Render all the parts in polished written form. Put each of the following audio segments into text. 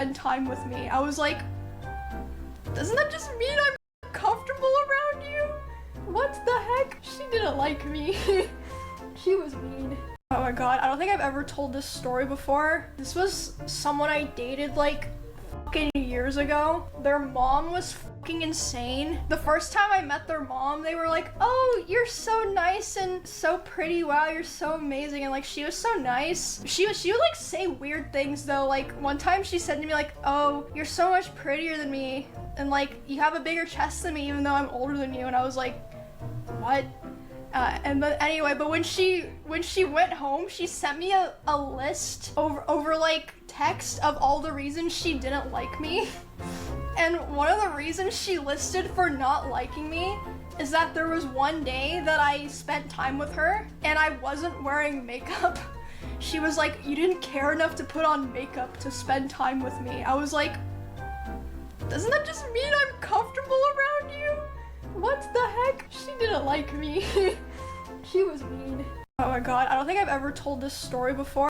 spend time with me. I was like, doesn't that just mean I'm comfortable around you? What the heck? She didn't like me. She was mean. Oh my god, I don't think I've ever told this story before. This was someone I dated like fucking years ago. Their mom was fucking insane. The first time I met their mom, they were like, oh, you're so nice and so pretty. Wow, you're so amazing. And like, she was so nice. She would like say weird things though. Like one time she said to me like, oh, you're so much prettier than me. And like, you have a bigger chest than me even though I'm older than you. And I was like, what? And then anyway, but when she went home, she sent me a list over like text of all the reasons she didn't like me. And one of the reasons she listed for not liking me is that there was one day that I spent time with her and I wasn't wearing makeup. She was like, you didn't care enough to put on makeup to spend time with me. I was like, doesn't that just mean I'm comfortable around you? What the heck? She didn't like me. She was mean. Oh my god, I don't think I've ever told this story before.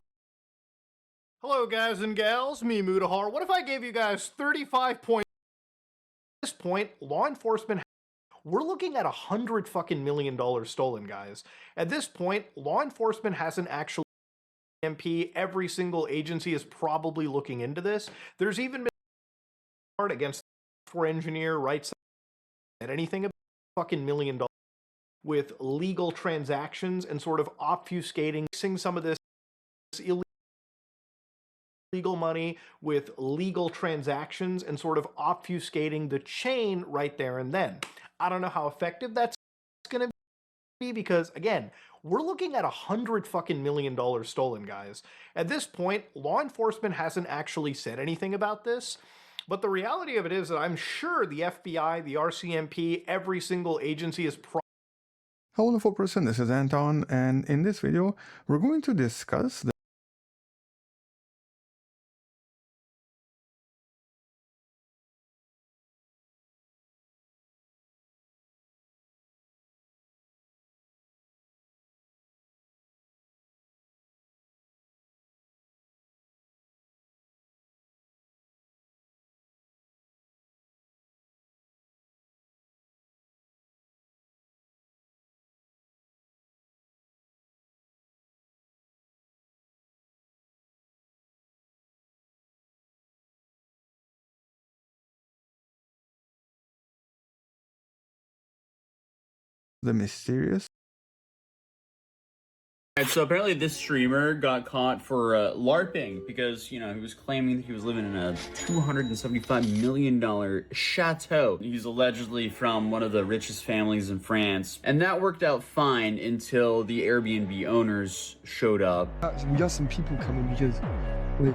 Hello guys and gals, me Mudahar. What if I gave you guys 35 points? At this point, law enforcement, we're looking at $100 million stolen, guys. At this point, law enforcement hasn't actually MP. Every single agency is probably looking into this. There's even been against the software engineer, right? Anything about $1 million with legal transactions and sort of obfuscating some of this illegal money with legal transactions and sort of obfuscating the chain right there and then. I don't know how effective that's going to be because, again, we're looking at $100 million stolen, guys. At this point, law enforcement hasn't actually said anything about this. But the reality of it is that I'm sure the FBI, the RCMP, every single agency is Hello, wonderful person, this is Anton, and in this video, we're going to discuss the mysterious. So apparently this streamer got caught for LARPing because, you know, he was claiming that he was living in a $275 million chateau. He's allegedly from one of the richest families in France. And that worked out fine until the Airbnb owners showed up. We got some people coming because, wait.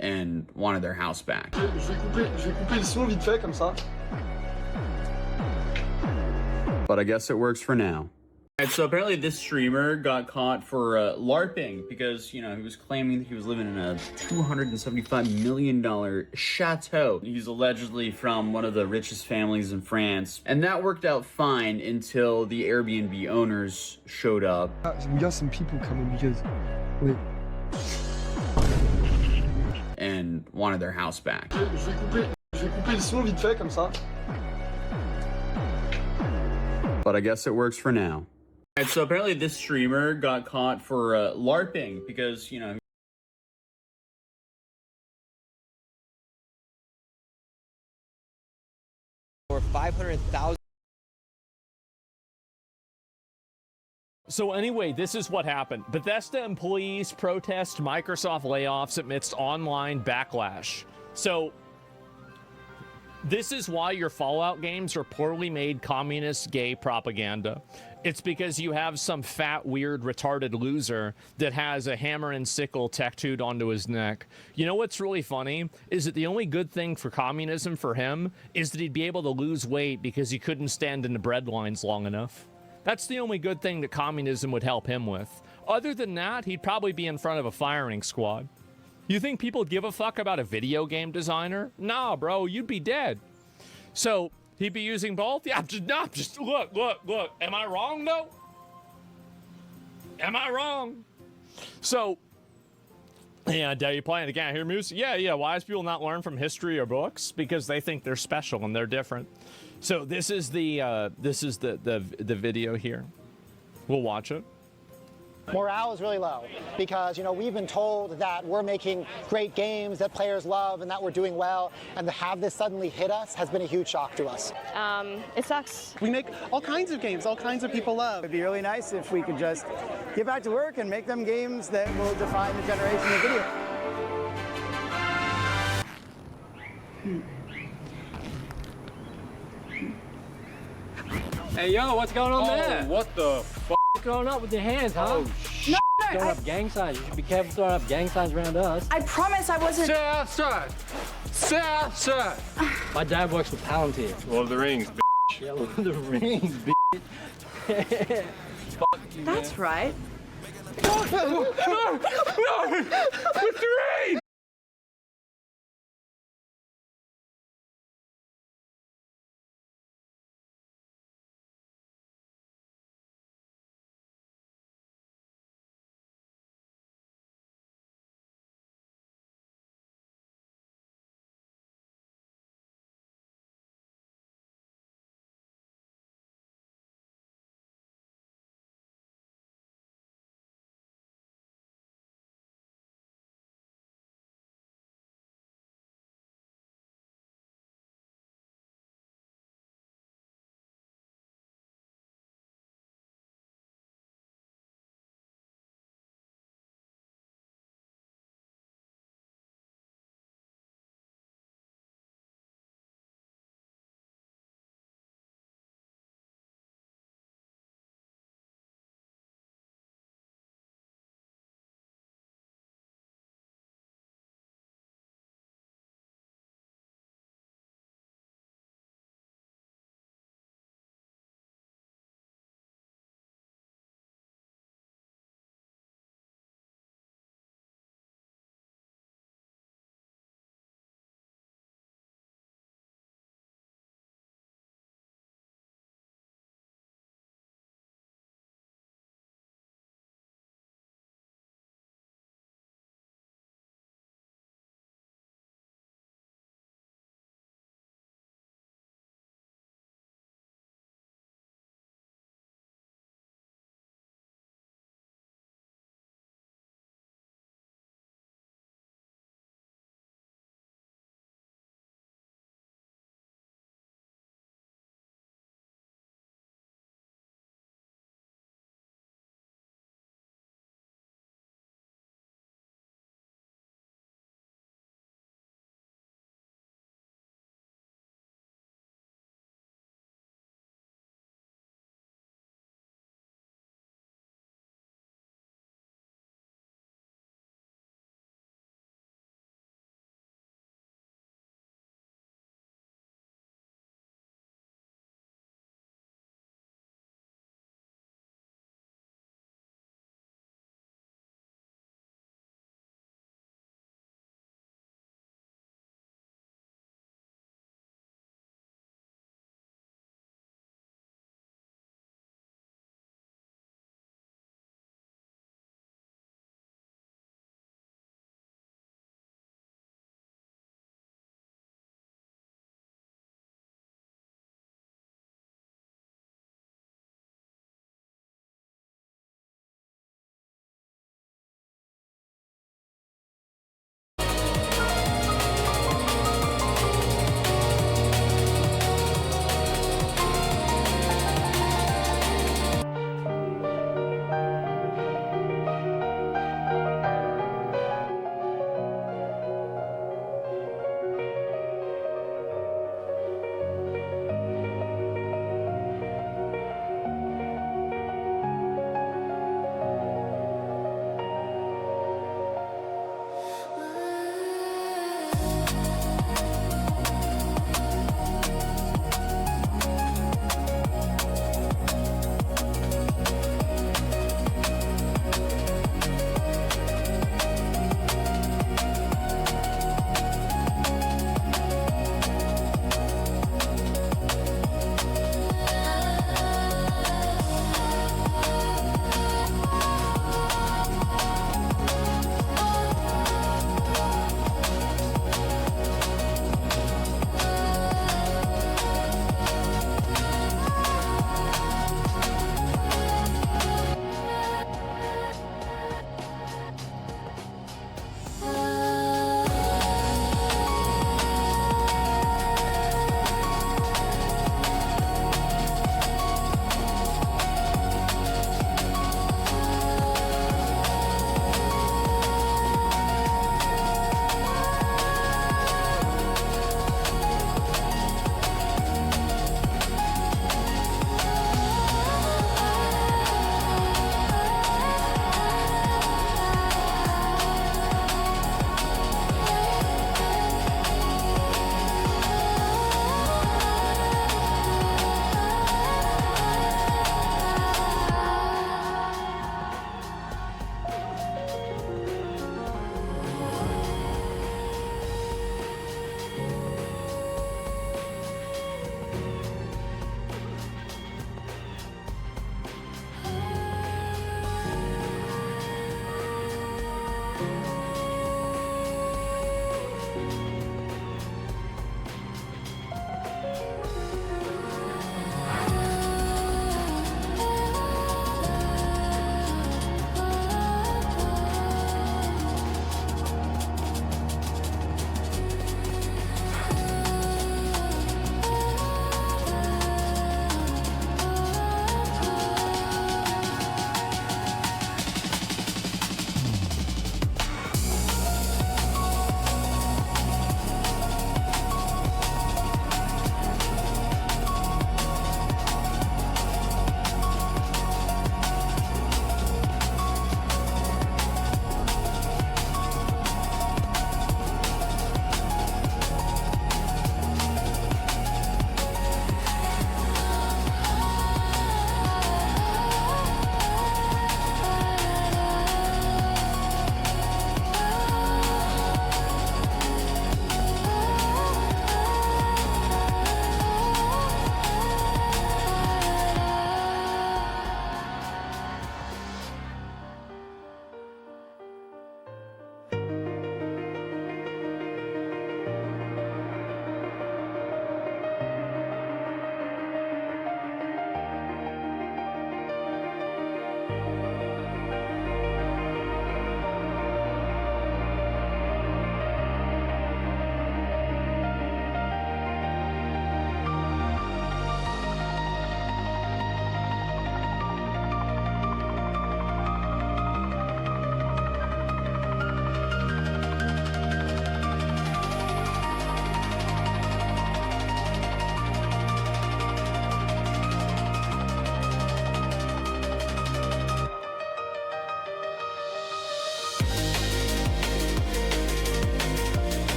And wanted their house back. Je vais couper le son vite fait comme ça. But I guess it works for now. So apparently this streamer got caught for LARPing because, you know, he was claiming that he was living in a $275 million chateau. He's allegedly from one of the richest families in France. And that worked out fine until the Airbnb owners showed up. We got some people coming because, wait. And wanted their house back. Je vais couper le son vite fait comme ça. But I guess it works for now. So apparently this streamer got caught for LARPing because, you know, for 500,000. So anyway, this is what happened. Bethesda employees protest Microsoft layoffs amidst online backlash. So this is why your Fallout games are poorly made communist gay propaganda. It's because you have some fat, weird, retarded loser that has a hammer and sickle tattooed onto his neck. You know what's really funny is that the only good thing for communism for him is that he'd be able to lose weight because he couldn't stand in the bread lines long enough. That's the only good thing that communism would help him with. Other than that, he'd probably be in front of a firing squad. You think people give a fuck about a video game designer? Nah, bro, you'd be dead. So he'd be using both? Yeah, just look. Am I wrong, though? Am I wrong? So And you playing the game, hear music? Yeah. Wise people not learn from history or books because they think they're special and they're different. So this is the video here. We'll watch it. Morale is really low because, we've been told that we're making great games that players love and that we're doing well, and to have this suddenly hit us has been a huge shock to us. It sucks. We make all kinds of games, all kinds of people love. It'd be really nice if we could just get back to work and make them games that will define the generation of video. Hey, yo, what's going on there? What the f***? What's going on with your hands, huh? No, Throwing up gang signs. You should be careful throwing up gang signs around us. I promise I wasn't. Stay outside! Stay outside! My dad works for Palantir. Lord of the Rings, bitch. Yeah, Lord of the Rings, bitch. Fuck you, That's right. No! With the rain!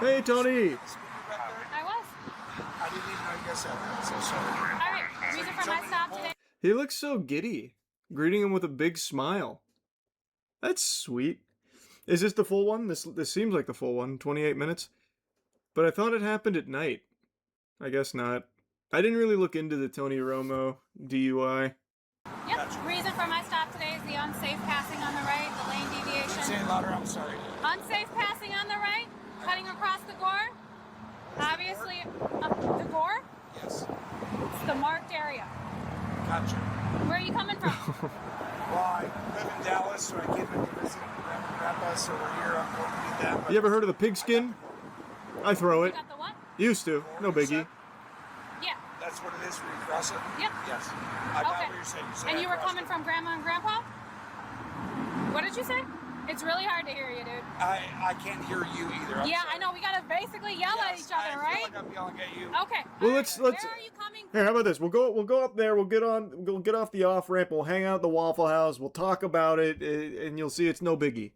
Hey, Tony. I was. I didn't even know you guys said that, so sorry. All right. Reason for my stop today. He looks so giddy, greeting him with a big smile. That's sweet. Is this the full one? This seems like the full one, 28 minutes. But I thought it happened at night. I guess not. I didn't really look into the Tony Romo DUI. Yep. Reason for my stop today is the unsafe passing on the right, the lane deviation. Say it louder, I'm sorry. Unsafe passing on the right, cutting across the gore. Obviously, the gore? Yes. It's the marked area. Gotcha. Where are you coming from? Well, I live in Dallas, so I came in to visit Grandpa, so we're here. I'm going to do that. You ever heard of the pigskin? I throw it. You got the what? Used to. No biggie. Yeah. That's what it is when you cross it? Yep. Yes. I got Okay. what you're saying. And you were coming from Grandma and Grandpa? What did you say? It's really hard to hear you, dude. I can't hear you either. I'm Yeah, sorry. I know. We gotta basically yell at each other, I right? feel like I'm yelling at you. Okay. Well, all let's right. Where are you coming Here, how about this? We'll go up there. We'll get off the off ramp. We'll hang out at the Waffle House. We'll talk about it, and you'll see it's no biggie.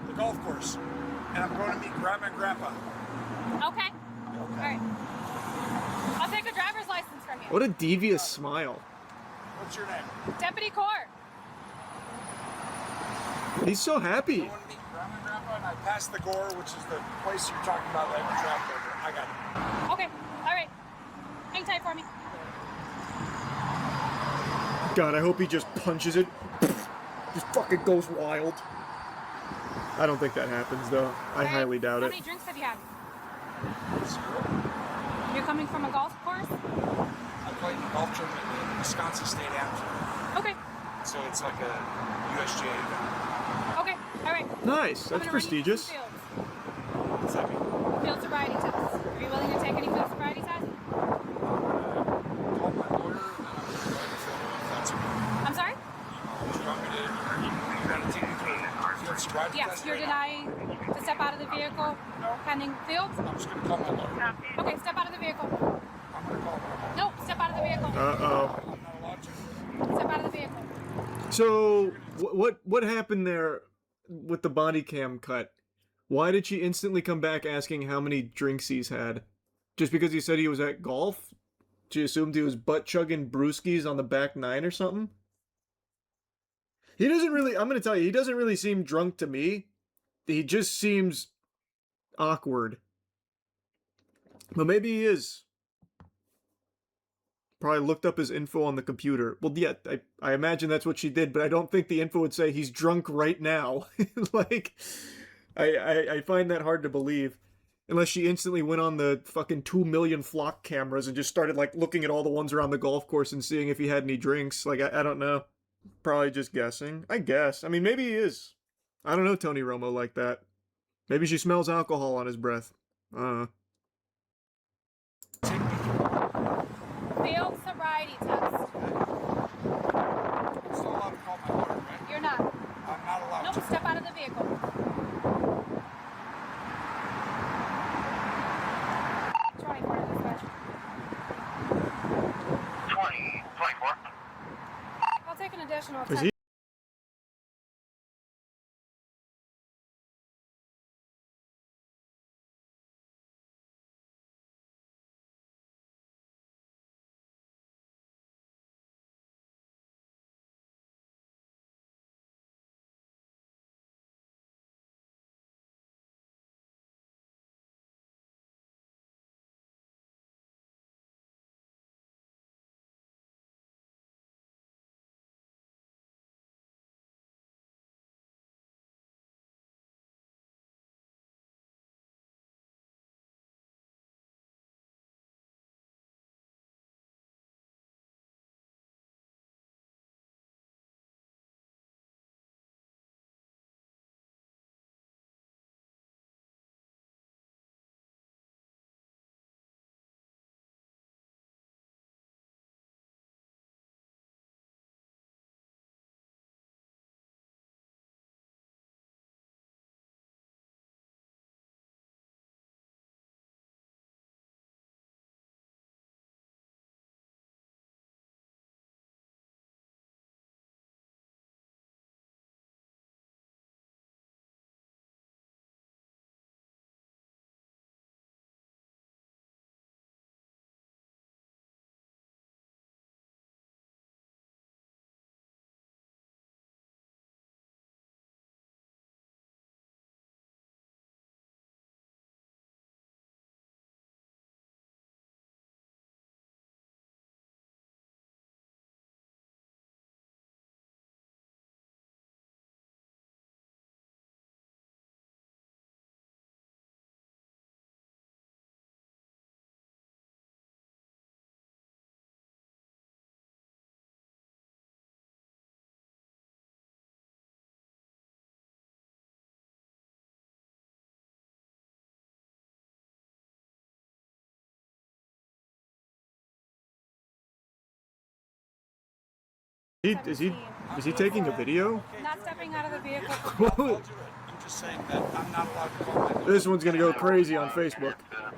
The golf course. And I'm going to meet Grandma and Grandpa. Okay. All right. I'll take a driver's license from you. What a devious smile. What's your name? Deputy Court. He's so happy. I want to meet Grandma and Grandpa, and I passed the gore, which is the place you're talking about that we traveled over. I got it. Okay. All right. Hang tight for me. God, I hope he just punches it. Just fucking goes wild. I don't think that happens, though. I highly doubt How it. many drinks have you had? You're coming from a golf course? I played in the golf tournament in Wisconsin State Amateur. Okay. So it's like a USGA event. Okay. All right. Nice. I'm That's gonna run you through prestigious. some fields. What's that mean? Field sobriety test. Are you willing to take any field sobriety test? Call my lawyer, and I'm going to go to if that's okay. I'm sorry? Do you want me to, you got to take me through a field sobriety Yes. test You're right now? denying to step out of the vehicle pending fields? I'm just going to call my lawyer. Okay. Step out of the vehicle. I'm going to call my lawyer. No. Step out of the vehicle. Uh-oh. I'm not allowed to. Step out of the vehicle. So, what happened there with the body cam cut? Why did she instantly come back asking how many drinks he's had? Just because he said he was at golf? She assumed he was butt-chugging brewskis on the back nine or something? He doesn't really, I'm going to tell you, he doesn't really seem drunk to me. He just seems awkward. But maybe he is. Probably looked up his info on the computer. Well, yeah, I imagine that's what she did, but I don't think the info would say he's drunk right now. Like, I find that hard to believe. Unless she instantly went on the fucking 2 million flock cameras and just started, like, looking at all the ones around the golf course and seeing if he had any drinks. Like, I don't know. Probably just guessing. I guess. I mean, maybe he is. I don't know Tony Romo like that. Maybe she smells alcohol on his breath. Field sobriety test. I'm still allowed to call my lawyer, right? You're not. I'm not allowed Nope. to. Step out of the vehicle. 24 to dispatch. 24. I'll take an additional Is 10. he Is he taking a video? Not stepping out of the vehicle. I'm just saying that I'm not allowed to call my This one's gonna go crazy on Facebook. I'm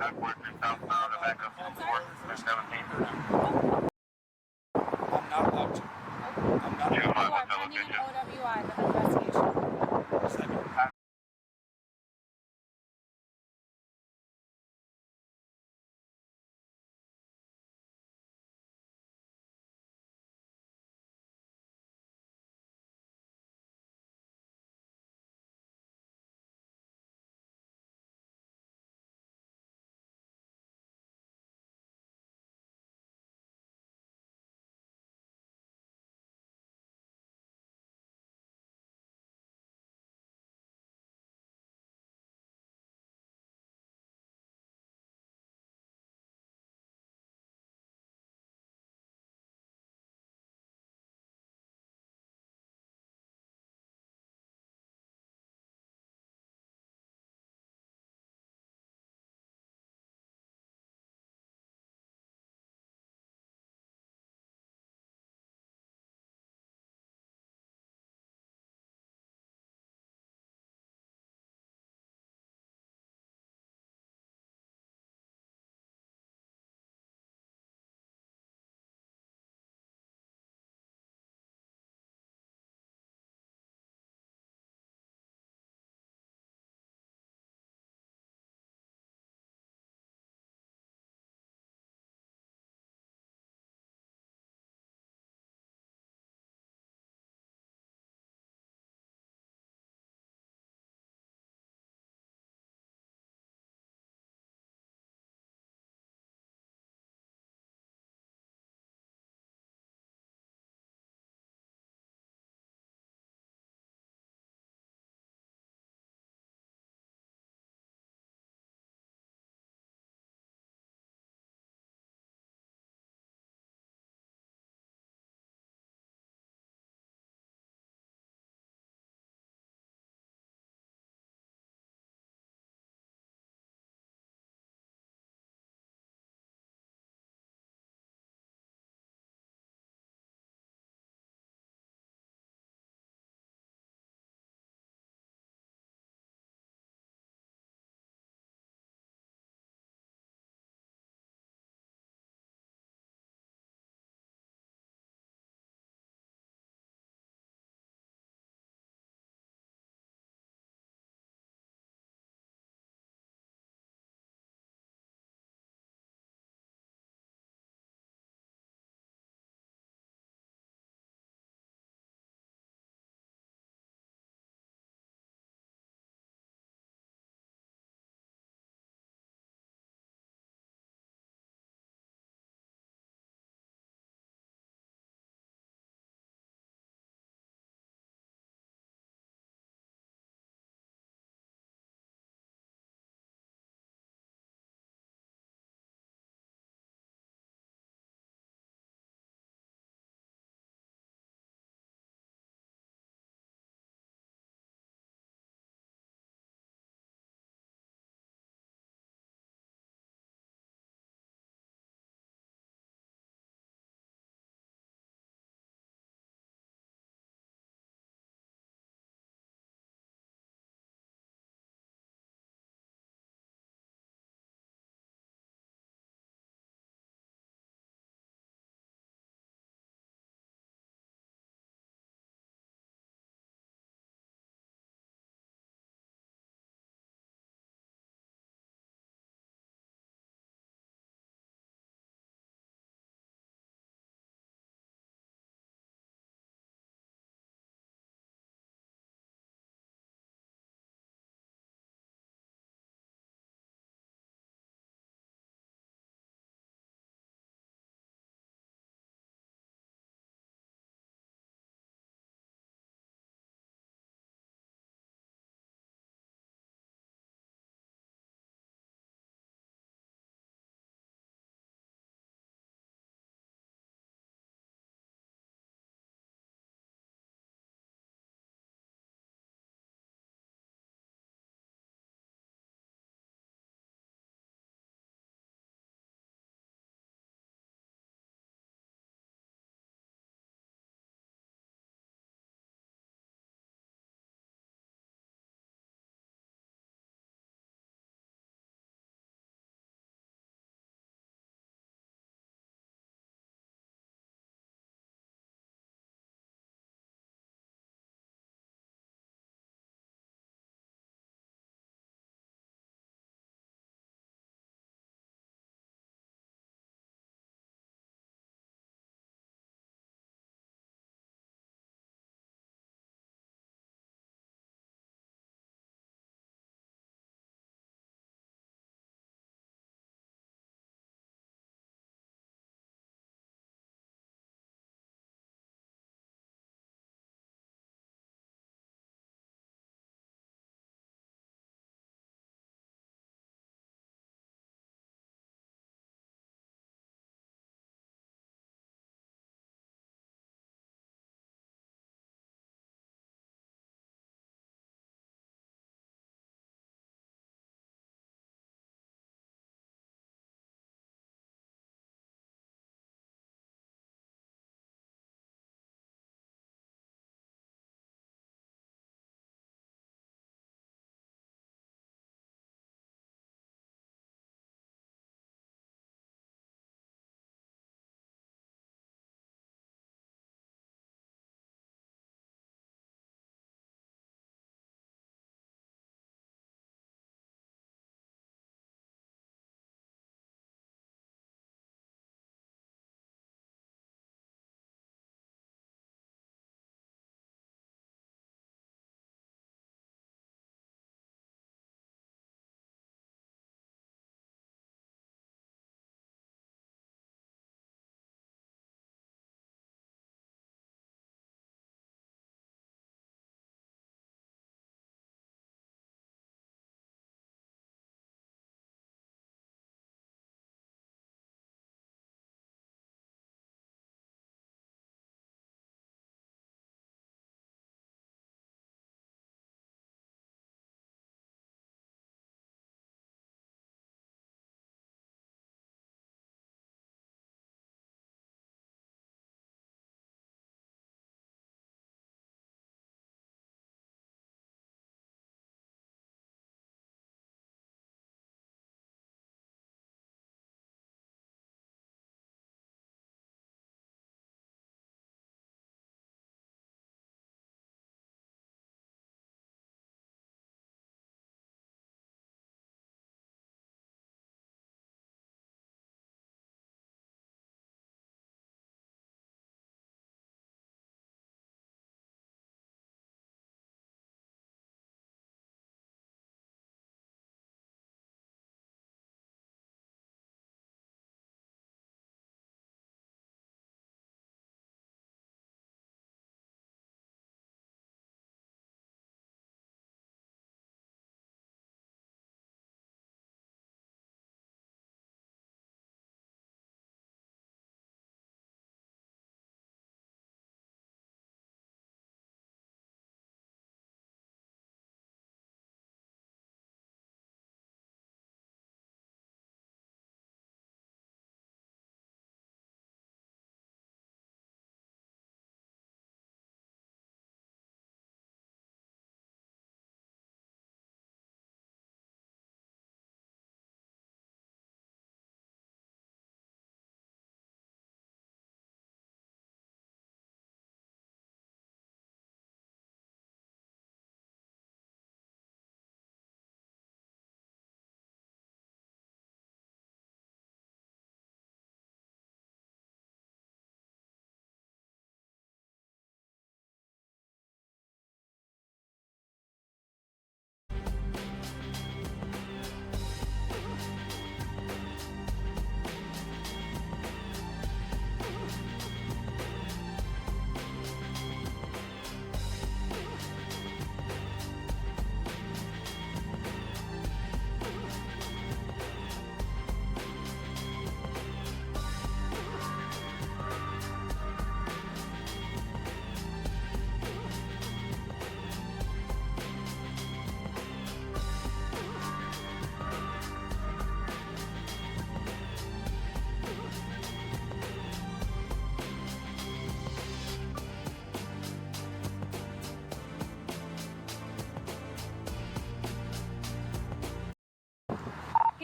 not allowed to. I'm not You are pending an OWI with investigation.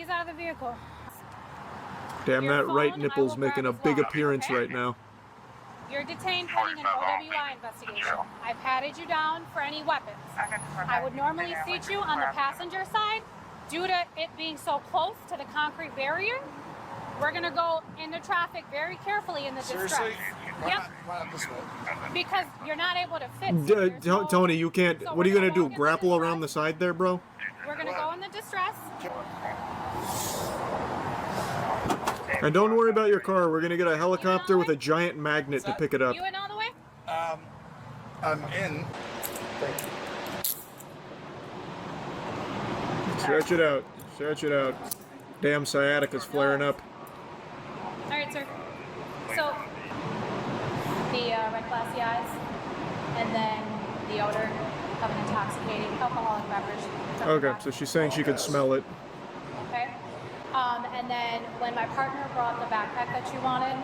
He's out of the vehicle. Damn, Your that right phone, I nipple's will making a grab big as well, appearance okay? right now. You're detained pending an OWI investigation. I've patted you down for any weapons. I would normally seat you on the passenger side. Due to it being so close to the concrete barrier, we're gonna go into traffic very carefully in the distress. Seriously? Yep. Why not this way? Because you're not able to fit. Tony, you can't. So What are you we're gonna gonna do? walk in the Grapple around the side there, bro? We're gonna go in the distress. And don't worry about your car. We're gonna get a helicopter with a giant magnet to pick it up. You in all the way? I'm in. Stretch it out. Stretch it out. Damn sciatica's flaring up. All right, sir. So the red glassy eyes, and then the odor of an intoxicating alcoholic beverage. Okay, so she's saying she could smell it. Okay. And then when my partner brought the backpack that you wanted,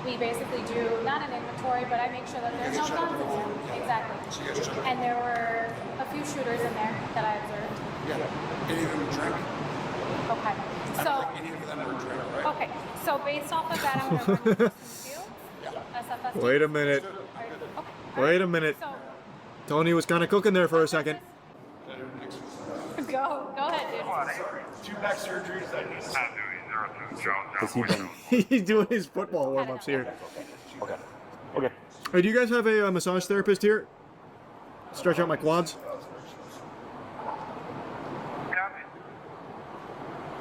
we basically do not an inventory, but I make sure that there's no guns in there. Exactly. And there were a few shooters in there that I observed. Yeah. Any of them drink? Okay. So. Any of them are drink, right? Okay. So based off of that, I'm going to run this to you. SFSD. Wait a minute. Okay. Wait a minute. So, Tony was kind of cooking there for a second. go ahead, dude. 2 back surgeries. He's doing his football warm-ups here. Okay. Okay. Hey, do you guys have a massage therapist here? Stretch out my quads.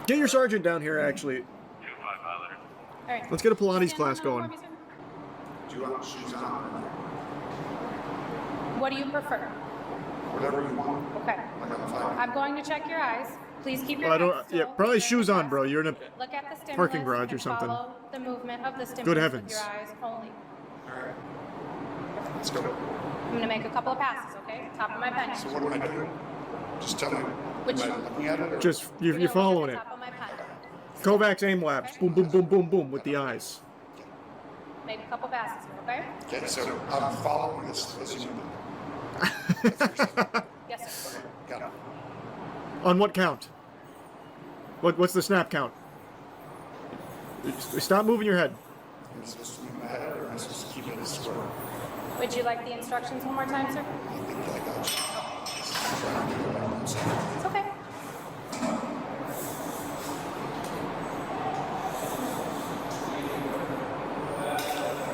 Get your sergeant down here, actually. All right. Let's get a Pilates class going. Do you want shoes on? What do you prefer? Whatever you want. Okay. I'm going to check your eyes. Please keep your I head don't. still. Yeah, probably shoes on, bro. You're in a Look at the stimulus parking garage or and something. Follow the movement of the stimulus Good with heavens. your eyes only. Alright. Let's go. I'm going to make a couple of passes, okay? Top of my pen. So what am I doing? Just tell me. Which- Am I looking at it? Or? Just you're following it. Top of my pen. Kovacs aim labs. Boom, boom, boom, boom, boom with the eyes. Make a couple passes, okay? Okay, so I'm following this. Listen. Yes, sir. Got it. On what count? What's the snap count? Stop moving your head. Am I supposed to move my head or am I supposed to keep it square? Would you like the instructions one more time, sir? I think I got you. It's okay.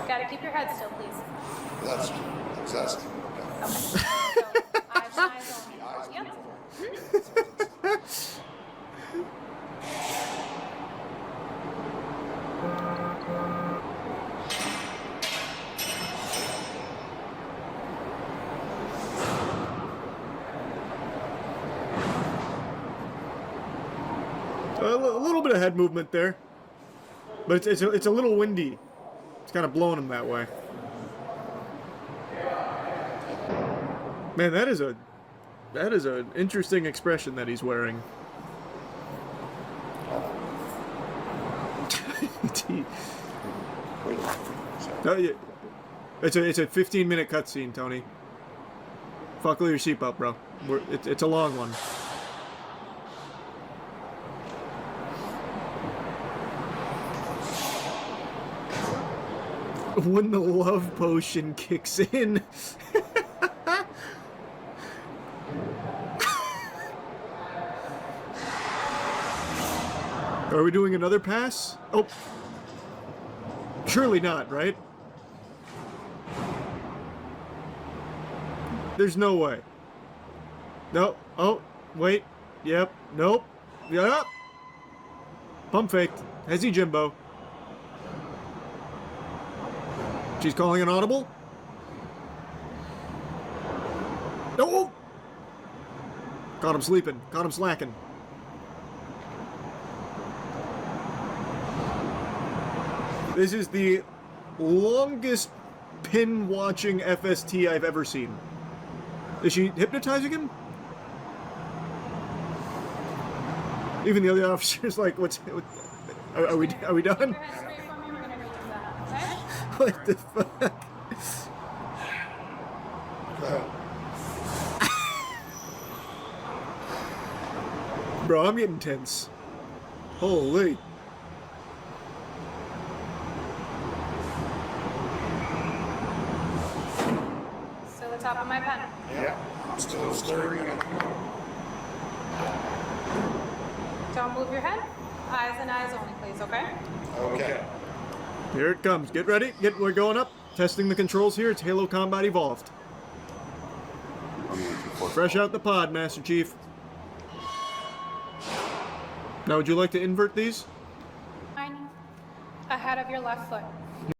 Gotta keep your head still, please. That's asking. Okay. So, eyes and eyes only. Yep. A little bit of head movement there, but it's a little windy. It's kind of blowing him that way. Man, that is an interesting expression that he's wearing. No, yeah. It's a 15-minute cutscene, Tony. Buckle your seatbelt, bro. It's a long one. When the love potion kicks in. Are we doing another pass? Oh. Surely not, right? There's no way. No. Oh, wait. Yep. Nope. Yep. Pump faked. Hezzy Jimbo. She's calling an audible? No! Caught him sleeping. Caught him slacking. This is the longest pin-watching FST I've ever seen. Is she hypnotizing him? Even the other officer's like, are we done? What the fuck? Bro, I'm getting tense. Holy. Still the top of my pen. Yeah, I'm still staring at it. Don't move your head. Eyes and eyes only, please, okay? Okay. Here it comes. Get ready. We're going up. Testing the controls here. It's Halo Combat Evolved. Fresh out the pod, Master Chief. Now, would you like to invert these? Ahead of your left foot.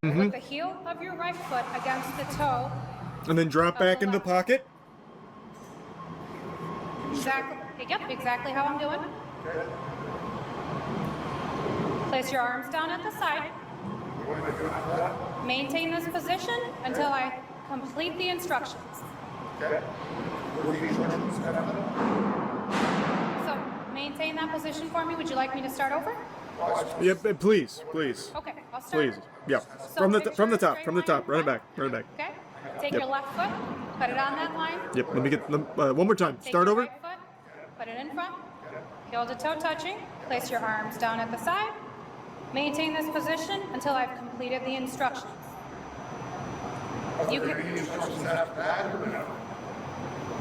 Mm-hmm. With the heel of your right foot against the toe. And then drop back into the pocket? Exactly. Yep, exactly how I'm doing. Place your arms down at the side. Maintain this position until I complete the instructions. Okay. So, maintain that position for me. Would you like me to start over? Yep, please, please. Okay, I'll start. Please. Yeah. So From the top, picture from the straight top. Run it back. Run it back. Okay. Take Yep. your left foot, put it on that line. Yep. Let me get one more time. Take Start your over. right foot, put it in front. Heel to toe touching. Place your arms down at the side. Maintain this position until I've completed the instructions. You can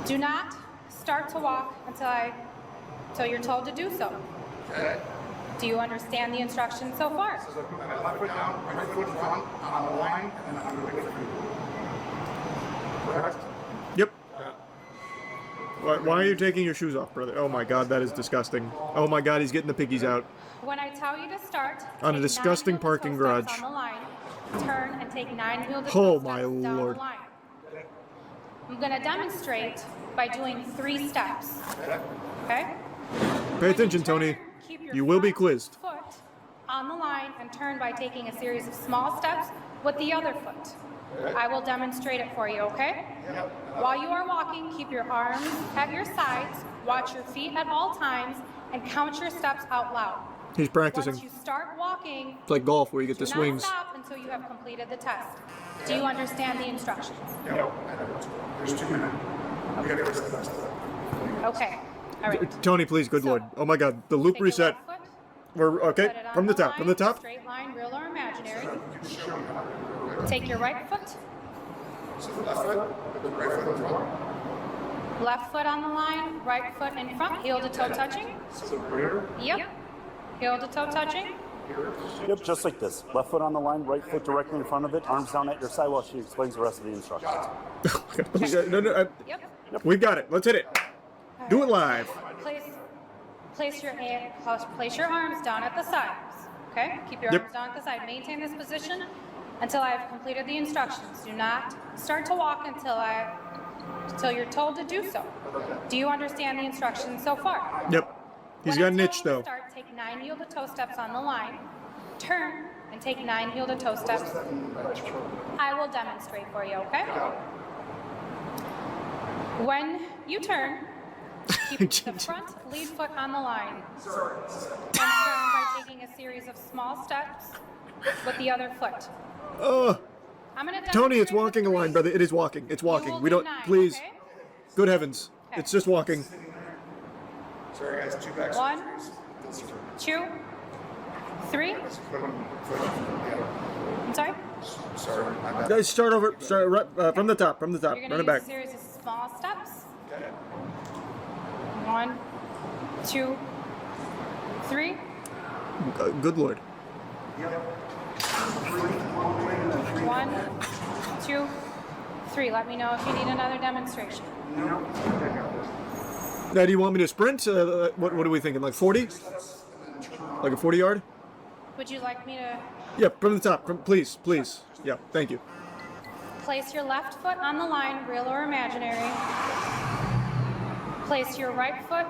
do not start to walk until you're told to do so. Okay. Do you understand the instructions so far? So put my left foot down, right foot in front, on the line, and then I'm going to wait for you. Correct? Yep. Why are you taking your shoes off, brother? Oh my god, that is disgusting. Oh my god, he's getting the piggies out. When I tell you to start, On a take disgusting 9 parking heel-to-toe steps garage. on the line, turn and take 9 heel-to-toe Oh steps my down lord. the line. I'm going to demonstrate by doing 3 steps. Okay? Pay attention, Tony. Keep your You will be front quizzed. foot on the line and turn by taking a series of small steps with the other foot. I will demonstrate it for you, okay? While you are walking, keep your arms at your sides, watch your feet at all times, and count your steps out loud. He's practicing. Once you start walking, It's like golf where you get the do not swings. stop until you have completed the test. Do you understand the instructions? There's 2 minutes. We got to get the rest of it. Okay. All right. Tony, please, good lord. Oh my god, the loop Take your reset. left foot, We're okay. put it on From the top, line, from the top. Straight line, real or imaginary. Take your right foot. So left foot, right foot in front. Left foot on the line, right foot in front, heel to toe touching. So rear. Yep. Heel to toe touching. Yep, just like this. Left foot on the line, right foot directly in front of it, arms down at your side while she explains the rest of the instructions. No, we've got it. Let's hit it. Do it live. Place your arms down at the sides. Okay? Keep your arms down at the side. Maintain this position until I have completed the instructions. Do not start to walk until you're told to do so. Do you understand the instructions so far? Yep. He's got an itch though. Start, take 9 heel to toe steps on the line. Turn and take 9 heel to toe steps. I will demonstrate for you, okay? When you turn, keep the front lead foot on the line. And turn by taking a series of small steps with the other foot. I'm gonna Tony, it's walking a line, brother. It is walking. It's walking. We don't. Please. Okay? Good heavens. It's just walking. Sorry, guys, 2 back. 1, 2, 3. I'm sorry? Sorry, my bad. Guys, start over. Start right, from the top. From the top. You're Run gonna it use back. a series of small steps. 1, 2, 3. Good lord. 1, 2, 3. Let me know if you need another demonstration. Now, do you want me to sprint? What are we thinking? Like 40? Like a 40-yard? Would you like me to Yep, from the top. Please. Yeah, thank you. place your left foot on the line, real or imaginary? Place your right foot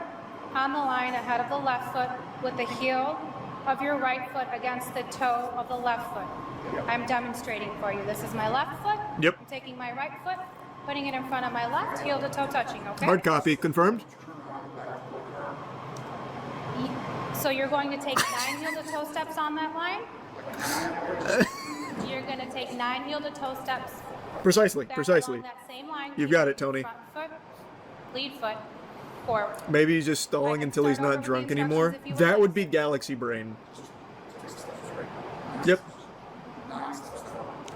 on the line ahead of the left foot with the heel of your right foot against the toe of the left foot. I'm demonstrating for you. This is my left foot. Yep. I'm taking my right foot, putting it in front of my left, heel to toe touching, okay? Hard copy. Confirmed? So you're going to take 9 heel to toe steps on that line? You're going to take 9 heel to toe steps. Precisely. Back along that same line. You've got it, Tony. Front foot, lead foot. forward. Maybe he's just stalling until he's not drunk anymore. That would be Galaxy Brain. Yep.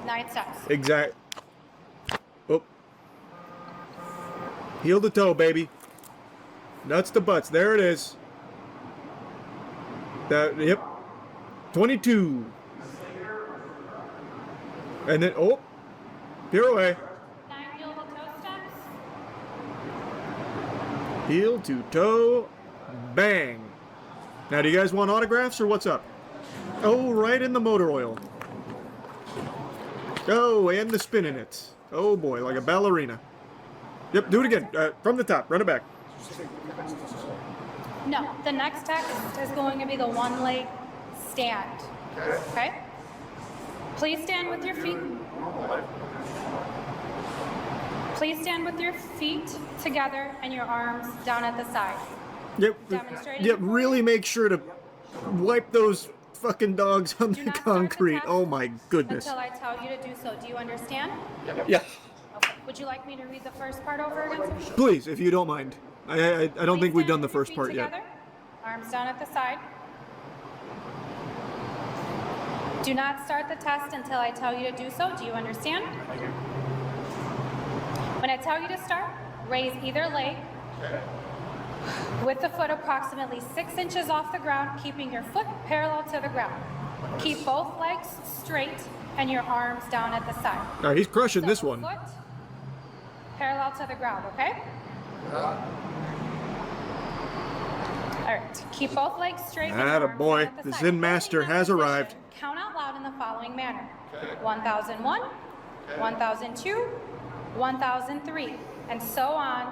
9 steps. Exact. Oh. Heel to toe, baby. Nuts to butts. There it is. That. Yep. 22. And then, oh. Pirouette. 9 heel to toe steps. Heel to toe. Bang. Now, do you guys want autographs or what's up? Oh, right in the motor oil. Oh, and the spin in it. Oh boy, like a ballerina. Yep, do it again. From the top, run it back. No, the next text is going to be the one leg stand. Okay? Please stand with your feet. Please stand with your feet together and your arms down at the side. Yep, really make sure to wipe those fucking dogs on the concrete. Oh my goodness. Until I tell you to do so. Do you understand? Yeah. Okay. Would you like me to read the first part over again? Please, if you don't mind. I don't think we've done the first part Together, yet. arms down at the side. Do not start the test until I tell you to do so. Do you understand? When I tell you to start, raise either leg with the foot approximately 6 inches off the ground, keeping your foot parallel to the ground. Keep both legs straight and your arms down at the side. All right, he's crushing this one. Foot parallel to the ground, okay? All right, keep both legs straight. Attaboy, the Zen Master has arrived. Count out loud in the following manner. 1001, 1002, 1003, and so on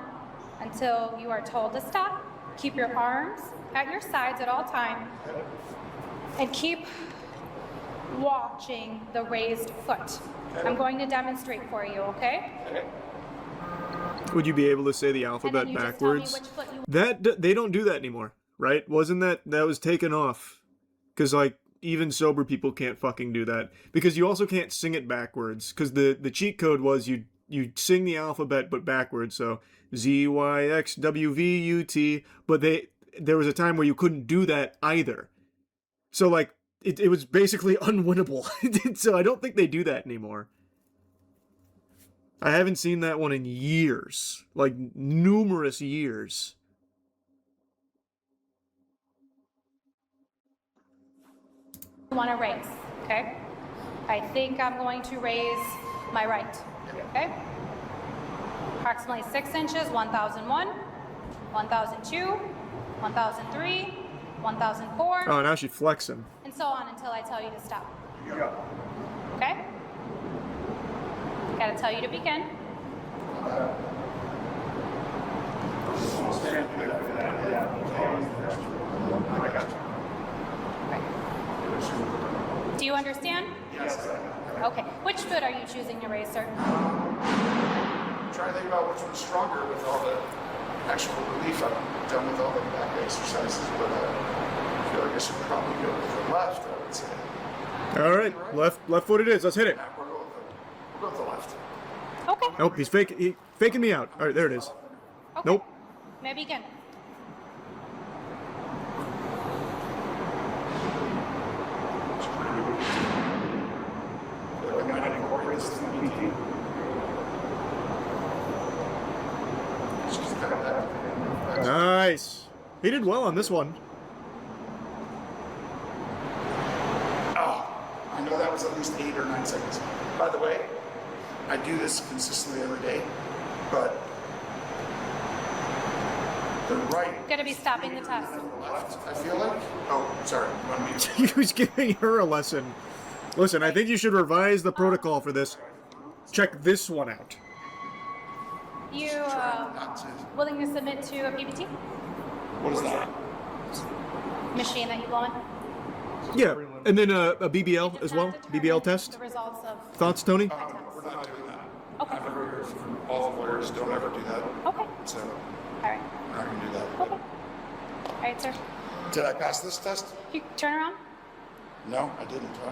until you are told to stop. Keep your arms at your sides at all times and keep watching the raised foot. I'm going to demonstrate for you, okay? Would you be able to say the alphabet backwards? They don't do that anymore, right? Wasn't that was taken off? Because like even sober people can't fucking do that because you also can't sing it backwards because the cheat code was you sing the alphabet but backwards, so ZYXWVUT, but there was a time where you couldn't do that either. So like it was basically unwinnable. So I don't think they do that anymore. I haven't seen that one in years, like numerous years. You want to raise, okay? I think I'm going to raise my right, okay? Approximately 6 inches, 1001, 1002, 1003, 1004. Oh, now she's flexing. And so on until I tell you to stop. Okay? Gotta tell you to begin. Do you understand? Yes. Okay. Which foot are you choosing to raise, sir? I'm trying to think about which one's stronger with all the actual relief I've done with all the back exercises, but I feel like I should probably go with the left, I would say. All right, left foot it is. Let's hit it. We'll go with the left. Okay. Nope, he's faking me out. All right, there it is. Okay. Nope. May I begin? Nice. He did well on this one. Oh, I know that was at least 8 or 9 seconds. By the way, I do this consistently every day, but the right. Gotta be stopping the test. Left, I feel like. Oh, sorry. He was giving her a lesson. Listen, I think you should revise the protocol for this. Check this one out. You willing to submit to a PPT? What is that? Machine that you blow in? Yeah, and then a BBL as well. BBL test. The results of. Thoughts, Tony? We're not doing that. Okay. I've never heard from all the lawyers don't ever do that. Okay. So All right. we're not going to do that. Okay. All right, sir. Did I pass this test? You turn around. No, I didn't. Huh?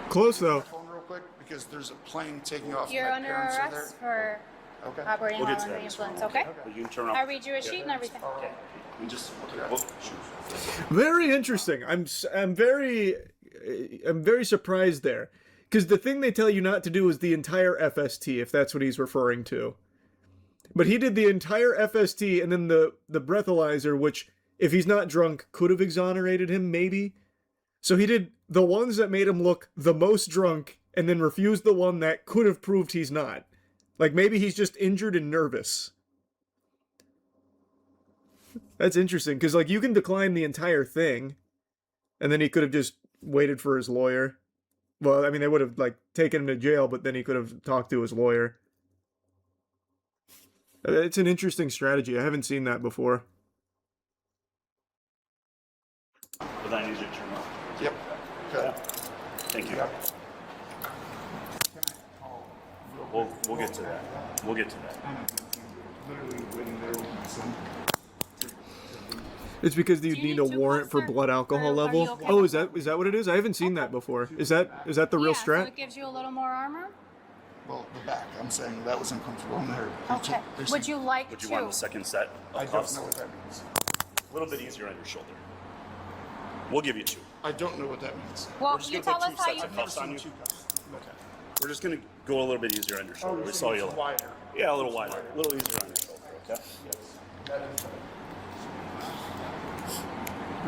Close though. Phone real quick because there's a plane taking off. You're My under parents are arrest for Okay. Operating We'll while get to under the that. influence, okay? You can turn off. I read you a sheet and everything. We just Very interesting. I'm very surprised there, because the thing they tell you not to do is the entire FST, if that's what he's referring to. But he did the entire FST and then the breathalyzer, which, if he's not drunk, could have exonerated him, maybe. So he did the ones that made him look the most drunk, and then refused the one that could have proved he's not. Like, maybe he's just injured and nervous. That's interesting, because, like, you can decline the entire thing, and then he could have just waited for his lawyer. Well, I mean, they would have, like, taken him to jail, but then he could have talked to his lawyer. It's an interesting strategy. I haven't seen that before. But then I need you to turn off. Yep. Good. Thank you. We'll get to that. We'll get to that. It's because you need a warrant for blood alcohol level. Oh, is that what it is? I haven't seen that before. Is that the real So strat? it gives you a little more armor? Well, the back. I'm saying that was uncomfortable in there. Okay. Would you like Would you to? want the second set I of don't cuffs? know what that means. A little bit easier on your shoulder. We'll give you two. I don't know what that means. Well, We're just you gonna tell put us two how sets you. of cuffs on you. Two cups. Okay. We're just gonna go a little bit easier on your shoulder. We saw you. Wider. Yeah, a little wider. A little easier on your shoulder. Okay.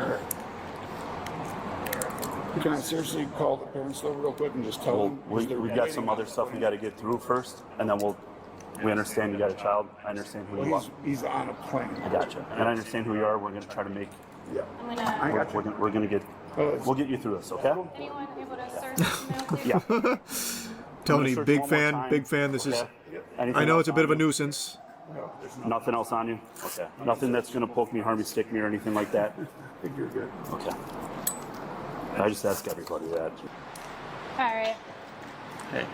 All right. Can I seriously call the parents though real quick and just tell Well, them? we got some other stuff we got to get through first, and then we understand you got a child. I understand who you are. He's on a plane. I gotcha. And I understand who you are. We're going to try to make. Yeah. I'm gonna. We're going to get. We'll get you through this, okay? Anyone able to search this mail, please? Yeah. Tony, search big one more fan, time. big fan. This is. Okay. Anything I know else it's a bit of a on you? nuisance. Nothing else on you? Okay. Nothing that's going to poke me, harm me, stick me, or anything like that? I think you're good. Okay. I just ask everybody that. All right. Hey.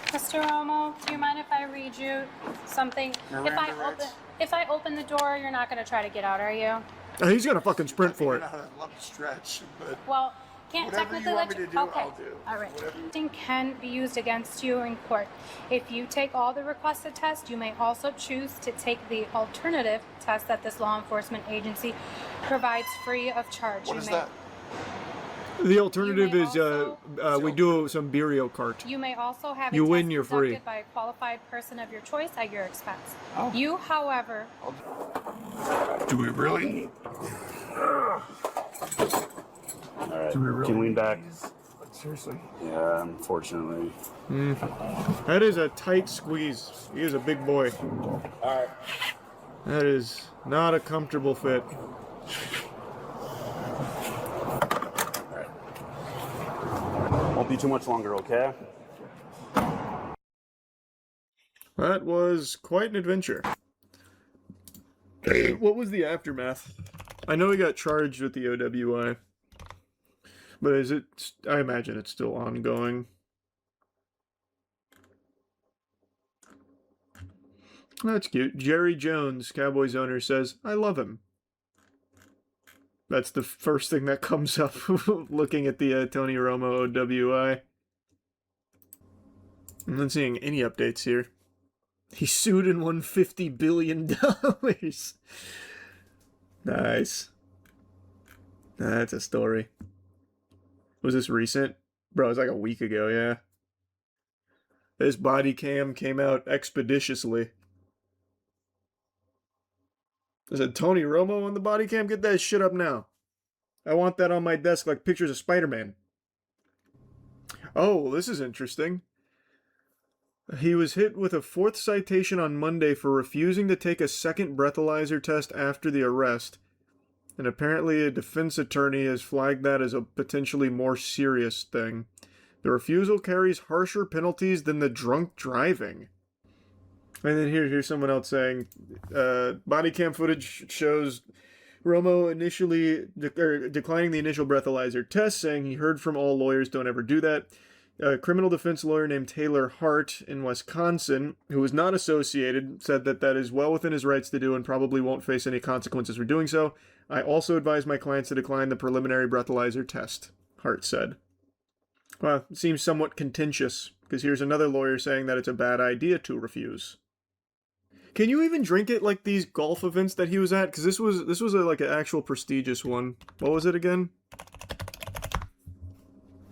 Mr. Romo, do you mind if I read you something? If I open the door, you're not going to try to get out, are you? He's gonna fucking sprint for it. I'd love to stretch, but Well, can't whatever technically you want let me you. to do, Okay. I'll do. All right. Testing can be used against you in court. If you take all the requested tests, you may also choose to take the alternative test that this law enforcement agency provides free of charge. What is that? The alternative is also- we do some Burio cart. You may also have a You test win, you're free. conducted by a qualified person of your choice at your expense. Oh. You, however, Do we really? All right. Do we really? Can you lean back? Seriously? Yeah, unfortunately. That is a tight squeeze. He is a big boy. All right. That is not a comfortable fit. Won't be too much longer, okay? That was quite an adventure. What was the aftermath? I know he got charged with the OWI. But is it... I imagine it's still ongoing. That's cute. Jerry Jones, Cowboys owner, says, I love him. That's the first thing that comes up looking at the Tony Romo OWI. I'm not seeing any updates here. He sued and won $50 billion. Nice. That's a story. Was this recent? Bro, it was like a week ago, yeah. This body cam came out expeditiously. I said, Tony Romo on the body cam? Get that shit up now. I want that on my desk like pictures of Spider-Man. Oh, this is interesting. He was hit with a 4th citation on Monday for refusing to take a second breathalyzer test after the arrest. And apparently a defense attorney has flagged that as a potentially more serious thing. The refusal carries harsher penalties than the drunk driving. And then here's someone else saying, body cam footage shows Romo initially declining the initial breathalyzer test, saying he heard from all lawyers, don't ever do that. A criminal defense lawyer named Taylor Hart in Wisconsin, who was not associated, said that that is well within his rights to do and probably won't face any consequences for doing so. I also advise my clients to decline the preliminary breathalyzer test, Hart said. Well, it seems somewhat contentious, because here's another lawyer saying that it's a bad idea to refuse. Can you even drink at like these golf events that he was at? Because this was like an actual prestigious one. What was it again?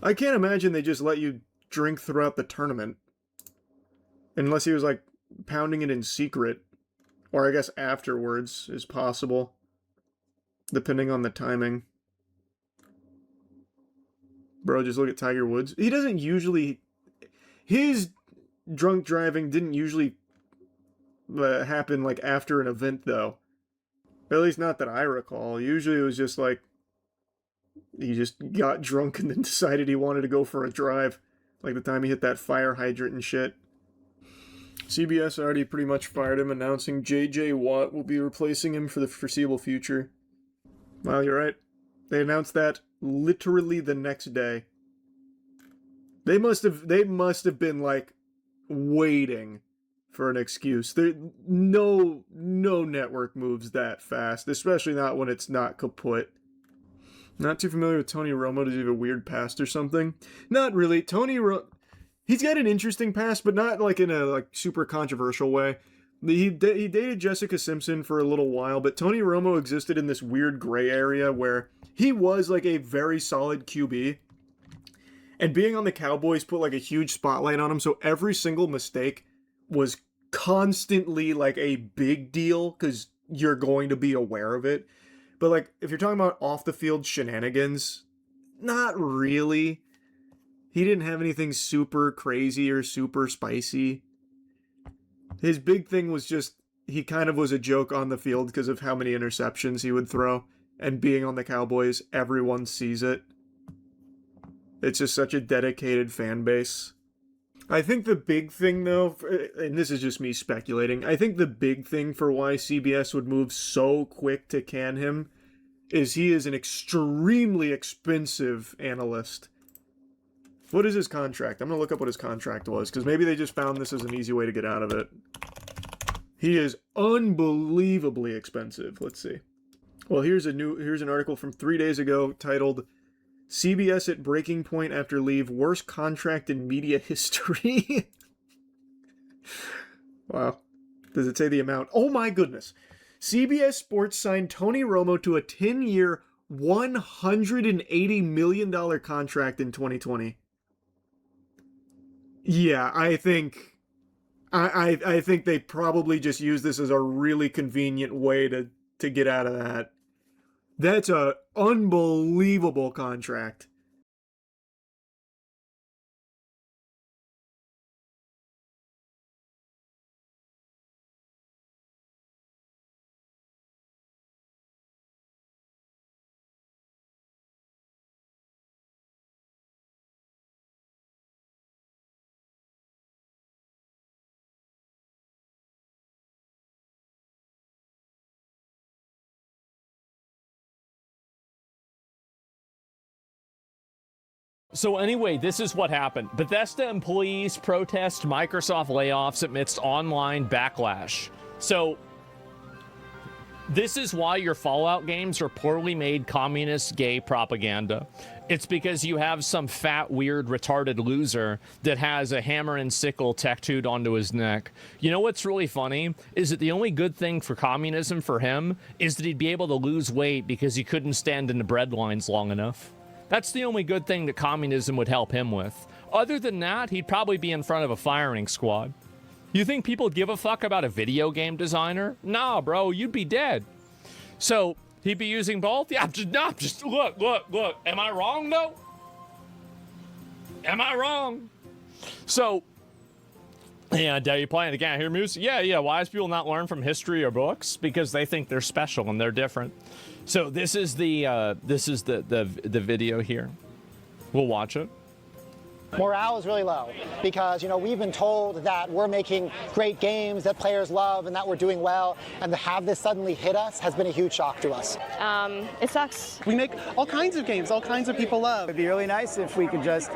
I can't imagine they just let you drink throughout the tournament. Unless he was like pounding it in secret. Or I guess afterwards is possible. Depending on the timing. Bro, just look at Tiger Woods. He doesn't usually... His drunk driving didn't usually happen like after an event though. At least not that I recall. Usually it was just like he just got drunk and then decided he wanted to go for a drive. Like the time he hit that fire hydrant and shit. CBS already pretty much fired him, announcing J.J. Watt will be replacing him for the foreseeable future. Well, you're right. They announced that literally the next day. They must have been like waiting for an excuse. No network moves that fast, especially not when it's not kaput. Not too familiar with Tony Romo. Does he have a weird past or something? Not really. He's got an interesting past, but not like in a like super controversial way. He dated Jessica Simpson for a little while, but Tony Romo existed in this weird gray area where he was like a very solid QB. And being on the Cowboys put like a huge spotlight on him, so every single mistake was constantly like a big deal because you're going to be aware of it. But like if you're talking about off the field shenanigans, not really. He didn't have anything super crazy or super spicy. His big thing was just he kind of was a joke on the field because of how many interceptions he would throw. And being on the Cowboys, everyone sees it. It's just such a dedicated fan base. I think the big thing, though, and this is just me speculating, I think the big thing for why CBS would move so quick to can him is he is an extremely expensive analyst. What is his contract? I'm going to look up what his contract was, because maybe they just found this as an easy way to get out of it. He is unbelievably expensive. Let's see. Well, here's an article from 3 days ago titled CBS at breaking point after leave, worst contract in media history. Wow. Does it say the amount? Oh my goodness. CBS Sports signed Tony Romo to a 10-year, $180 million contract in 2020. Yeah, I think they probably just use this as a really convenient way to get out of that. That's a unbelievable contract. So anyway, this is what happened. Bethesda employees protest Microsoft layoffs amidst online backlash. So this is why your Fallout games are poorly made communist gay propaganda. It's because you have some fat, weird, retarded loser that has a hammer and sickle tattooed onto his neck. You know what's really funny is that the only good thing for communism for him is that he'd be able to lose weight because he couldn't stand in the bread lines long enough. That's the only good thing that communism would help him with. Other than that, he'd probably be in front of a firing squad. You think people give a fuck about a video game designer? Nah, bro, you'd be dead. So, he'd be using both? Yeah, just look. Am I wrong, though? Am I wrong? So, yeah, are you playing the game? Hear music? Yeah, wise people not learn from history or books? Because they think they're special and they're different. So this is the video here. We'll watch it. Morale is really low because, we've been told that we're making great games that players love and that we're doing well, and to have this suddenly hit us has been a huge shock to us. It sucks. We make all kinds of games, all kinds of people love. It'd be really nice if we could just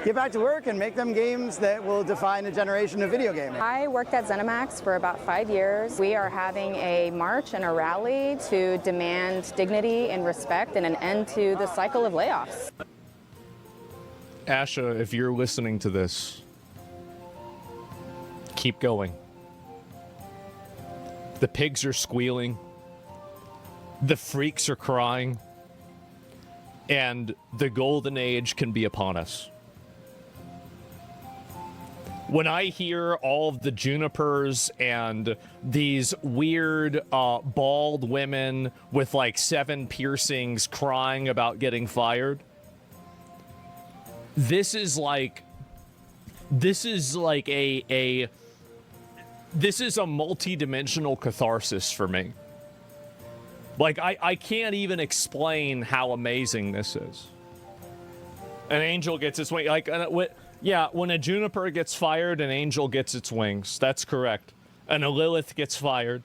get back to work and make them games that will define a generation of video gaming. I worked at ZeniMax for about 5 years. We are having a march and a rally to demand dignity and respect and an end to the cycle of layoffs. Asha, if you're listening to this, keep going. The pigs are squealing. The freaks are crying. And the golden age can be upon us. When I hear all of the junipers and these weird bald women with like 7 piercings crying about getting fired, this is like a multi-dimensional catharsis for me. Like, I can't even explain how amazing this is. An angel gets its wing. Like, yeah, when a juniper gets fired, an angel gets its wings. That's correct. And a Lilith gets fired.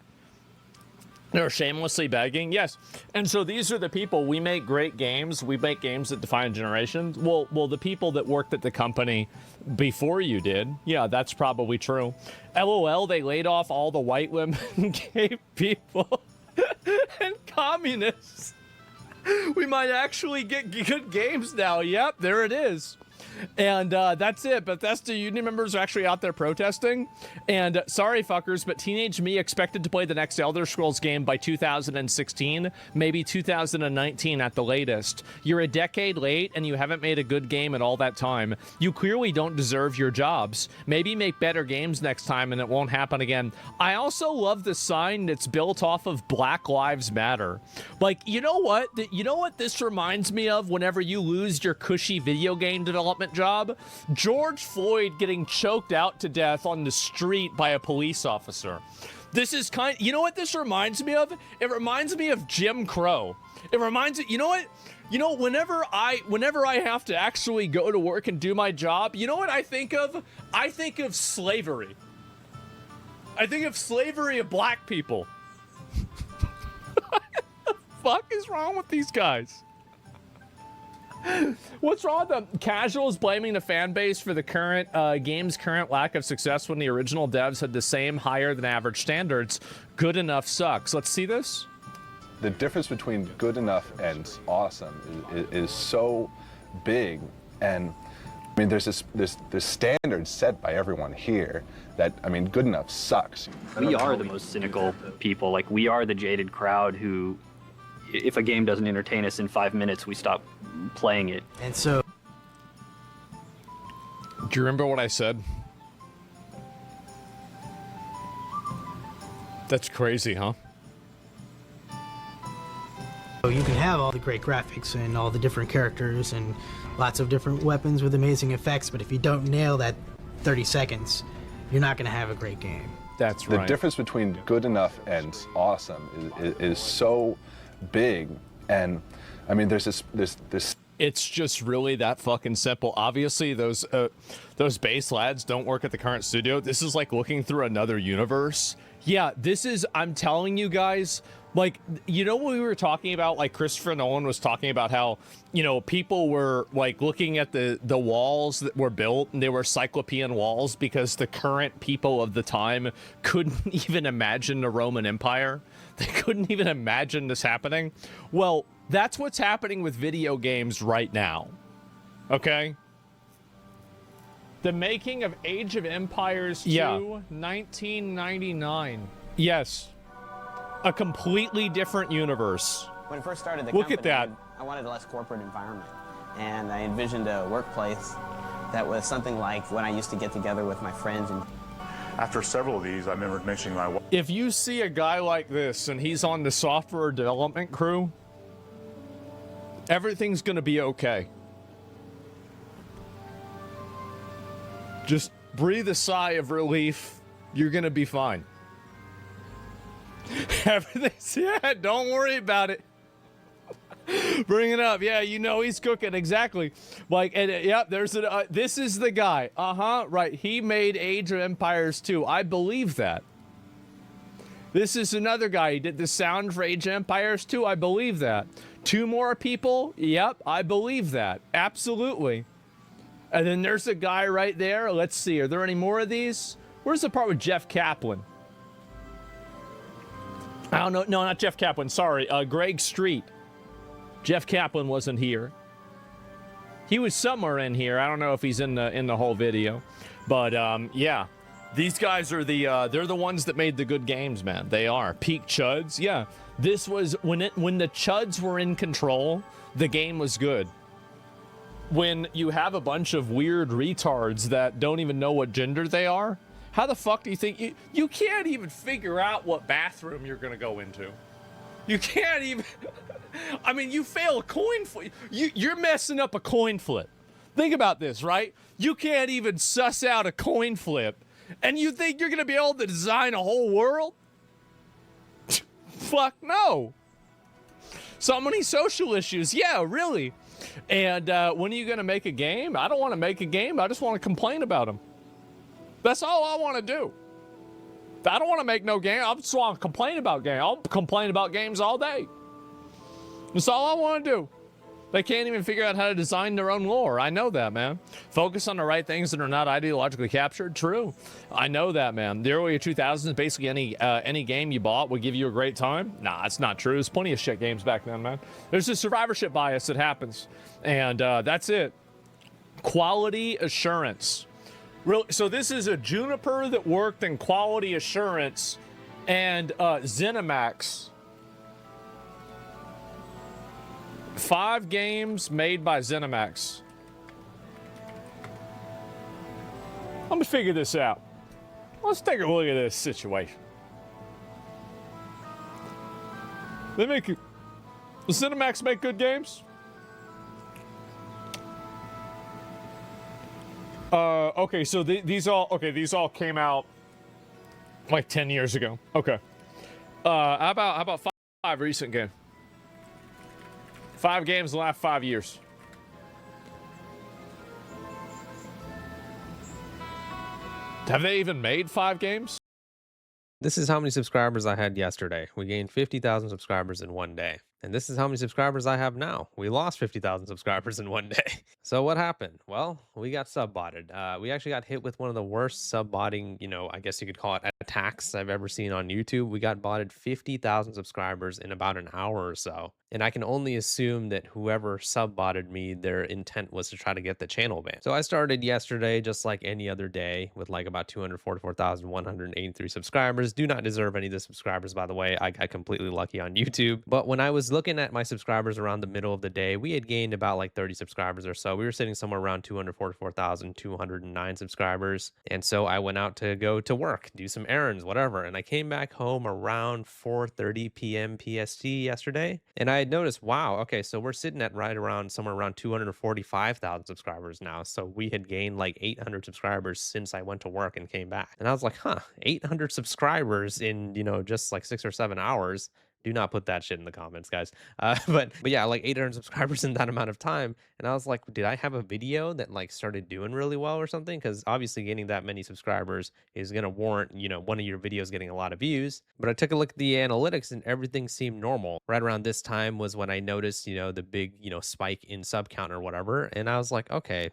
They're shamelessly begging. Yes. And so these are the people. We make great games. We make games that define generations. Well, the people that worked at the company before you did. Yeah, that's probably true. LOL, they laid off all the white women, gay people, and communists. We might actually get good games now. Yep, there it is. And that's it. Bethesda union members are actually out there protesting. And sorry, fuckers, but teenage me expected to play the next Elder Scrolls game by 2016, maybe 2019 at the latest. You're a decade late, and you haven't made a good game in all that time. You clearly don't deserve your jobs. Maybe make better games next time, and it won't happen again. I also love the sign that's built off of Black Lives Matter. Like, you know what? You know what this reminds me of whenever you lose your cushy video game development job? George Floyd getting choked out to death on the street by a police officer. This is you know what this reminds me of? It reminds me of Jim Crow. It reminds me, you know what? You know, whenever I have to actually go to work and do my job, you know what I think of? I think of slavery. I think of slavery of black people. What the fuck is wrong with these guys? What's wrong with them? Casuals blaming the fan base for the current game's current lack of success when the original devs had the same higher than average standards. Good enough sucks. Let's see this. The difference between good enough and awesome is so big, and I mean there's standard set by everyone here that, I mean, good enough sucks. We are the most cynical people. Like, we are the jaded crowd who, if a game doesn't entertain us in 5 minutes, we stop playing it. And so, do you remember what I said? That's crazy, huh? so you can have all the great graphics and all the different characters and lots of different weapons with amazing effects, but if you don't nail that 30 seconds, you're not going to have a great game. That's right. The difference between good enough and awesome is so big, and I mean there's this It's just really that fucking simple. Obviously, those base lads don't work at the current studio. This is like looking through another universe. Yeah, this is, I'm telling you guys, like, you know what we were talking about? Like, Christopher Nolan was talking about how, you know, people were, like, looking at the walls that were built, and they were cyclopean walls because the current people of the time couldn't even imagine the Roman Empire. They couldn't even imagine this happening. Well, that's what's happening with video games right now. Okay? The making of Age of Empires 2, 1999. Yes. A completely different universe. When it first started the Look company, at that. I wanted a less corporate environment. And I envisioned a workplace that was something like when I used to get together with my friends. And after several of these, I remember mentioning my wife. If you see a guy like this and he's on the software development crew, everything's gonna be okay. Just breathe a sigh of relief. You're gonna be fine. Everything's, yeah, don't worry about it. Bring it up. Yeah, you know he's cooking. Exactly. Like, and yep, there's a, this is the guy. Right. He made Age of Empires 2. I believe that. This is another guy. He did the sound for Age of Empires 2. I believe that. 2 more people. Yep, I believe that. Absolutely. And then there's a guy right there. Let's see. Are there any more of these? Where's the part with Jeff Kaplan? I don't know. No, not Jeff Kaplan. Sorry. Greg Street. Jeff Kaplan wasn't here. He was somewhere in here. I don't know if he's in the whole video. But, yeah. These guys are they're the ones that made the good games, man. They are. Peak Chuds. Yeah. This was when the Chuds were in control, the game was good. When you have a bunch of weird retards that don't even know what gender they are, how the fuck do you think you can't even figure out what bathroom you're gonna go into? You can't even. I mean, you fail a coin flip. You're messing up a coin flip. Think about this, right? You can't even suss out a coin flip, and you think you're gonna be able to design a whole world? Fuck no. So many social issues. Yeah, really. And when are you gonna make a game? I don't want to make a game. I just want to complain about them. That's all I want to do. I don't want to make no game. I just want to complain about games. I'll complain about games all day. That's all I want to do. They can't even figure out how to design their own lore. I know that, man. Focus on the right things that are not ideologically captured. True. I know that, man. The early 2000s, basically any game you bought would give you a great time. Nah, that's not true. There's plenty of shit games back then, man. There's a survivorship bias that happens. And that's it. Quality assurance. Really, so this is a Juniper that worked in quality assurance and ZeniMax. 5 games made by ZeniMax. Let me figure this out. Let's take a look at this situation. Does ZeniMax make good games? Okay, so these all came out like 10 years ago. Okay. How about 5 recent games? 5 games in the last 5 years. Have they even made 5 games? This is how many subscribers I had yesterday. We gained 50,000 subscribers in one day. And this is how many subscribers I have now. We lost 50,000 subscribers in one day. So what happened? Well, we got sub-botted. We actually got hit with one of the worst sub-botting, I guess you could call it attacks I've ever seen on YouTube. We got botted 50,000 subscribers in about an hour or so. And I can only assume that whoever sub-botted me, their intent was to try to get the channel banned. So I started yesterday just like any other day with like about 244,183 subscribers. Do not deserve any of the subscribers, by the way. I got completely lucky on YouTube. But when I was looking at my subscribers around the middle of the day, we had gained about like 30 subscribers or so. We were sitting somewhere around 244,209 subscribers. And so I went out to go to work, do some errands, whatever. And I came back home around 4:30 p.m. PST yesterday. And I had noticed, wow, okay, so we're sitting at right around somewhere around 245,000 subscribers now. So we had gained like 800 subscribers since I went to work and came back. And I was like, 800 subscribers in, just like 6 or 7 hours. Do not put that shit in the comments, guys. But yeah, like 800 subscribers in that amount of time. And I was like, did I have a video that like started doing really well or something? Because obviously gaining that many subscribers is going to warrant, one of your videos getting a lot of views. But I took a look at the analytics and everything seemed normal. Right around this time was when I noticed, the big, spike in sub count or whatever. And I was like, okay,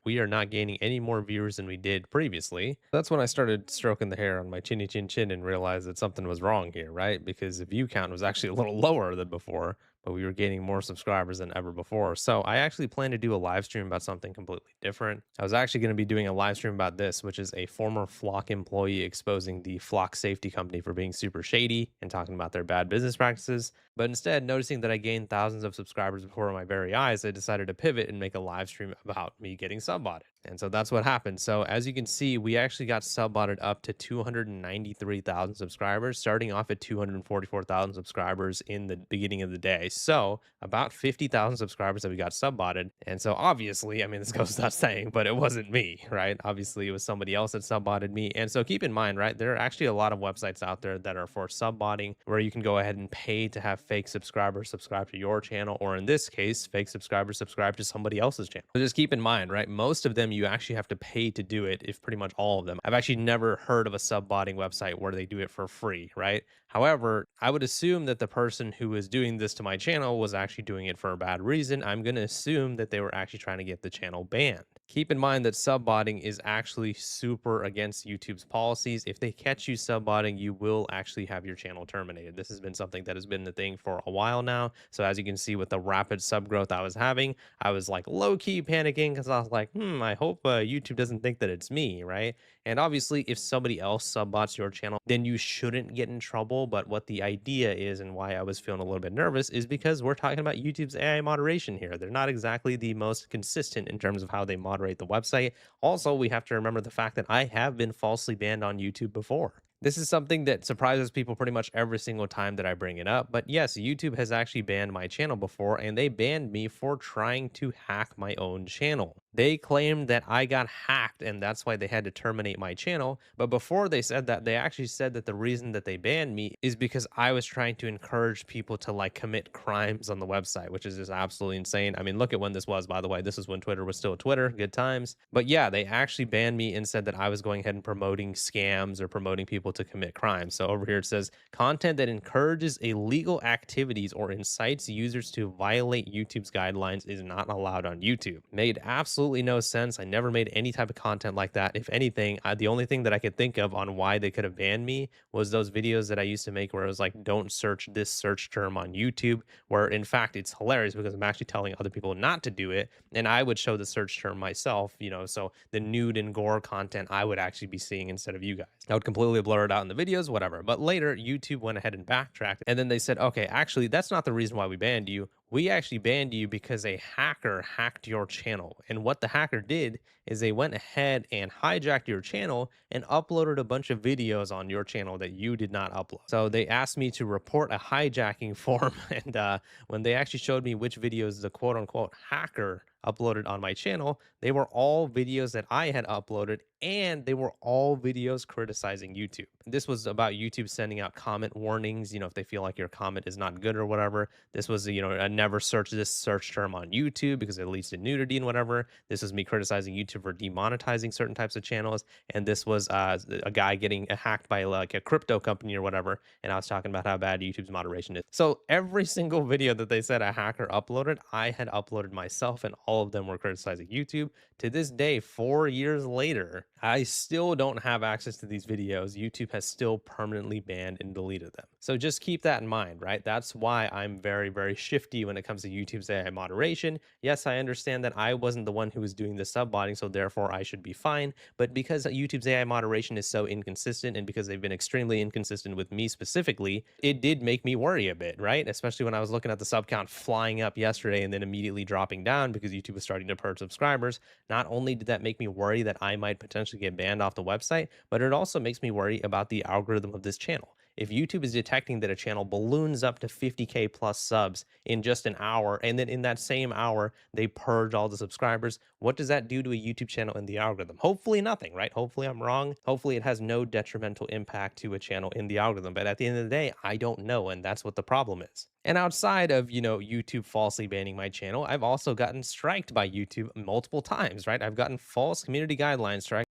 we are not gaining any more viewers than we did previously. That's when I started stroking the hair on my chinny chin chin and realized that something was wrong here, right? Because the view count was actually a little lower than before, but we were gaining more subscribers than ever before. So I actually plan to do a live stream about something completely different. I was actually going to be doing a live stream about this, which is a former Flock employee exposing the Flock safety company for being super shady and talking about their bad business practices. But instead, noticing that I gained thousands of subscribers before my very eyes, I decided to pivot and make a live stream about me getting sub-botted. And so that's what happened. So as you can see, we actually got sub-botted up to 293,000 subscribers, starting off at 244,000 subscribers in the beginning of the day. So about 50,000 subscribers that we got sub-botted. And so obviously, this goes without saying, but it wasn't me, right? Obviously, it was somebody else that sub-botted me. And so keep in mind, right, there are actually a lot of websites out there that are for sub-botting where you can go ahead and pay to have fake subscribers subscribe to your channel, or in this case, fake subscribers subscribe to somebody else's channel. So just keep in mind, right, most of them you actually have to pay to do it, if pretty much all of them. I've actually never heard of a sub-botting website where they do it for free, right? However, I would assume that the person who is doing this to my channel was actually doing it for a bad reason. I'm going to assume that they were actually trying to get the channel banned. Keep in mind that sub-botting is actually super against YouTube's policies. If they catch you sub-botting, you will actually have your channel terminated. This has been something that has been the thing for a while now. So as you can see with the rapid sub growth I was having, I was like low-key panicking because I was like, I hope YouTube doesn't think that it's me, right? And obviously, if somebody else subbots your channel, then you shouldn't get in trouble. But what the idea is and why I was feeling a little bit nervous is because we're talking about YouTube's AI moderation here. They're not exactly the most consistent in terms of how they moderate the website. Also, we have to remember the fact that I have been falsely banned on YouTube before. This is something that surprises people pretty much every single time that I bring it up. But yes, YouTube has actually banned my channel before, and they banned me for trying to hack my own channel. They claimed that I got hacked, and that's why they had to terminate my channel. But before they said that, they actually said that the reason that they banned me is because I was trying to encourage people to like commit crimes on the website, which is just absolutely insane. I mean, look at when this was, by the way. This is when Twitter was still Twitter. Good times. But yeah, they actually banned me and said that I was going ahead and promoting scams or promoting people to commit crimes. So over here it says content that encourages illegal activities or incites users to violate YouTube's guidelines is not allowed on YouTube. Made absolutely no sense. I never made any type of content like that. If anything, the only thing that I could think of on why they could have banned me was those videos that I used to make where it was like, don't search this search term on YouTube, where in fact it's hilarious because I'm actually telling other people not to do it. And I would show the search term myself, you know, so the nude and gore content I would actually be seeing instead of you guys. I would completely blur it out in the videos, whatever. But later, YouTube went ahead and backtracked. And then they said, okay, actually, that's not the reason why we banned you. We actually banned you because a hacker hacked your channel. And what the hacker did is they went ahead and hijacked your channel and uploaded a bunch of videos on your channel that you did not upload. So they asked me to report a hijacking form. And when they actually showed me which videos the quote unquote hacker uploaded on my channel, they were all videos that I had uploaded, and they were all videos criticizing YouTube. This was about YouTube sending out comment warnings, you know, if they feel like your comment is not good or whatever. This was, you know, a never search this search term on YouTube because it leads to nudity and whatever. This was me criticizing YouTube for demonetizing certain types of channels. And this was a guy getting hacked by like a crypto company or whatever. And I was talking about how bad YouTube's moderation is. So every single video that they said a hacker uploaded, I had uploaded myself, and all of them were criticizing YouTube. To this day, 4 years later, I still don't have access to these videos. YouTube has still permanently banned and deleted them. So just keep that in mind, right? That's why I'm very, very shifty when it comes to YouTube's AI moderation. Yes, I understand that I wasn't the one who was doing the subbotting, so therefore I should be fine. But because YouTube's AI moderation is so inconsistent, and because they've been extremely inconsistent with me specifically, it did make me worry a bit, right? Especially when I was looking at the sub count flying up yesterday and then immediately dropping down because YouTube was starting to purge subscribers. Not only did that make me worry that I might potentially get banned off the website, but it also makes me worry about the algorithm of this channel. If YouTube is detecting that a channel balloons up to 50K plus subs in just an hour, and then in that same hour, they purge all the subscribers, what does that do to a YouTube channel in the algorithm? Hopefully nothing, right? Hopefully I'm wrong. Hopefully it has no detrimental impact to a channel in the algorithm. But at the end of the day, I don't know, and that's what the problem is. And outside of, you know, YouTube falsely banning my channel, I've also gotten striked by YouTube multiple times, right? I've gotten false community guidelines strikes.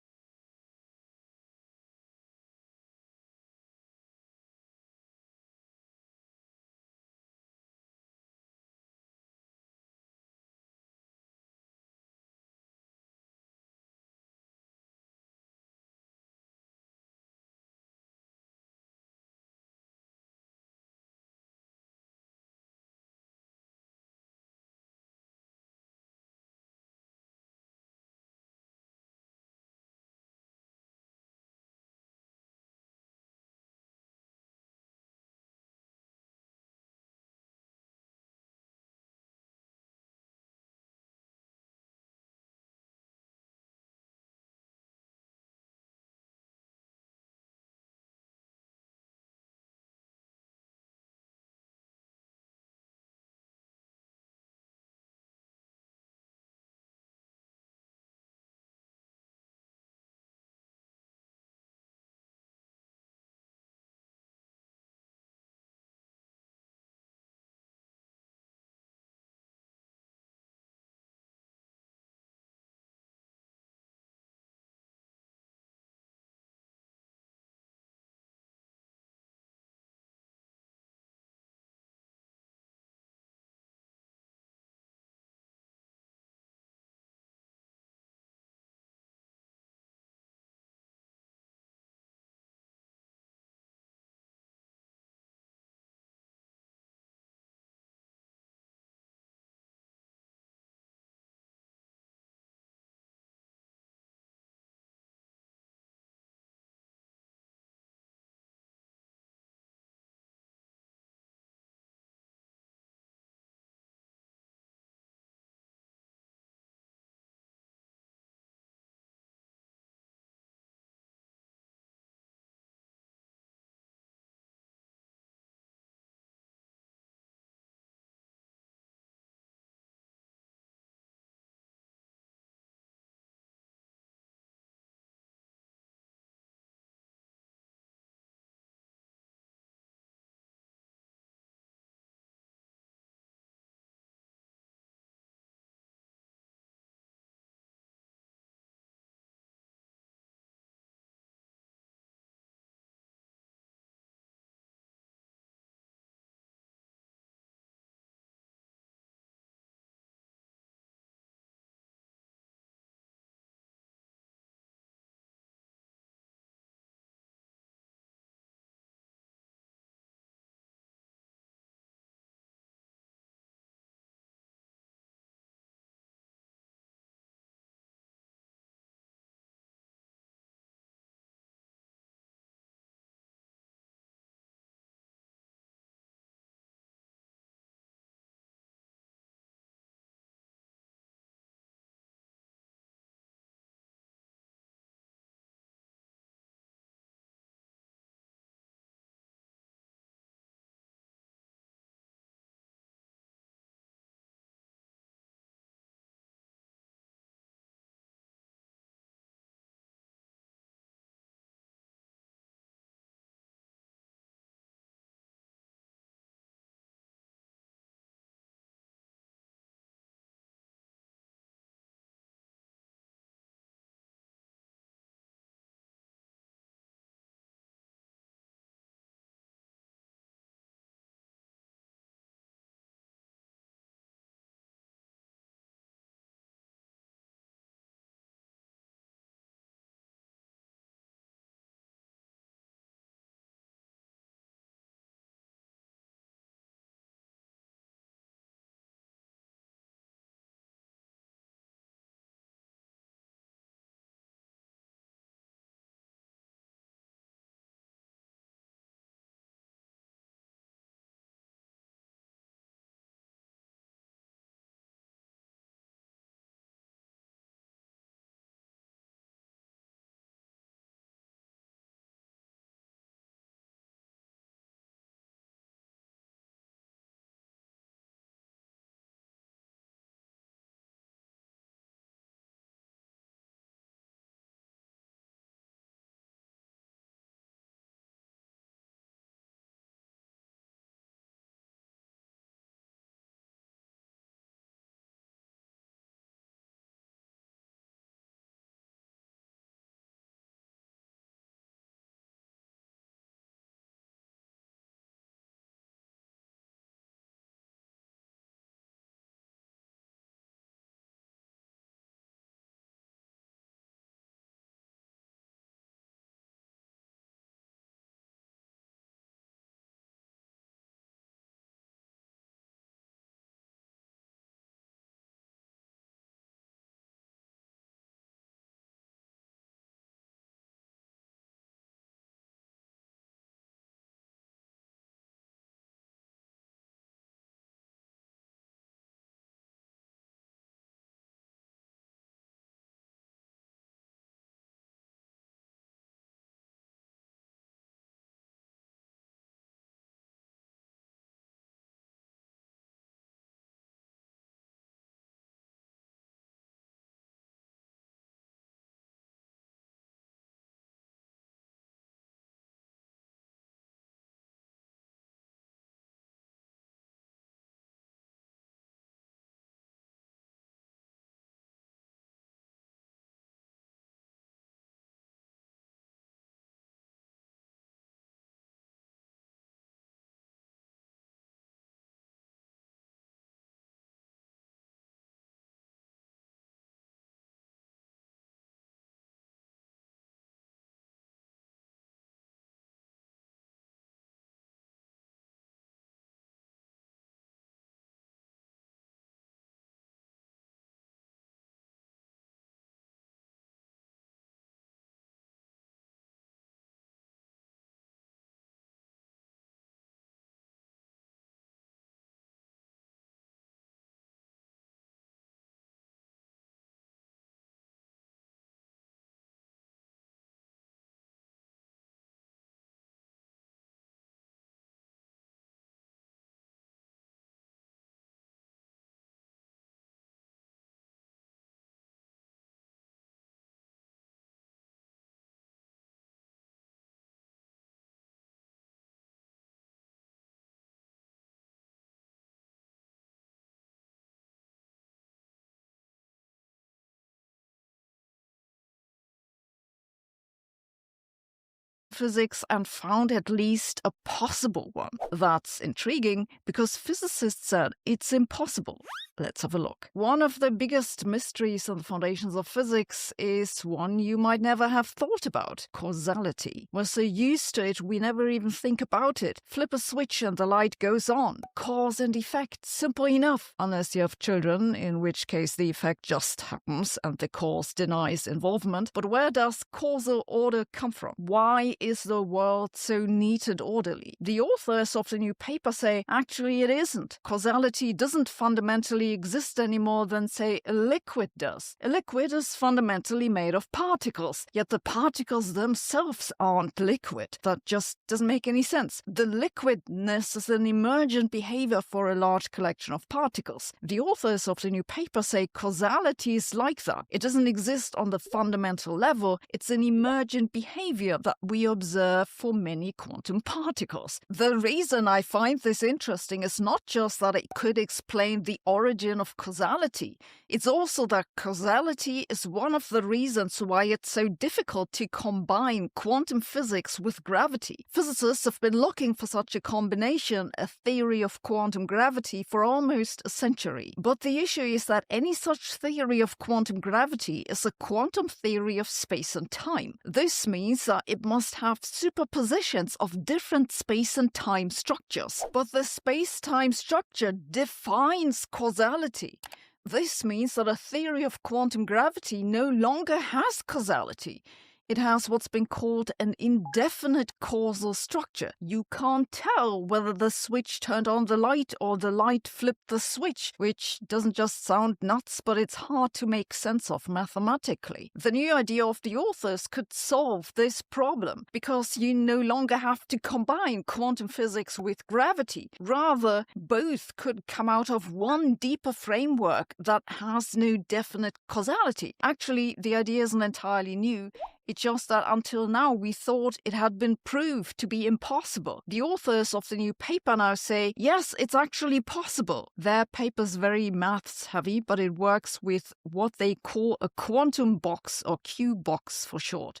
physics and found at least a possible one. That's intriguing because physicists said it's impossible. Let's have a look. One of the biggest mysteries in the foundations of physics is one you might never have thought about: causality. We're so used to it, we never even think about it. Flip a switch and the light goes on. Cause and effect, simple enough. Unless you have children, in which case the effect just happens and the cause denies involvement. But where does causal order come from? Why is the world so neat and orderly? The authors of the new paper say, actually it isn't. Causality doesn't fundamentally exist any more than, say, a liquid does. A liquid is fundamentally made of particles, yet the particles themselves aren't liquid. That just doesn't make any sense. The liquidness is an emergent behavior for a large collection of particles. The authors of the new paper say causality is like that. It doesn't exist on the fundamental level. It's an emergent behavior that we observe for many quantum particles. The reason I find this interesting is not just that it could explain the origin of causality. It's also that causality is one of the reasons why it's so difficult to combine quantum physics with gravity. Physicists have been looking for such a combination, a theory of quantum gravity, for almost a century. But the issue is that any such theory of quantum gravity is a quantum theory of space and time. This means that it must have superpositions of different space and time structures. But the space-time structure defines causality. This means that a theory of quantum gravity no longer has causality. It has what's been called an indefinite causal structure. You can't tell whether the switch turned on the light or the light flipped the switch, which doesn't just sound nuts, but it's hard to make sense of mathematically. The new idea of the authors could solve this problem, because you no longer have to combine quantum physics with gravity. Rather, both could come out of one deeper framework that has no definite causality. Actually, the idea isn't entirely new. It's just that until now we thought it had been proved to be impossible. The authors of the new paper now say, yes, it's actually possible. Their paper's very maths heavy, but it works with what they call a quantum box, or Q box for short.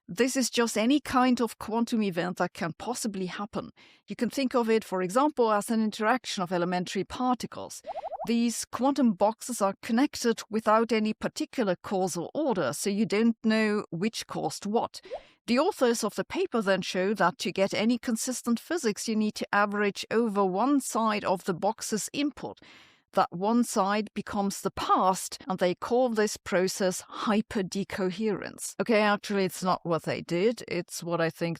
This is just any kind of quantum event that can possibly happen. You can think of it, for example, as an interaction of elementary particles. These quantum boxes are connected without any particular causal order, so you don't know which caused what. The authors of the paper then show that to get any consistent physics, you need to average over one side of the box's input. That one side becomes the past, and they call this process hyperdecoherence. Okay, actually, it's not what they did, it's what I think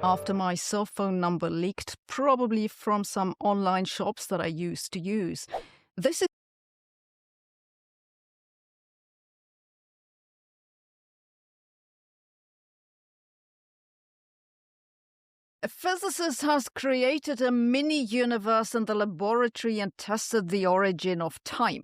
after my cell phone number leaked, probably from some online shops that I used to use. This is a physicist has created a mini-universe in the laboratory and tested the origin of time.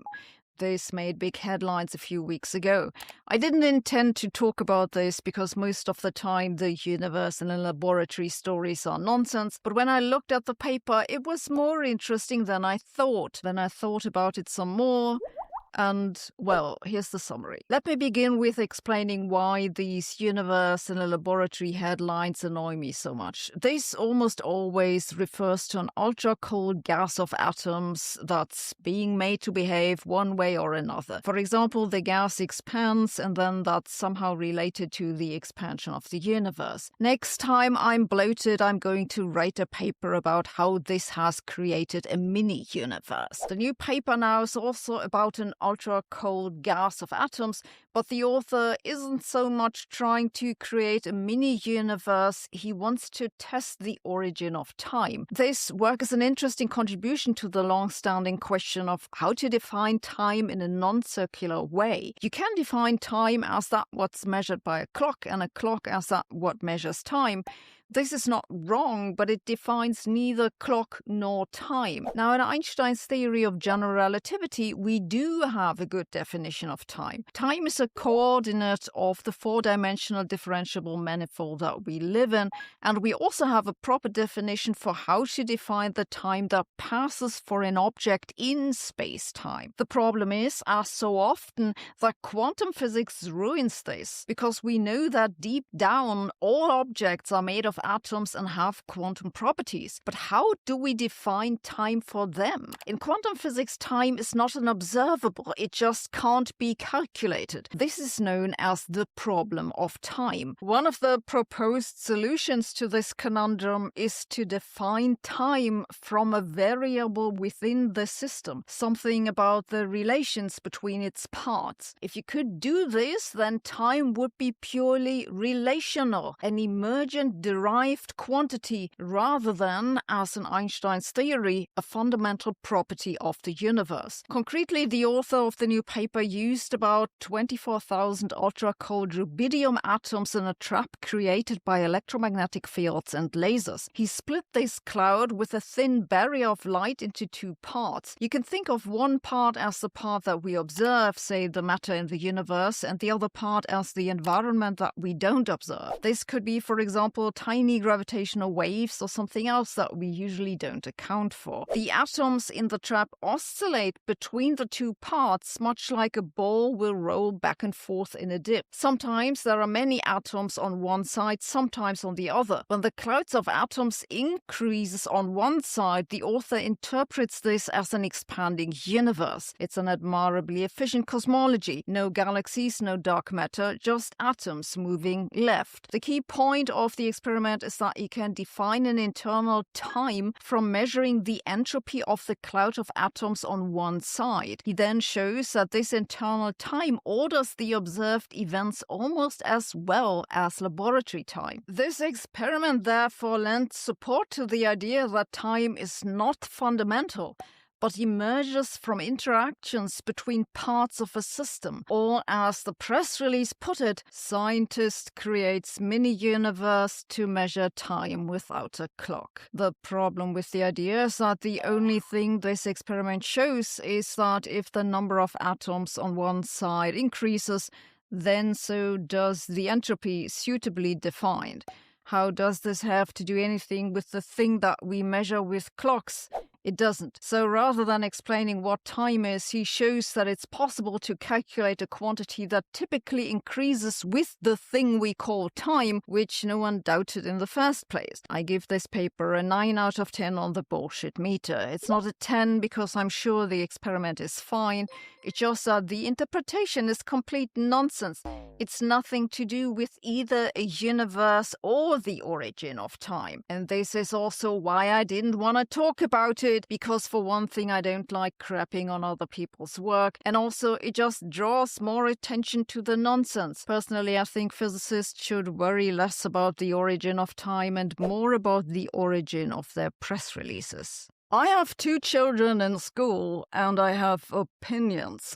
This made big headlines a few weeks ago. I didn't intend to talk about this because most of the time the universe and the laboratory stories are nonsense, but when I looked at the paper, it was more interesting than I thought. Then I thought about it some more. And, well, here's the summary. Let me begin with explaining why these universe and laboratory headlines annoy me so much. This almost always refers to an ultra-cold gas of atoms that's being made to behave one way or another. For example, the gas expands, and then that's somehow related to the expansion of the universe. Next time I'm bloated, I'm going to write a paper about how this has created a mini-universe. The new paper now is also about an ultra-cold gas of atoms, but the author isn't so much trying to create a mini-universe, he wants to test the origin of time. This work is an interesting contribution to the long-standing question of how to define time in a non-circular way. You can define time as that what's measured by a clock, and a clock as that what measures time. This is not wrong, but it defines neither clock nor time. Now, in Einstein's theory of general relativity, we do have a good definition of time. Time is a coordinate of the four-dimensional differentiable manifold that we live in, and we also have a proper definition for how to define the time that passes for an object in space-time. The problem is, as so often, that quantum physics ruins this, because we know that deep down, all objects are made of atoms and have quantum properties. But how do we define time for them? In quantum physics, time is not an observable. It just can't be calculated. This is known as the problem of time. One of the proposed solutions to this conundrum is to define time from a variable within the system, something about the relations between its parts. If you could do this, then time would be purely relational, an emergent derived quantity rather than, as in Einstein's theory, a fundamental property of the universe. Concretely, the author of the new paper used about 24,000 ultra-cold rubidium atoms in a trap created by electromagnetic fields and lasers. He split this cloud with a thin barrier of light into two parts. You can think of one part as the part that we observe, say the matter in the universe, and the other part as the environment that we don't observe. This could be, for example, tiny gravitational waves or something else that we usually don't account for. The atoms in the trap oscillate between the two parts, much like a ball will roll back and forth in a dip. Sometimes there are many atoms on one side, sometimes on the other. When the clouds of atoms increases on one side, the author interprets this as an expanding universe. It's an admirably efficient cosmology. No galaxies, no dark matter, just atoms moving left. The key point of the experiment is that you can define an internal time from measuring the entropy of the cloud of atoms on one side. He then shows that this internal time orders the observed events almost as well as laboratory time. This experiment therefore lends support to the idea that time is not fundamental, but emerges from interactions between parts of a system. Or, as the press release put it, scientist creates mini-universe to measure time without a clock. The problem with the idea is that the only thing this experiment shows is that if the number of atoms on one side increases, then so does the entropy suitably defined. How does this have to do anything with the thing that we measure with clocks? It doesn't. So rather than explaining what time is, he shows that it's possible to calculate a quantity that typically increases with the thing we call time, which no one doubted in the first place. I give this paper a 9 out of 10 on the bullshit meter. It's not a 10 because I'm sure the experiment is fine. It's just that the interpretation is complete nonsense. It's nothing to do with either a universe or the origin of time. And this is also why I didn't want to talk about it. it because, for one thing, I don't like crapping on other people's work, and also it just draws more attention to the nonsense. Personally, I think physicists should worry less about the origin of time and more about the origin of their press releases. I have 2 children in school, and I have opinions.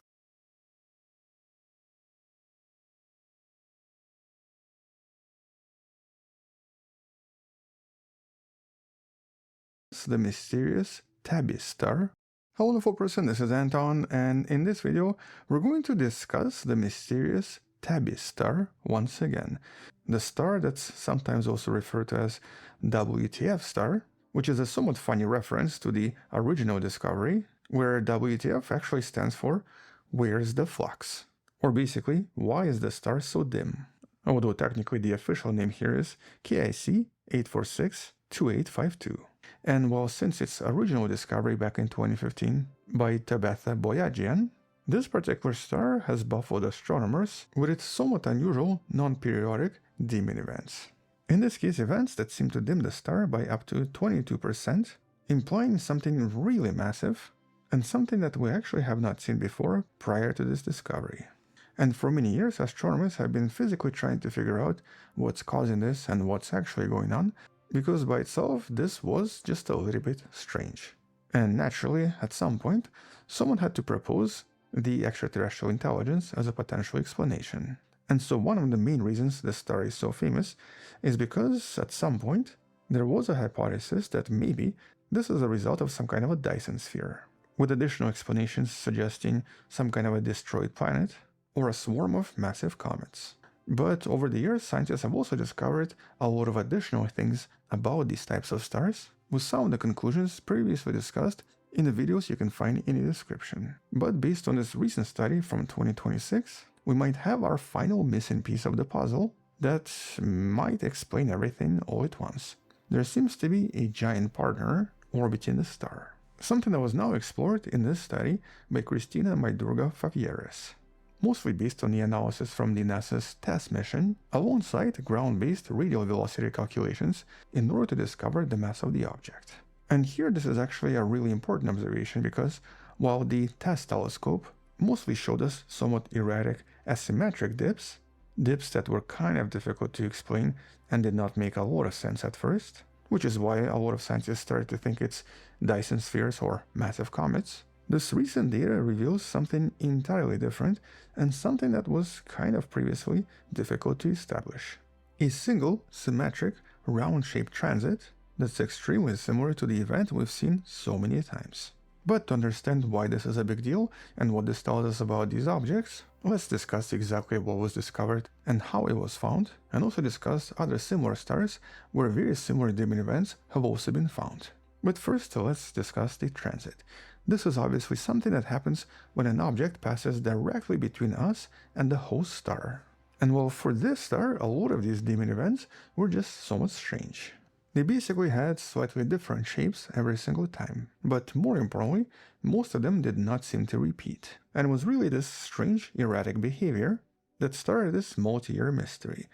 The mysterious Tabby star. Hello wonderful person, this is Anton, and in this video we're going to discuss the mysterious Tabby star once again. The star that's sometimes also referred to as WTF star, which is a somewhat funny reference to the original discovery, where WTF actually stands for Where's the Flux? Or basically, why is the star so dim? Although technically the official name here is KIC 8462852. And while since its original discovery back in 2015 by Tabitha Boyajian, this particular star has baffled astronomers with its somewhat unusual non-periodic dimming events. In this case, events that seem to dim the star by up to 22%, implying something really massive, and something that we actually have not seen before prior to this discovery. And for many years, astronomers have been physically trying to figure out what's causing this and what's actually going on, because by itself this was just a little bit strange. And naturally, at some point, someone had to propose the extraterrestrial intelligence as a potential explanation. And so one of the main reasons the star is so famous is because at some point there was a hypothesis that maybe this is a result of some kind of a Dyson sphere, with additional explanations suggesting some kind of a destroyed planet or a swarm of massive comets. But over the years, scientists have also discovered a lot of additional things about these types of stars, with some of the conclusions previously discussed in the videos you can find in the description. But based on this recent study from 2026, we might have our final missing piece of the puzzle that might explain everything all at once. There seems to be a giant partner orbiting the star, something that was now explored in this study by Christina Maidurga-Favieres, mostly based on the analysis from the NASA's TESS mission, alongside ground-based radial velocity calculations in order to discover the mass of the object. And here this is actually a really important observation because while the TESS telescope mostly showed us somewhat erratic asymmetric dips that were kind of difficult to explain and did not make a lot of sense at first, which is why a lot of scientists started to think it's Dyson spheres or massive comets, this recent data reveals something entirely different and something that was kind of previously difficult to establish. A single, symmetric, round-shaped transit that's extremely similar to the event we've seen so many times. But to understand why this is a big deal and what this tells us about these objects, let's discuss exactly what was discovered and how it was found, and also discuss other similar stars where very similar dimming events have also been found. But first, let's discuss the transit. This is obviously something that happens when an object passes directly between us and the host star. And well, for this star, a lot of these dimming events were just somewhat strange. They basically had slightly different shapes every single time, but more importantly, most of them did not seem to repeat. And it was really this strange, erratic behavior that started this multi-year mystery.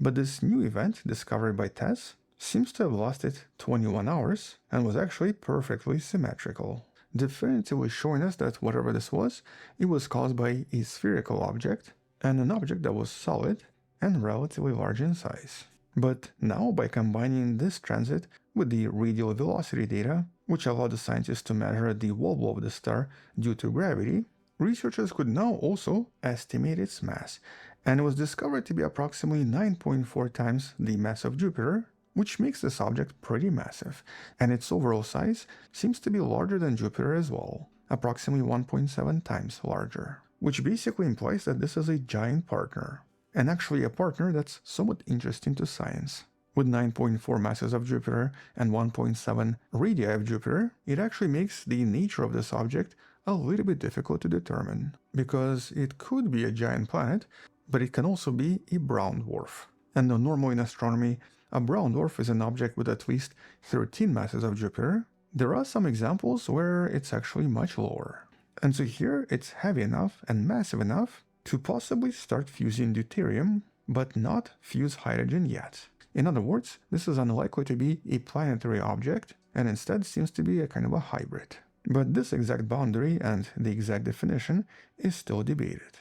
But this new event, discovered by TESS, seems to have lasted 21 hours and was actually perfectly symmetrical, definitively showing us that whatever this was, it was caused by a spherical object, and an object that was solid and relatively large in size. But now, by combining this transit with the radial velocity data, which allowed the scientists to measure the wobble of the star due to gravity, researchers could now also estimate its mass, and it was discovered to be approximately 9.4 times the mass of Jupiter, which makes this object pretty massive, and its overall size seems to be larger than Jupiter as well, approximately 1.7 times larger, which basically implies that this is a giant partner, and actually a partner that's somewhat interesting to science. With 9.4 masses of Jupiter and 1.7 radii of Jupiter, it actually makes the nature of this object a little bit difficult to determine, because it could be a giant planet, but it can also be a brown dwarf. And normally in astronomy, a brown dwarf is an object with at least 13 masses of Jupiter. There are some examples where it's actually much lower. And so here it's heavy enough and massive enough to possibly start fusing deuterium, but not fuse hydrogen yet. In other words, this is unlikely to be a planetary object, and instead seems to be a kind of a hybrid. But this exact boundary and the exact definition is still debated.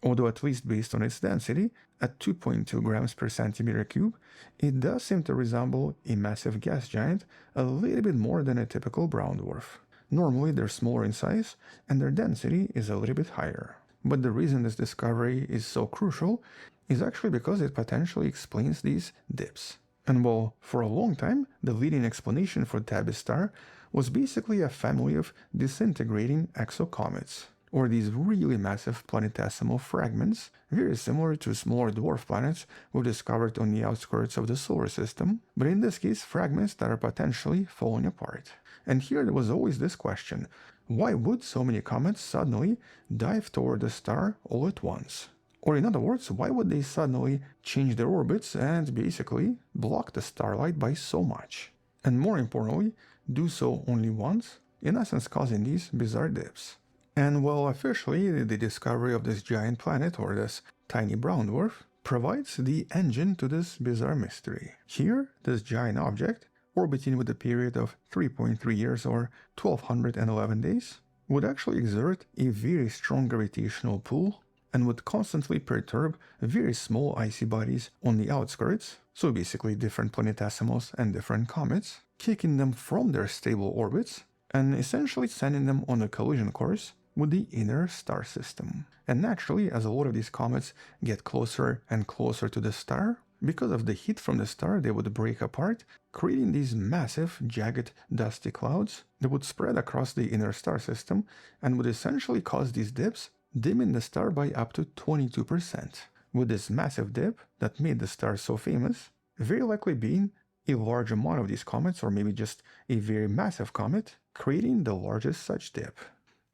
Although at least based on its density, at 2.2 grams per centimeter cube, it does seem to resemble a massive gas giant a little bit more than a typical brown dwarf. Normally they're smaller in size, and their density is a little bit higher. But the reason this discovery is so crucial is actually because it potentially explains these dips. And well, for a long time, the leading explanation for Tabby star was basically a family of disintegrating exocomets, or these really massive planetesimal fragments, very similar to smaller dwarf planets we've discovered on the outskirts of the solar system, but in this case fragments that are potentially falling apart. And here there was always this question: why would so many comets suddenly dive toward the star all at once? Or in other words, why would they suddenly change their orbits and basically block the starlight by so much? And more importantly, do so only once, in essence causing these bizarre dips. And well, officially, the discovery of this giant planet, or this tiny brown dwarf, provides the engine to this bizarre mystery. Here, this giant object, orbiting with a period of 3.3 years or 1211 days, would actually exert a very strong gravitational pull and would constantly perturb very small icy bodies on the outskirts, so basically different planetesimals and different comets, kicking them from their stable orbits and essentially sending them on a collision course with the inner star system. And naturally, as a lot of these comets get closer and closer to the star, because of the heat from the star, they would break apart, creating these massive, jagged, dusty clouds that would spread across the inner star system and would essentially cause these dips, dimming the star by up to 22%, with this massive dip that made the star so famous very likely being a large amount of these comets, or maybe just a very massive comet, creating the largest such dip.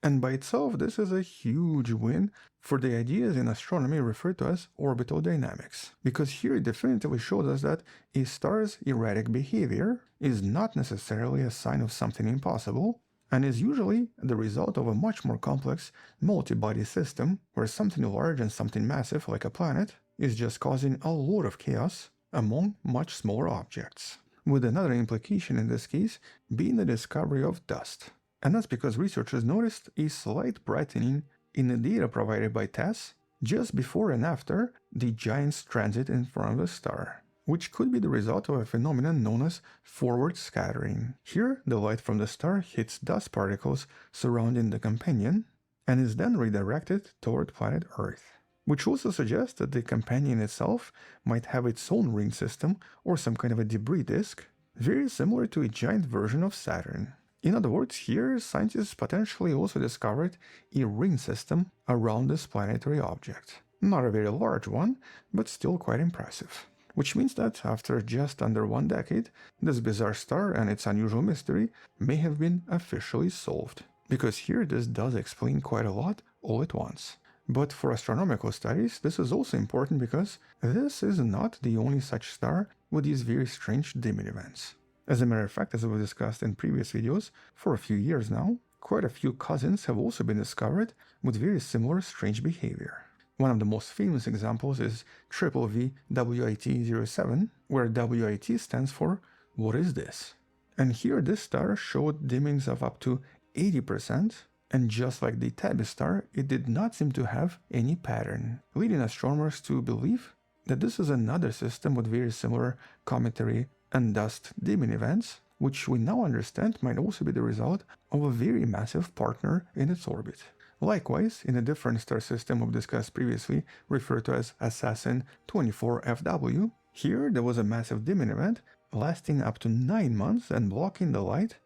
And by itself, this is a huge win for the ideas in astronomy referred to as orbital dynamics, because here it definitively shows us that a star's erratic behavior is not necessarily a sign of something impossible, and is usually the result of a much more complex multi-body system where something large and something massive like a planet is just causing a lot of chaos among much smaller objects, with another implication in this case being the discovery of dust. And that's because researchers noticed a slight brightening in the data provided by TESS just before and after the giant's transit in front of the star, which could be the result of a phenomenon known as forward scattering. Here, the light from the star hits dust particles surrounding the companion and is then redirected toward planet Earth, which also suggests that the companion itself might have its own ring system or some kind of a debris disk, very similar to a giant version of Saturn. In other words, here scientists potentially also discovered a ring system around this planetary object. Not a very large one, but still quite impressive. Which means that after just under 1 decade, this bizarre star and its unusual mystery may have been officially solved. Because here this does explain quite a lot all at once. But for astronomical studies, this is also important because this is not the only such star with these very strange dimming events. As a matter of fact, as we've discussed in previous videos, for a few years now, quite a few cousins have also been discovered with very similar strange behavior. One of the most famous examples is BorovEUW, where WIT stands for "What is this?" And here this star showed dimmings of up to 80%, and just like the Tabby star, it did not seem to have any pattern, leading astronomers to believe that this is another system with very similar cometary and dust dimming events, which we now understand might also be the result of a very massive partner in its orbit. Likewise, in a different star system we've discussed previously, referred to as Assassin 24FW, here there was a massive dimming event lasting up to 9 months and blocking the light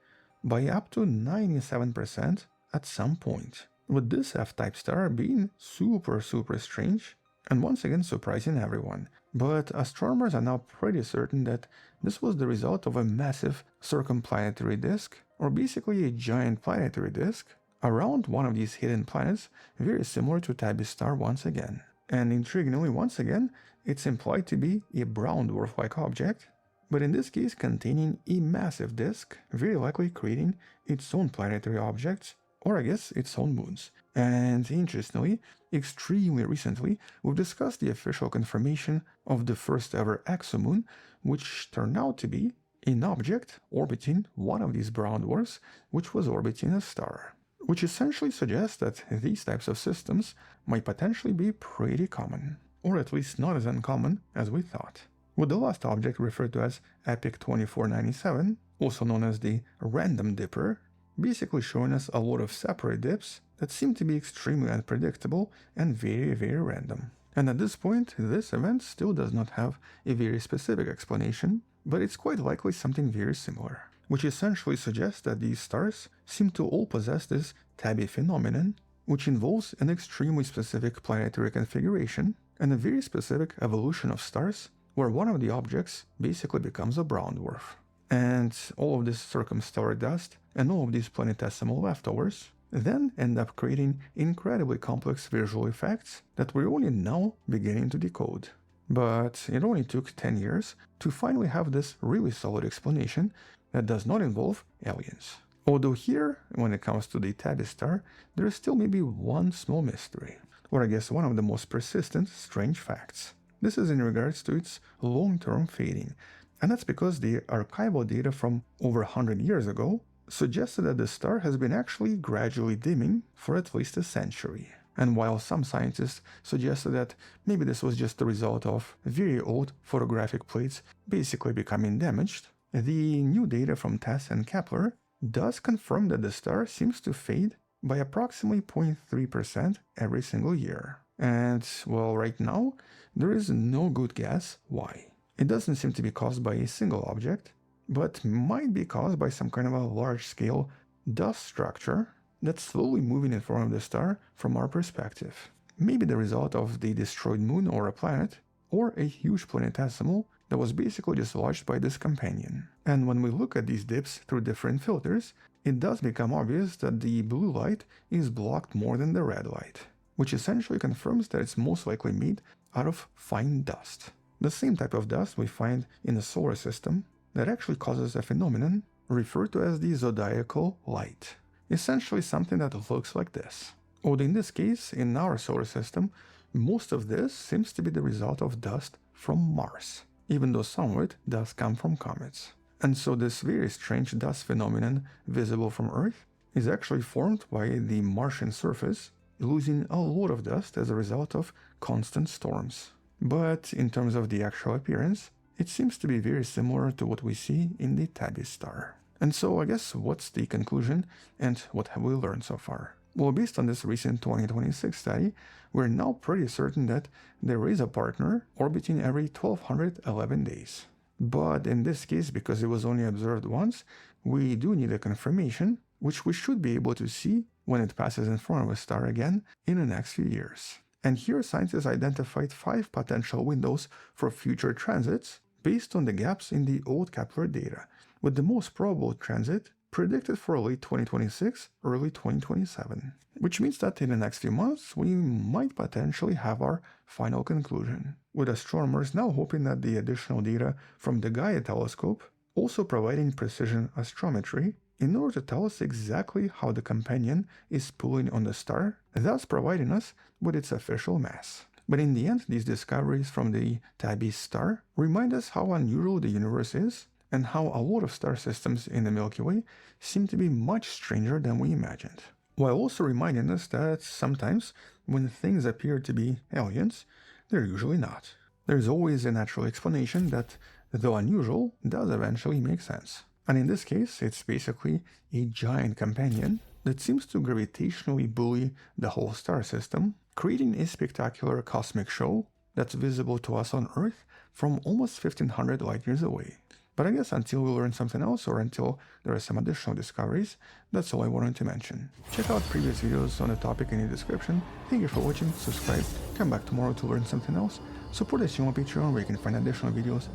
by up to 97% at some point, with this F-type star being super strange and once again surprising everyone. But astronomers are now pretty certain that this was the result of a massive circumplanetary disk, or basically a giant planetary disk, around one of these hidden planets, very similar to Tabby star once again. And intriguingly, once again, it's implied to be a brown dwarf-like object, but in this case containing a massive disk, very likely creating its own planetary objects, or I guess its own moons. And interestingly, extremely recently, we've discussed the official confirmation of the first ever exomoon, which turned out to be an object orbiting one of these brown dwarfs, which was orbiting a star, which essentially suggests that these types of systems might potentially be pretty common, or at least not as uncommon as we thought. With the last object referred to as Epic 2497, also known as the Random Dipper, basically showing us a lot of separate dips that seem to be extremely unpredictable and very, very random. And at this point, this event still does not have a very specific explanation, but it's quite likely something very similar, which essentially suggests that these stars seem to all possess this tabby phenomenon, which involves an extremely specific planetary configuration and a very specific evolution of stars where one of the objects basically becomes a brown dwarf. And all of this circumstellar dust and all of these planetesimal leftovers then end up creating incredibly complex visual effects that we're only now beginning to decode. But it only took 10 years to finally have this really solid explanation that does not involve aliens. Although here, when it comes to the tabby star, there is still maybe one small mystery, or I guess one of the most persistent strange facts. This is in regards to its long-term fading, and that's because the archival data from over 100 years ago suggested that the star has been actually gradually dimming for at least a century. And while some scientists suggested that maybe this was just the result of very old photographic plates basically becoming damaged, the new data from TESS and Kepler does confirm that the star seems to fade by approximately 0.3% every single year. And, well, right now, there is no good guess why. It doesn't seem to be caused by a single object, but might be caused by some kind of a large-scale dust structure that's slowly moving in front of the star from our perspective. Maybe the result of the destroyed moon or a planet, or a huge planetesimal that was basically just watched by this companion. And when we look at these dips through different filters, it does become obvious that the blue light is blocked more than the red light, which essentially confirms that it's most likely made out of fine dust. The same type of dust we find in the solar system that actually causes a phenomenon referred to as the zodiacal light. Essentially something that looks like this. Although in this case, in our solar system, most of this seems to be the result of dust from Mars, even though some of it does come from comets. And so this very strange dust phenomenon visible from Earth is actually formed by the Martian surface losing a lot of dust as a result of constant storms. But in terms of the actual appearance, it seems to be very similar to what we see in the Tabby star. And so I guess what's the conclusion and what have we learned so far? Well, based on this recent 2026 study, we're now pretty certain that there is a partner orbiting every 1211 days. But in this case, because it was only observed once, we do need a confirmation, which we should be able to see when it passes in front of a star again in the next few years. And here scientists identified 5 potential windows for future transits based on the gaps in the old Kepler data, with the most probable transit predicted for late 2026, early 2027. Which means that in the next few months, we might potentially have our final conclusion, with astronomers now hoping that the additional data from the Gaia telescope also providing precision astrometry in order to tell us exactly how the companion is pulling on the star, thus providing us with its official mass. But in the end, these discoveries from the Tabby star remind us how unusual the universe is and how a lot of star systems in the Milky Way seem to be much stranger than we imagined. While also reminding us that sometimes when things appear to be aliens, they're usually not. There's always a natural explanation that, though unusual, does eventually make sense. And in this case, it's basically a giant companion that seems to gravitationally bully the whole star system, creating a spectacular cosmic show that's visible to us on Earth from almost 1500 light years away. But I guess until we learn something else or until there are some additional discoveries, that's all I wanted to mention. Check out previous videos on the topic in the description. Thank you for watching, subscribe, come back tomorrow to learn something else, support the channel on Patreon where you can find additional videos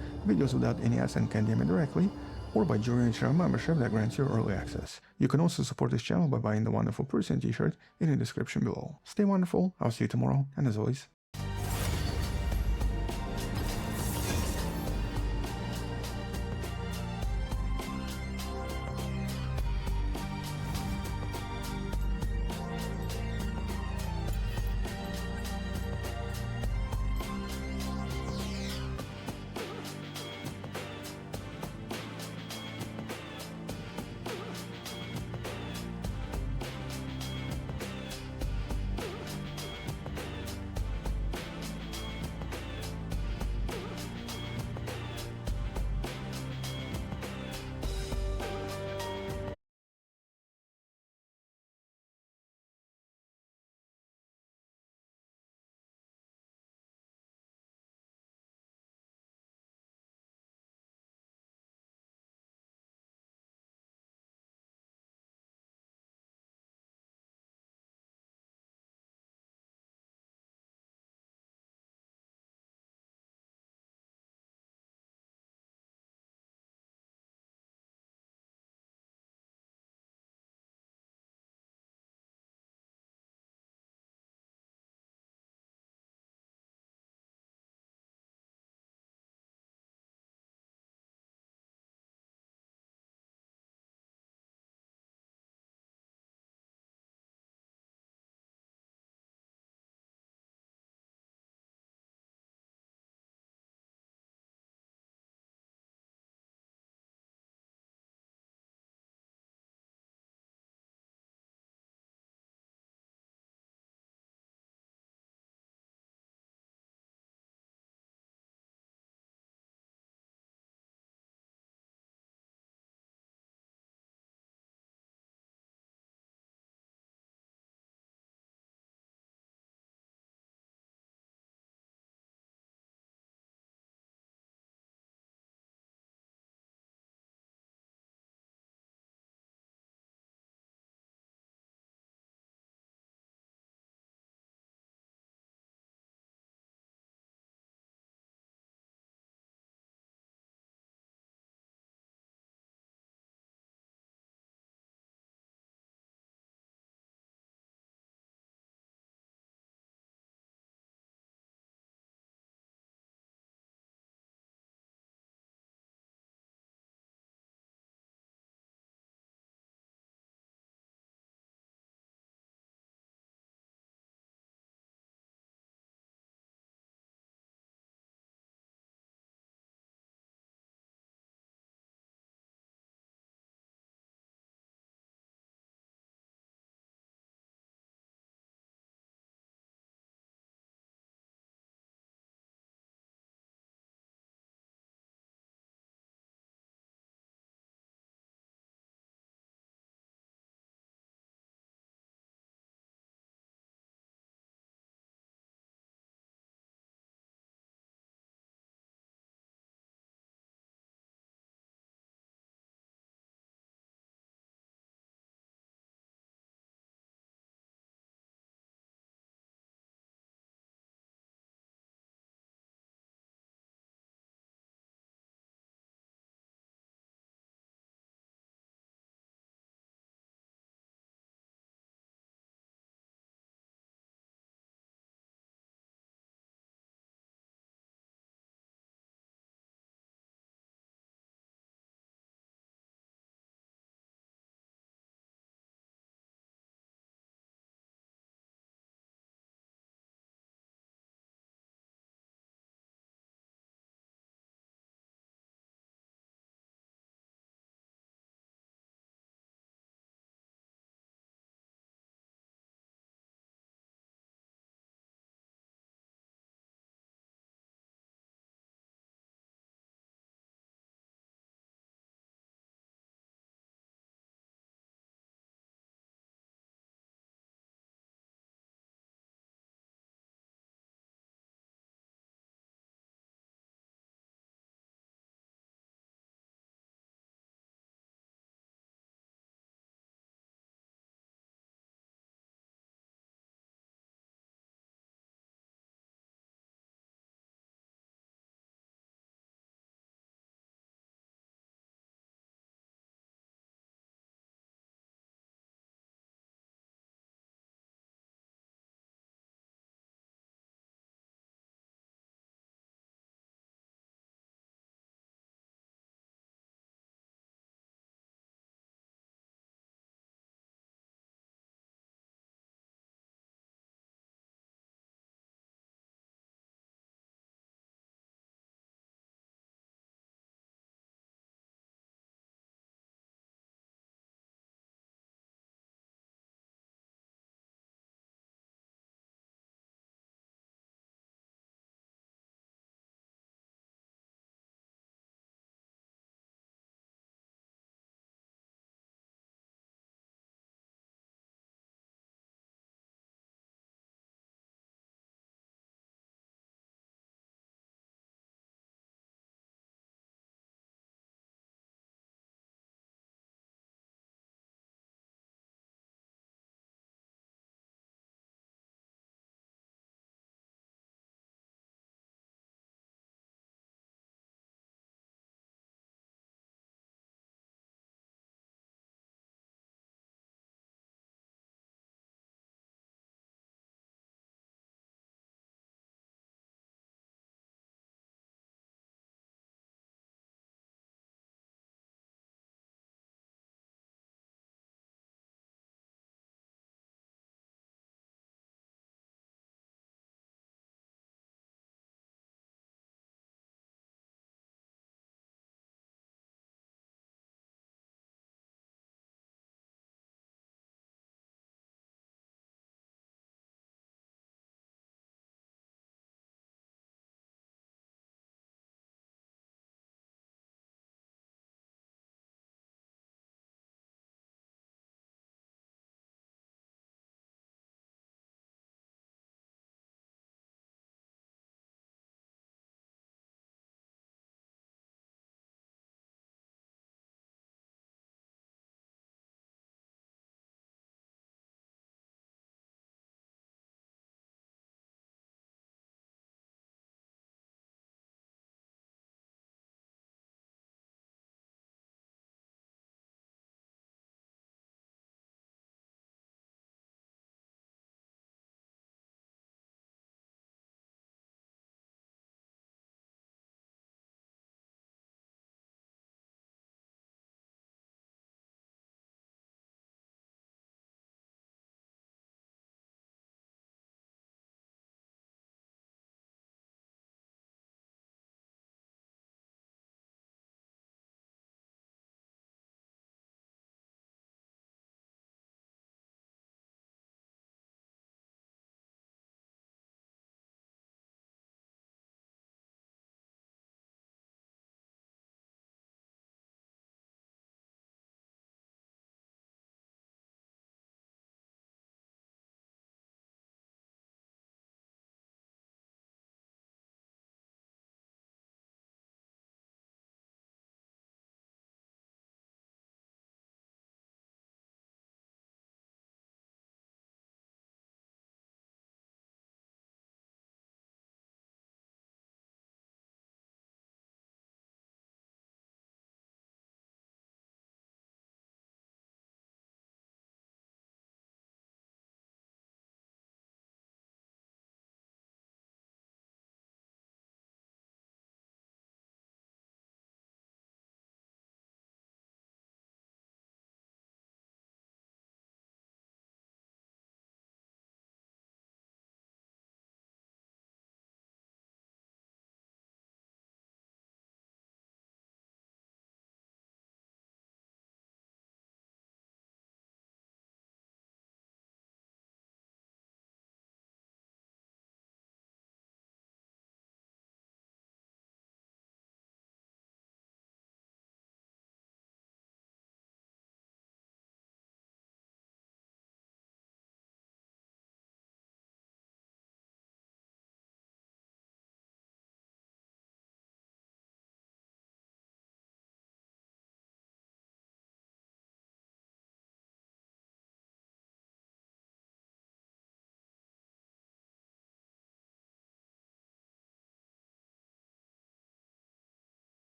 without any ads and can DM it directly, or by joining the channel membership that grants you early access. You can also support this channel by buying the Wonderful Person t-shirt in the description below. Stay wonderful, I'll see you tomorrow, and as always,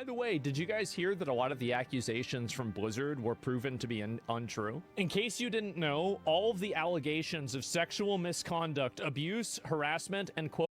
By the way, did you guys hear that a lot of the accusations from Blizzard were proven to be untrue? In case you didn't know, all of the allegations of sexual misconduct, abuse, harassment, and quote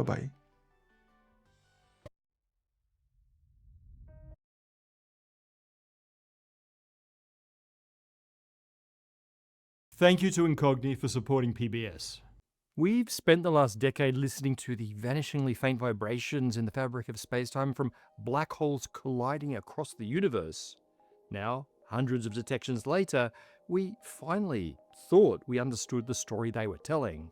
Bye-bye. Thank you to Incogni for supporting PBS. We've spent the last decade listening to the vanishingly faint vibrations in the fabric of spacetime from black holes colliding across the universe. Now, hundreds of detections later, we finally thought we understood the story they were telling.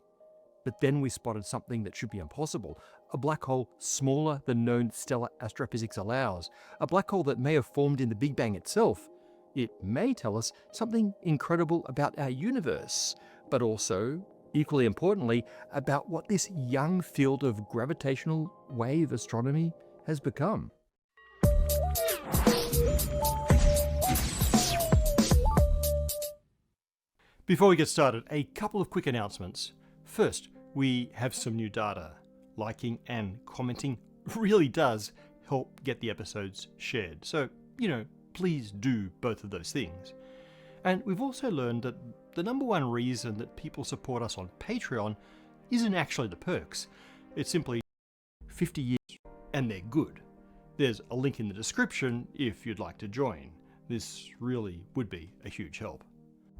But then we spotted something that should be impossible. A black hole smaller than known stellar astrophysics allows. A black hole that may have formed in the Big Bang itself. It may tell us something incredible about our universe, but also, equally importantly, about what this young field of gravitational wave astronomy has become. Before we get started, a couple of quick announcements. First, we have some new data. Liking and commenting really does help get the episodes shared. So, please do both of those things. And we've also learned that the number one reason that people support us on Patreon isn't actually the perks. It's simply 50 years and they're good. There's a link in the description if you'd like to join. This really would be a huge help.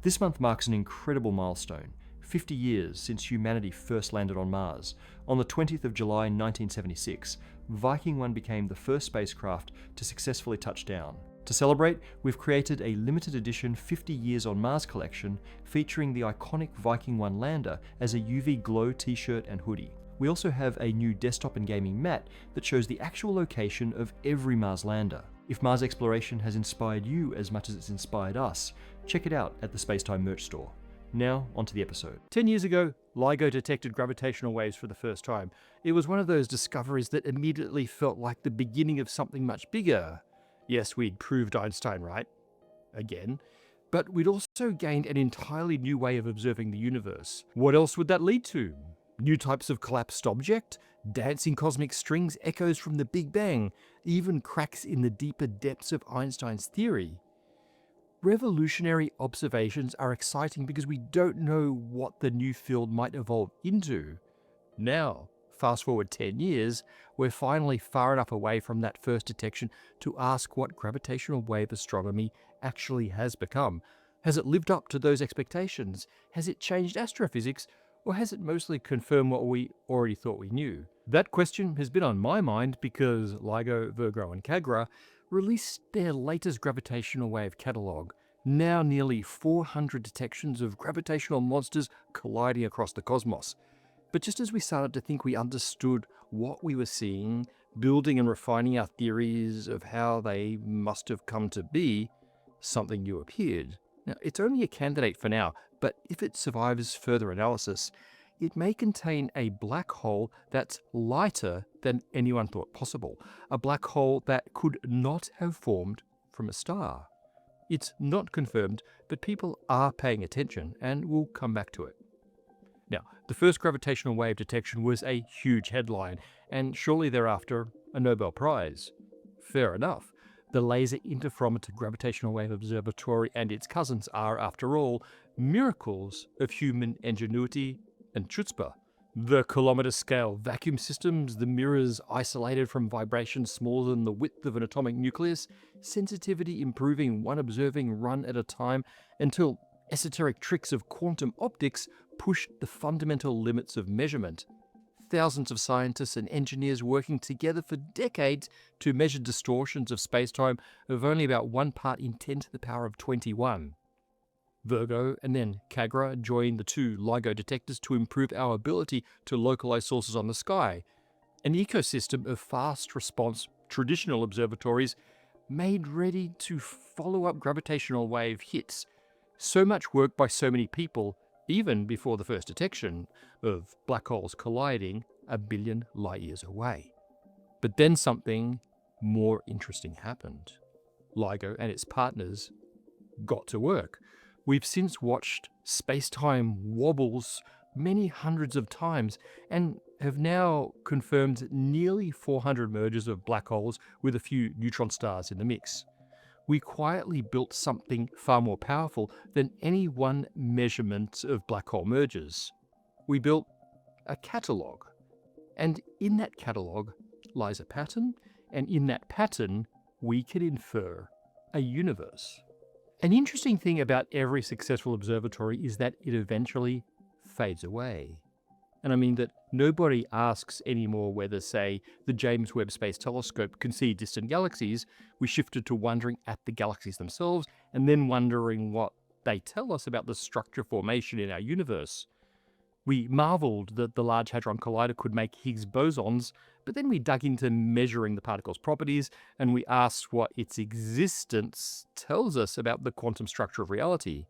This month marks an incredible milestone. 50 years since humanity first landed on Mars. On the 20th of July 1976, Viking 1 became the first spacecraft to successfully touch down. To celebrate, we've created a limited edition 50 Years on Mars collection featuring the iconic Viking 1 lander as a UV glow t-shirt and hoodie. We also have a new desktop and gaming mat that shows the actual location of every Mars lander. If Mars exploration has inspired you as much as it's inspired us, check it out at the Spacetime merch store. Now, onto the episode. 10 years ago, LIGO detected gravitational waves for the first time. It was one of those discoveries that immediately felt like the beginning of something much bigger. Yes, we'd proved Einstein right, again, but we'd also gained an entirely new way of observing the universe. What else would that lead to? New types of collapsed object? Dancing cosmic strings, echoes from the Big Bang, even cracks in the deeper depths of Einstein's theory. Revolutionary observations are exciting because we don't know what the new field might evolve into. Now, fast forward 10 years, we're finally far enough away from that first detection to ask what gravitational wave astronomy actually has become. Has it lived up to those expectations? Has it changed astrophysics? Or has it mostly confirmed what we already thought we knew? That question has been on my mind because LIGO, BorovEUW and CAGRA released their latest gravitational wave catalogue. Now nearly 400 detections of gravitational monsters colliding across the cosmos. But just as we started to think we understood what we were seeing, building and refining our theories of how they must have come to be, something new appeared. Now, it's only a candidate for now, but if it survives further analysis, it may contain a black hole that's lighter than anyone thought possible. A black hole that could not have formed from a star. It's not confirmed, but people are paying attention, and we'll come back to it. Now, the first gravitational wave detection was a huge headline, and shortly thereafter, a Nobel Prize. Fair enough. The Laser Interferometer Gravitational Wave Observatory and its cousins are, after all, miracles of human ingenuity and chutzpah. The kilometre-scale vacuum systems, the mirrors isolated from vibrations smaller than the width of an atomic nucleus, sensitivity improving one observing run at a time until esoteric tricks of quantum optics push the fundamental limits of measurement. Thousands of scientists and engineers working together for decades to measure distortions of spacetime of only about 1 part in 10 to the power of 21. BorovEUW and then CAGRA joined the two LIGO detectors to improve our ability to localize sources on the sky. An ecosystem of fast response traditional observatories made ready to follow up gravitational wave hits. So much work by so many people, even before the first detection of black holes colliding 1 billion light years away. But then something more interesting happened. LIGO and its partners got to work. We've since watched space-time wobbles many hundreds of times and have now confirmed nearly 400 mergers of black holes with a few neutron stars in the mix. We quietly built something far more powerful than any one measurement of black hole mergers. We built a catalogue. And in that catalogue lies a pattern, and in that pattern we can infer a universe. An interesting thing about every successful observatory is that it eventually fades away. And I mean that nobody asks anymore whether, say, the James Webb Space Telescope can see distant galaxies. We shifted to wondering at the galaxies themselves and then wondering what they tell us about the structure formation in our universe. We marveled that the Large Hadron Collider could make Higgs bosons, but then we dug into measuring the particle's properties and we asked what its existence tells us about the quantum structure of reality.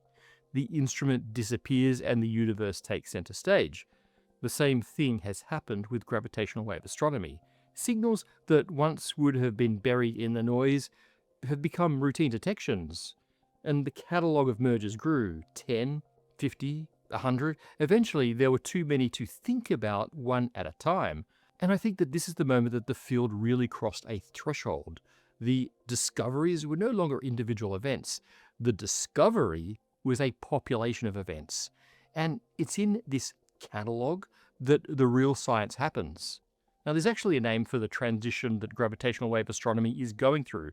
The instrument disappears and the universe takes center stage. The same thing has happened with gravitational wave astronomy. Signals that once would have been buried in the noise have become routine detections. And the catalogue of mergers grew 10, 50, 100. Eventually, there were too many to think about one at a time. And I think that this is the moment that the field really crossed a threshold. The discoveries were no longer individual events. The discovery was a population of events. And it's in this catalogue that the real science happens. Now, there's actually a name for the transition that gravitational wave astronomy is going through.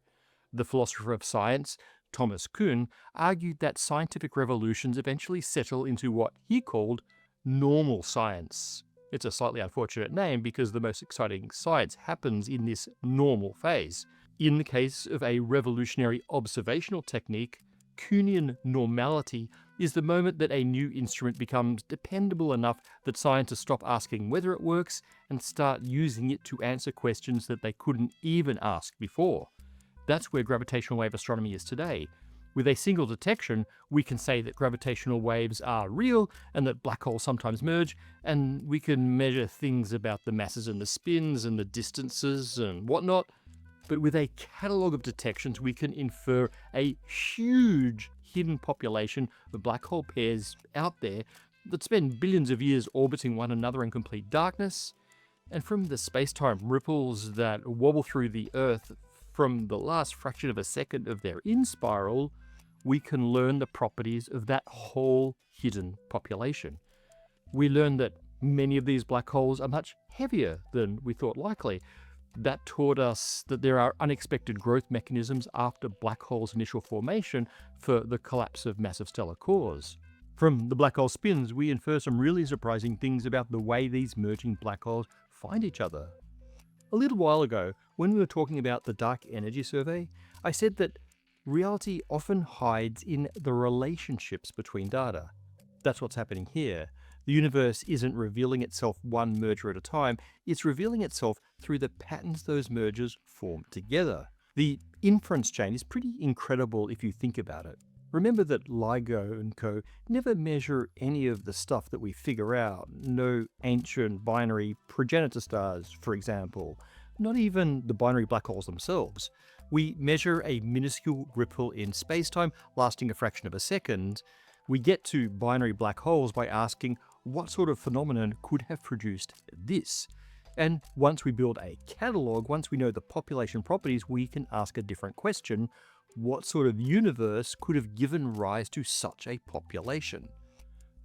The philosopher of science, Thomas Kuhn, argued that scientific revolutions eventually settle into what he called normal science. It's a slightly unfortunate name because the most exciting science happens in this normal phase. In the case of a revolutionary observational technique, Kuhnian normality is the moment that a new instrument becomes dependable enough that scientists stop asking whether it works and start using it to answer questions that they couldn't even ask before. That's where gravitational wave astronomy is today. With a single detection, we can say that gravitational waves are real and that black holes sometimes merge, and we can measure things about the masses and the spins and the distances and whatnot. But with a catalogue of detections, we can infer a huge hidden population of black hole pairs out there that spend billions of years orbiting one another in complete darkness. And from the space-time ripples that wobble through the Earth from the last fraction of a second of their in-spiral, we can learn the properties of that whole hidden population. We learn that many of these black holes are much heavier than we thought likely. That taught us that there are unexpected growth mechanisms after black holes' initial formation for the collapse of massive stellar cores. From the black hole spins, we infer some really surprising things about the way these merging black holes find each other. A little while ago, when we were talking about the Dark Energy Survey, I said that reality often hides in the relationships between data. That's what's happening here. The universe isn't revealing itself one merger at a time, it's revealing itself through the patterns those mergers form together. The inference chain is pretty incredible if you think about it. Remember that LIGO and co. never measure any of the stuff that we figure out. No ancient binary progenitor stars, for example. Not even the binary black holes themselves. We measure a minuscule ripple in spacetime lasting a fraction of a second. We get to binary black holes by asking what sort of phenomenon could have produced this. And once we build a catalogue, once we know the population properties, we can ask a different question. What sort of universe could have given rise to such a population?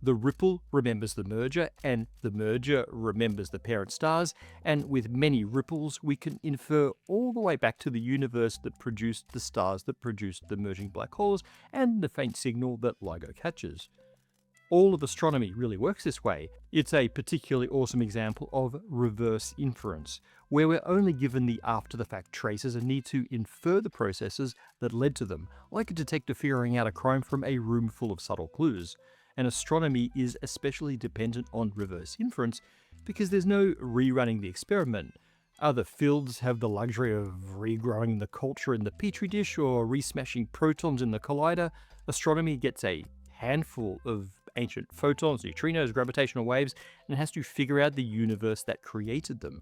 The ripple remembers the merger, and the merger remembers the parent stars, and with many ripples we can infer all the way back to the universe that produced the stars that produced the merging black holes and the faint signal that LIGO catches. All of astronomy really works this way. It's a particularly awesome example of reverse inference, where we're only given the after-the-fact traces and need to infer the processes that led to them, like a detective figuring out a crime from a room full of subtle clues. And astronomy is especially dependent on reverse inference because there's no rerunning the experiment. Other fields have the luxury of regrowing the culture in the petri dish or resmashing protons in the collider. Astronomy gets a handful of ancient photons, neutrinos, gravitational waves, and has to figure out the universe that created them.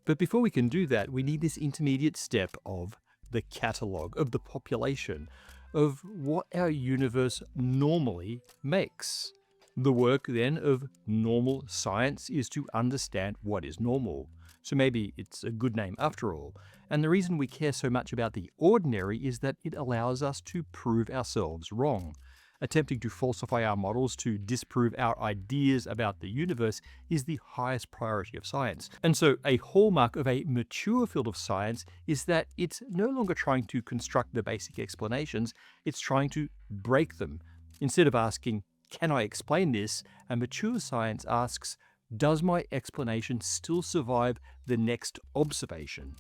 But before we can do that, we need this intermediate step of the catalogue, of the population, of what our universe normally makes. The work then of normal science is to understand what is normal. So maybe it's a good name after all. And the reason we care so much about the ordinary is that it allows us to prove ourselves wrong. attempting to falsify our models to disprove our ideas about the universe is the highest priority of science. And so a hallmark of a mature field of science is that it's no longer trying to construct the basic explanations, it's trying to break them. Instead of asking, can I explain this? A mature science asks, does my explanation still survive the next observation?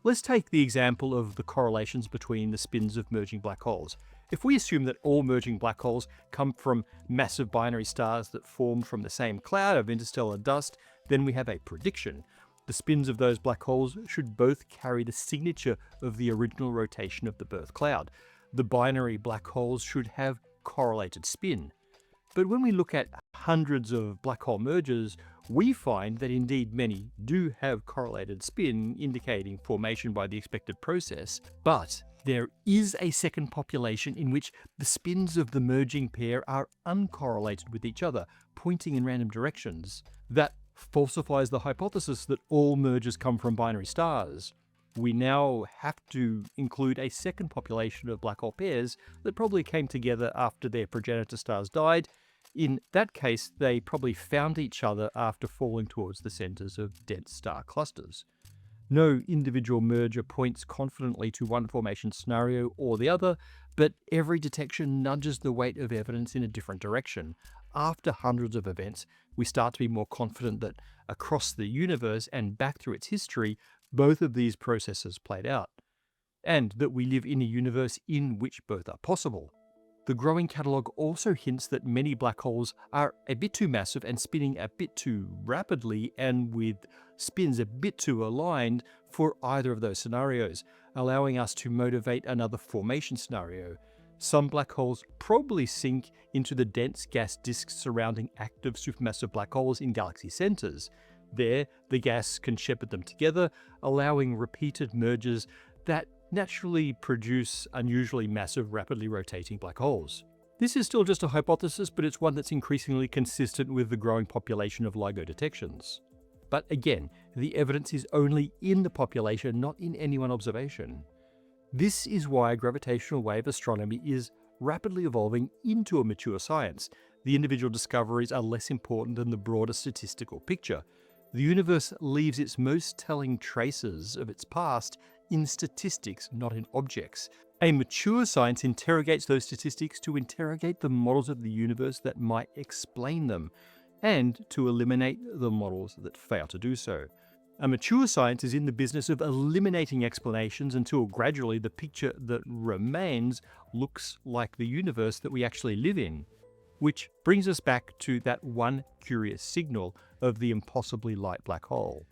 Let's take the example of the correlations between the spins of merging black holes. If we assume that all merging black holes come from massive binary stars that formed from the same cloud of interstellar dust, then we have a prediction. The spins of those black holes should both carry the signature of the original rotation of the birth cloud. The binary black holes should have correlated spin. But when we look at hundreds of black hole mergers, we find that indeed many do have correlated spin indicating formation by the expected process, but there is a second population in which the spins of the merging pair are uncorrelated with each other, pointing in random directions. That falsifies the hypothesis that all mergers come from binary stars. We now have to include a second population of black hole pairs that probably came together after their progenitor stars died. In that case, they probably found each other after falling towards the centers of dense star clusters. No individual merger points confidently to one formation scenario or the other, but every detection nudges the weight of evidence in a different direction. After hundreds of events, we start to be more confident that across the universe and back through its history, both of these processes played out, and that we live in a universe in which both are possible. The growing catalogue also hints that many black holes are a bit too massive and spinning a bit too rapidly and with spins a bit too aligned for either of those scenarios, allowing us to motivate another formation scenario. Some black holes probably sink into the dense gas disks surrounding active supermassive black holes in galaxy centers. There, the gas can shepherd them together, allowing repeated mergers that naturally produce unusually massive, rapidly rotating black holes. This is still just a hypothesis, but it's one that's increasingly consistent with the growing population of LIGO detections. But again, the evidence is only in the population, not in any one observation. This is why gravitational wave astronomy is rapidly evolving into a mature science. The individual discoveries are less important than the broader statistical picture. The universe leaves its most telling traces of its past in statistics, not in objects. A mature science interrogates those statistics to interrogate the models of the universe that might explain them, and to eliminate the models that fail to do so. A mature science is in the business of eliminating explanations until gradually the picture that remains looks like the universe that we actually live in. Which brings us back to that one curious signal of the impossibly light black hole.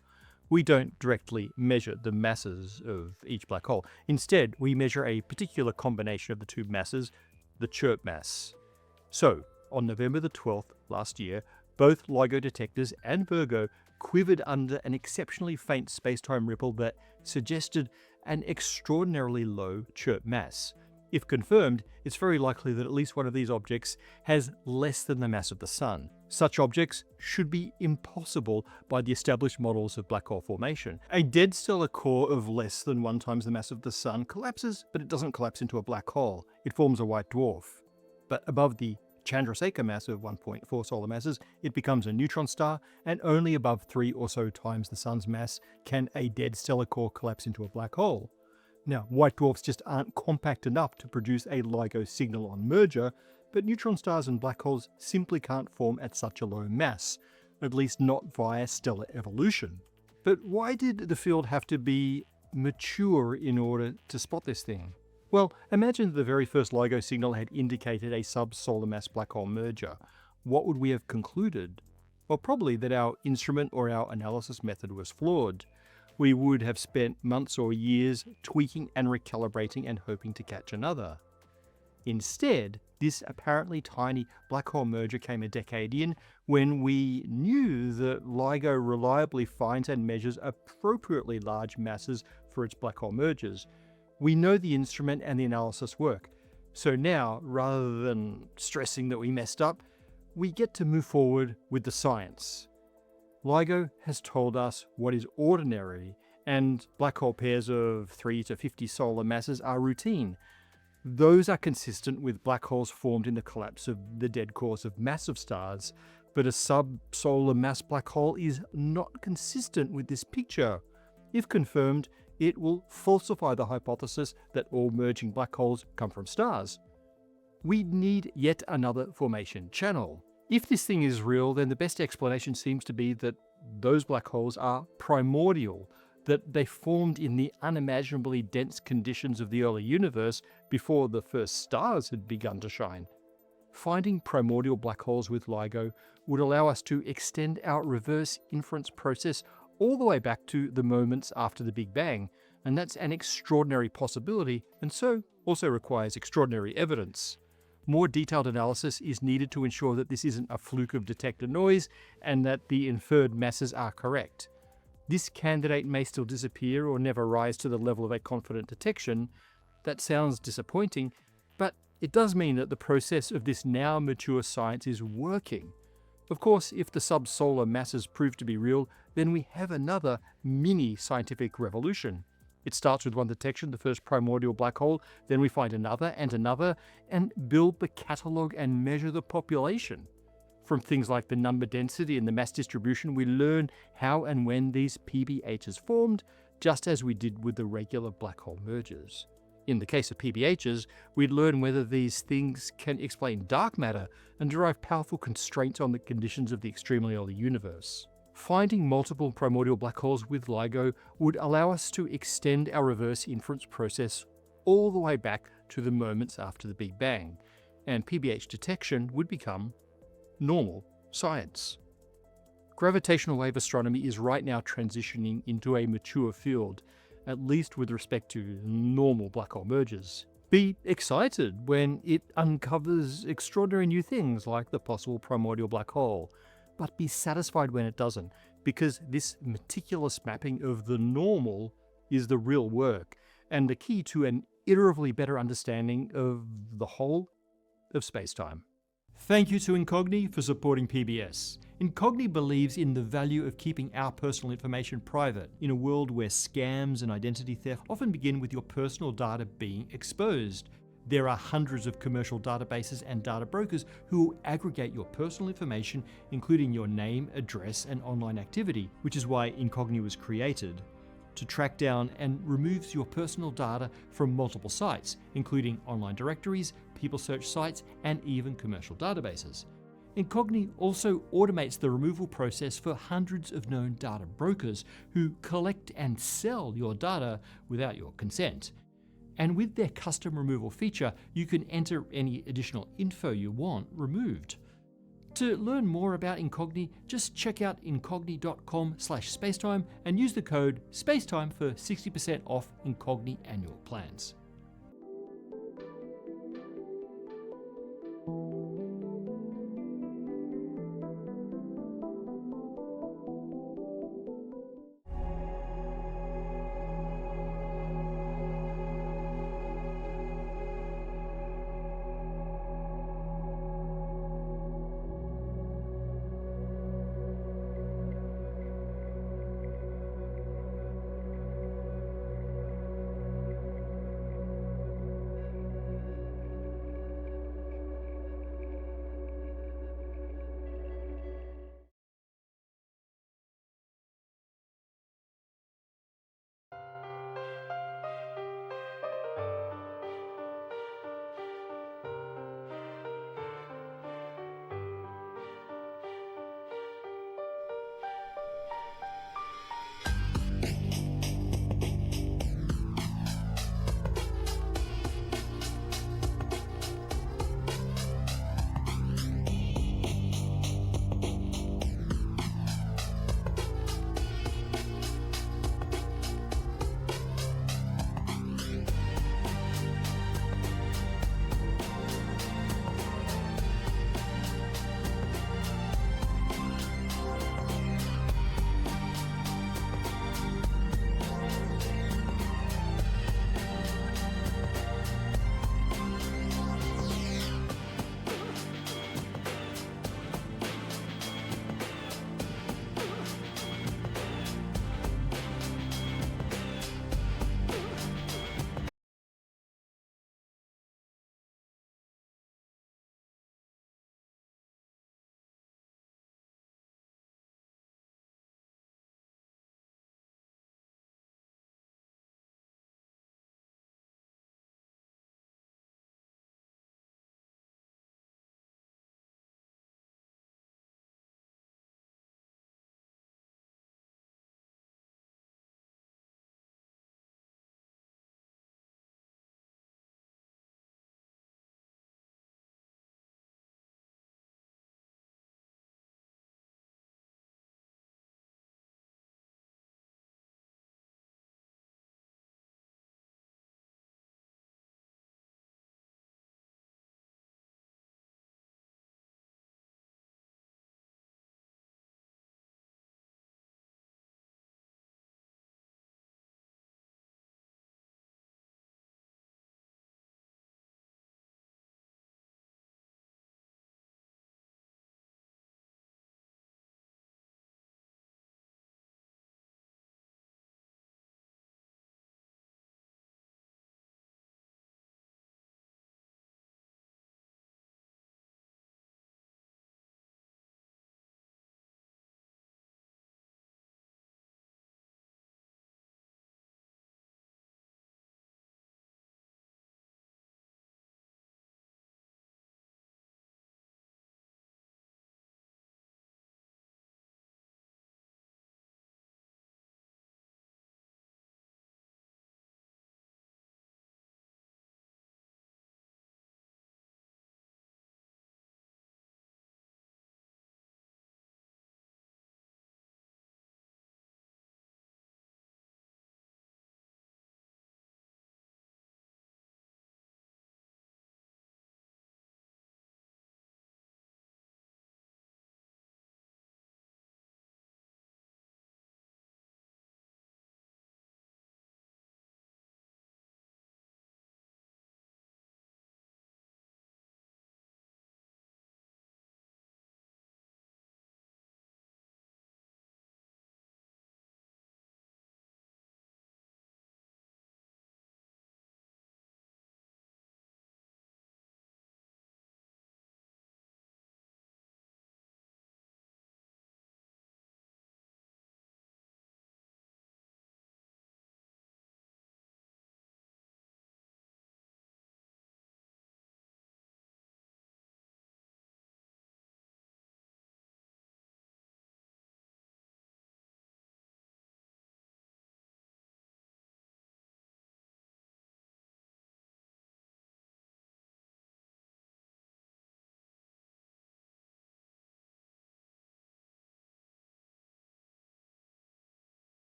We don't directly measure the masses of each black hole. Instead, we measure a particular combination of the two masses, the chirp mass. So, on November the 12th last year, both LIGO detectors and Virgo quivered under an exceptionally faint space-time ripple that suggested an extraordinarily low chirp mass. If confirmed, it's very likely that at least one of these objects has less than the mass of the Sun. Such objects should be impossible by the established models of black hole formation. A dead stellar core of less than 1 times the mass of the Sun collapses, but it doesn't collapse into a black hole. It forms a white dwarf. But above the Chandrasekhar mass of 1.4 solar masses, it becomes a neutron star, and only above 3 or so times the Sun's mass can a dead stellar core collapse into a black hole. Now, white dwarfs just aren't compact enough to produce a LIGO signal on merger, but neutron stars and black holes simply can't form at such a low mass, at least not via stellar evolution. But why did the field have to be mature in order to spot this thing? Well, imagine the very first LIGO signal had indicated a sub-solar mass black hole merger. What would we have concluded? Well, probably that our instrument or our analysis method was flawed. We would have spent months or years tweaking and recalibrating and hoping to catch another. Instead, this apparently tiny black hole merger came a decade in when we knew that LIGO reliably finds and measures appropriately large masses for its black hole mergers. We know the instrument and the analysis work. So now, rather than stressing that we messed up, we get to move forward with the science. LIGO has told us what is ordinary, and black hole pairs of 3 to 50 solar masses are routine. Those are consistent with black holes formed in the collapse of the dead cores of massive stars, but a subsolar mass black hole is not consistent with this picture. If confirmed, it will falsify the hypothesis that all merging black holes come from stars. We need yet another formation channel. If this thing is real, then the best explanation seems to be that those black holes are primordial, that they formed in the unimaginably dense conditions of the early universe before the first stars had begun to shine. Finding primordial black holes with LIGO would allow us to extend our reverse inference process all the way back to the moments after the Big Bang, and that's an extraordinary possibility, and so also requires extraordinary evidence. More detailed analysis is needed to ensure that this isn't a fluke of detector noise and that the inferred masses are correct. This candidate may still disappear or never rise to the level of a confident detection. That sounds disappointing, but it does mean that the process of this now mature science is working. Of course, if the subsolar masses prove to be real, then we have another mini scientific revolution. It starts with one detection, the first primordial black hole, then we find another, and build the catalogue and measure the population. From things like the number density and the mass distribution, we learn how and when these PBHs formed, just as we did with the regular black hole mergers. In the case of PBHs, we'd learn whether these things can explain dark matter and derive powerful constraints on the conditions of the extremely early universe. Finding multiple primordial black holes with LIGO would allow us to extend our reverse inference process all the way back to the moments after the Big Bang, and PBH detection would become normal science. Gravitational wave astronomy is right now transitioning into a mature field, at least with respect to normal black hole mergers. Be excited when it uncovers extraordinary new things like the possible primordial black hole, but be satisfied when it doesn't, because this meticulous mapping of the normal is the real work and the key to an iteratively better understanding of the whole of spacetime. Thank you to Incogni for supporting PBS. Incogni believes in the value of keeping our personal information private in a world where scams and identity theft often begin with your personal data being exposed. There are hundreds of commercial databases and data brokers who will aggregate your personal information, including your name, address, and online activity, which is why Incogni was created, to track down and removes your personal data from multiple sites, including online directories, people search sites, and even commercial databases. Incogni also automates the removal process for hundreds of known data brokers who collect and sell your data without your consent. And with their custom removal feature, you can enter any additional info you want removed. To learn more about Incogni, just check out incogni.com/spacetime and use the code SPACETIME for 60% off Incogni annual plans.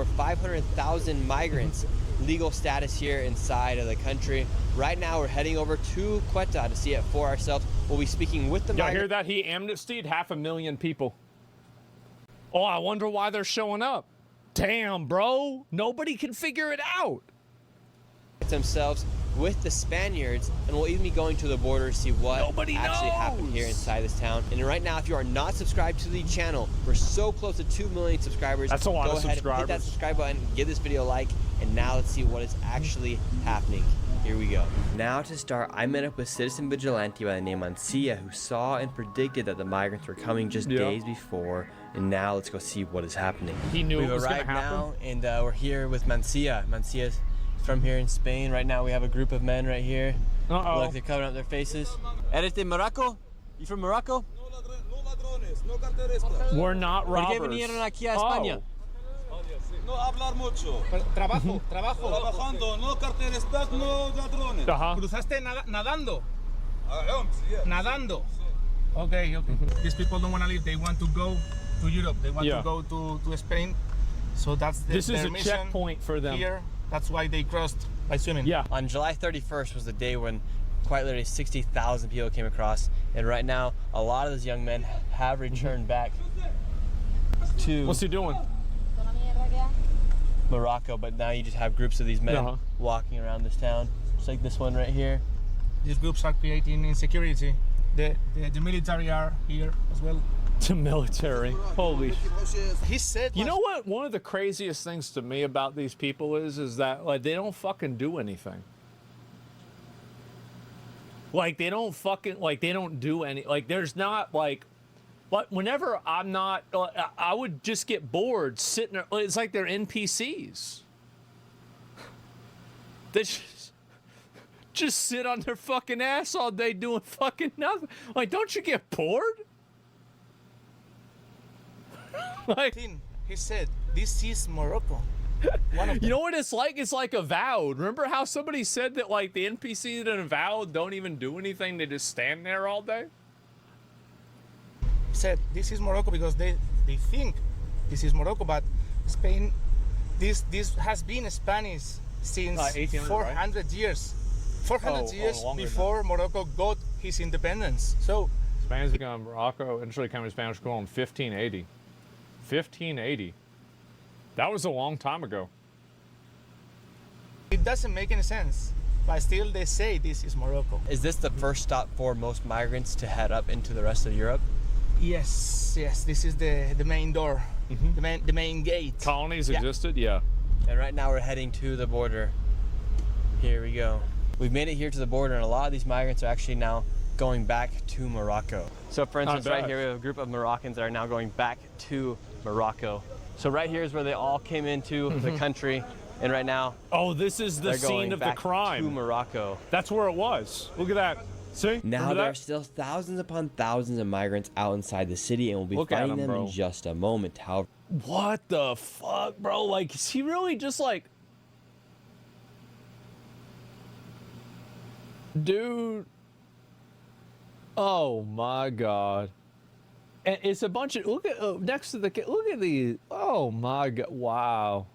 over 500,000 migrants legal status here inside of the country. Right now, we're heading over to Quetta to see it for ourselves. We'll be speaking with the Y'all hear that? He amnestied 500,000 people. Oh, I wonder why they're showing up. Damn, bro. Nobody can figure it out. Themselves with the Spaniards, and we'll even be going to the border to see what actually happened here inside this town. And right now, if you are not subscribed to the channel, we're so close to 2 million subscribers. That's a lot of Go ahead, subscribers. hit that subscribe button, give this video a like, and now let's see what is actually happening. Here we go. Now to start, I met up with citizen vigilante by the name Mancia, who saw and predicted that the migrants were coming just days before. And now let's go see what is happening. He knew We've it was gonna arrived happen. now, and we're here with Mancia. Mancia's from here in Spain. Right now we have a group of men right here. Look, they're covering up their faces. Eres de Morocco? You from Morocco? We're not ¿Por qué robbers. vinieron aquí a España? No hablar mucho. Trabajo. Trabajando, no carteles, no ladrones. Cruzaste nadando. Nadando. Okay. These people don't want to leave. They want to go to Europe. They want to go to Spain. So that's This is their a mission checkpoint for them. here. That's why they crossed by swimming. Yeah. On July 31st was the day when quite literally 60,000 people came across. And right now, a lot of those young men have returned back to... What's he doing? Morocco, but now you just have groups of these men walking around this town. Just like this one right here. These groups are creating insecurity. The military are here as well. The military. Holy He said... You know what one of the craziest things to me about these people is that like they don't fucking do anything. Like they don't do any, like there's not like, but whenever I'm not, I would just get bored sitting there. It's like they're NPCs. They just sit on their fucking ass all day doing fucking nothing. Like, don't you get bored? Like, he said, this is Morocco. You know what it's like? It's like Avowed. Remember how somebody said that like the NPCs in Avowed don't even do anything, they just stand there all day? Said this is Morocco because they think this is Morocco, but Spain, this has been Spanish since 400 years. 400 years before Morocco got his independence. So Spain's become Morocco, initially became a Spanish colony in 1580. 1580. That was a long time ago. It doesn't make any sense, but still they say this is Morocco. Is this the first stop for most migrants to head up into the rest of Europe? Yes, this is the main door, the main gate. Colonies existed, yeah. And right now we're heading to the border. Here we go. We've made it here to the border, and a lot of these migrants are actually now going back to Morocco. So for instance, right here we have a group of Moroccans that are now going back to Morocco. So right here is where they all came into the country, and right now, this is the scene of the crime. To Morocco. That's where it was. Look at that. See? Now there are still thousands upon thousands of migrants out inside the city, and we'll be finding them in just a moment. However, what the fuck, bro? Like, is he really just like, dude? Oh my god! And it's a bunch of look at next to the look at these. Oh my god! Wow.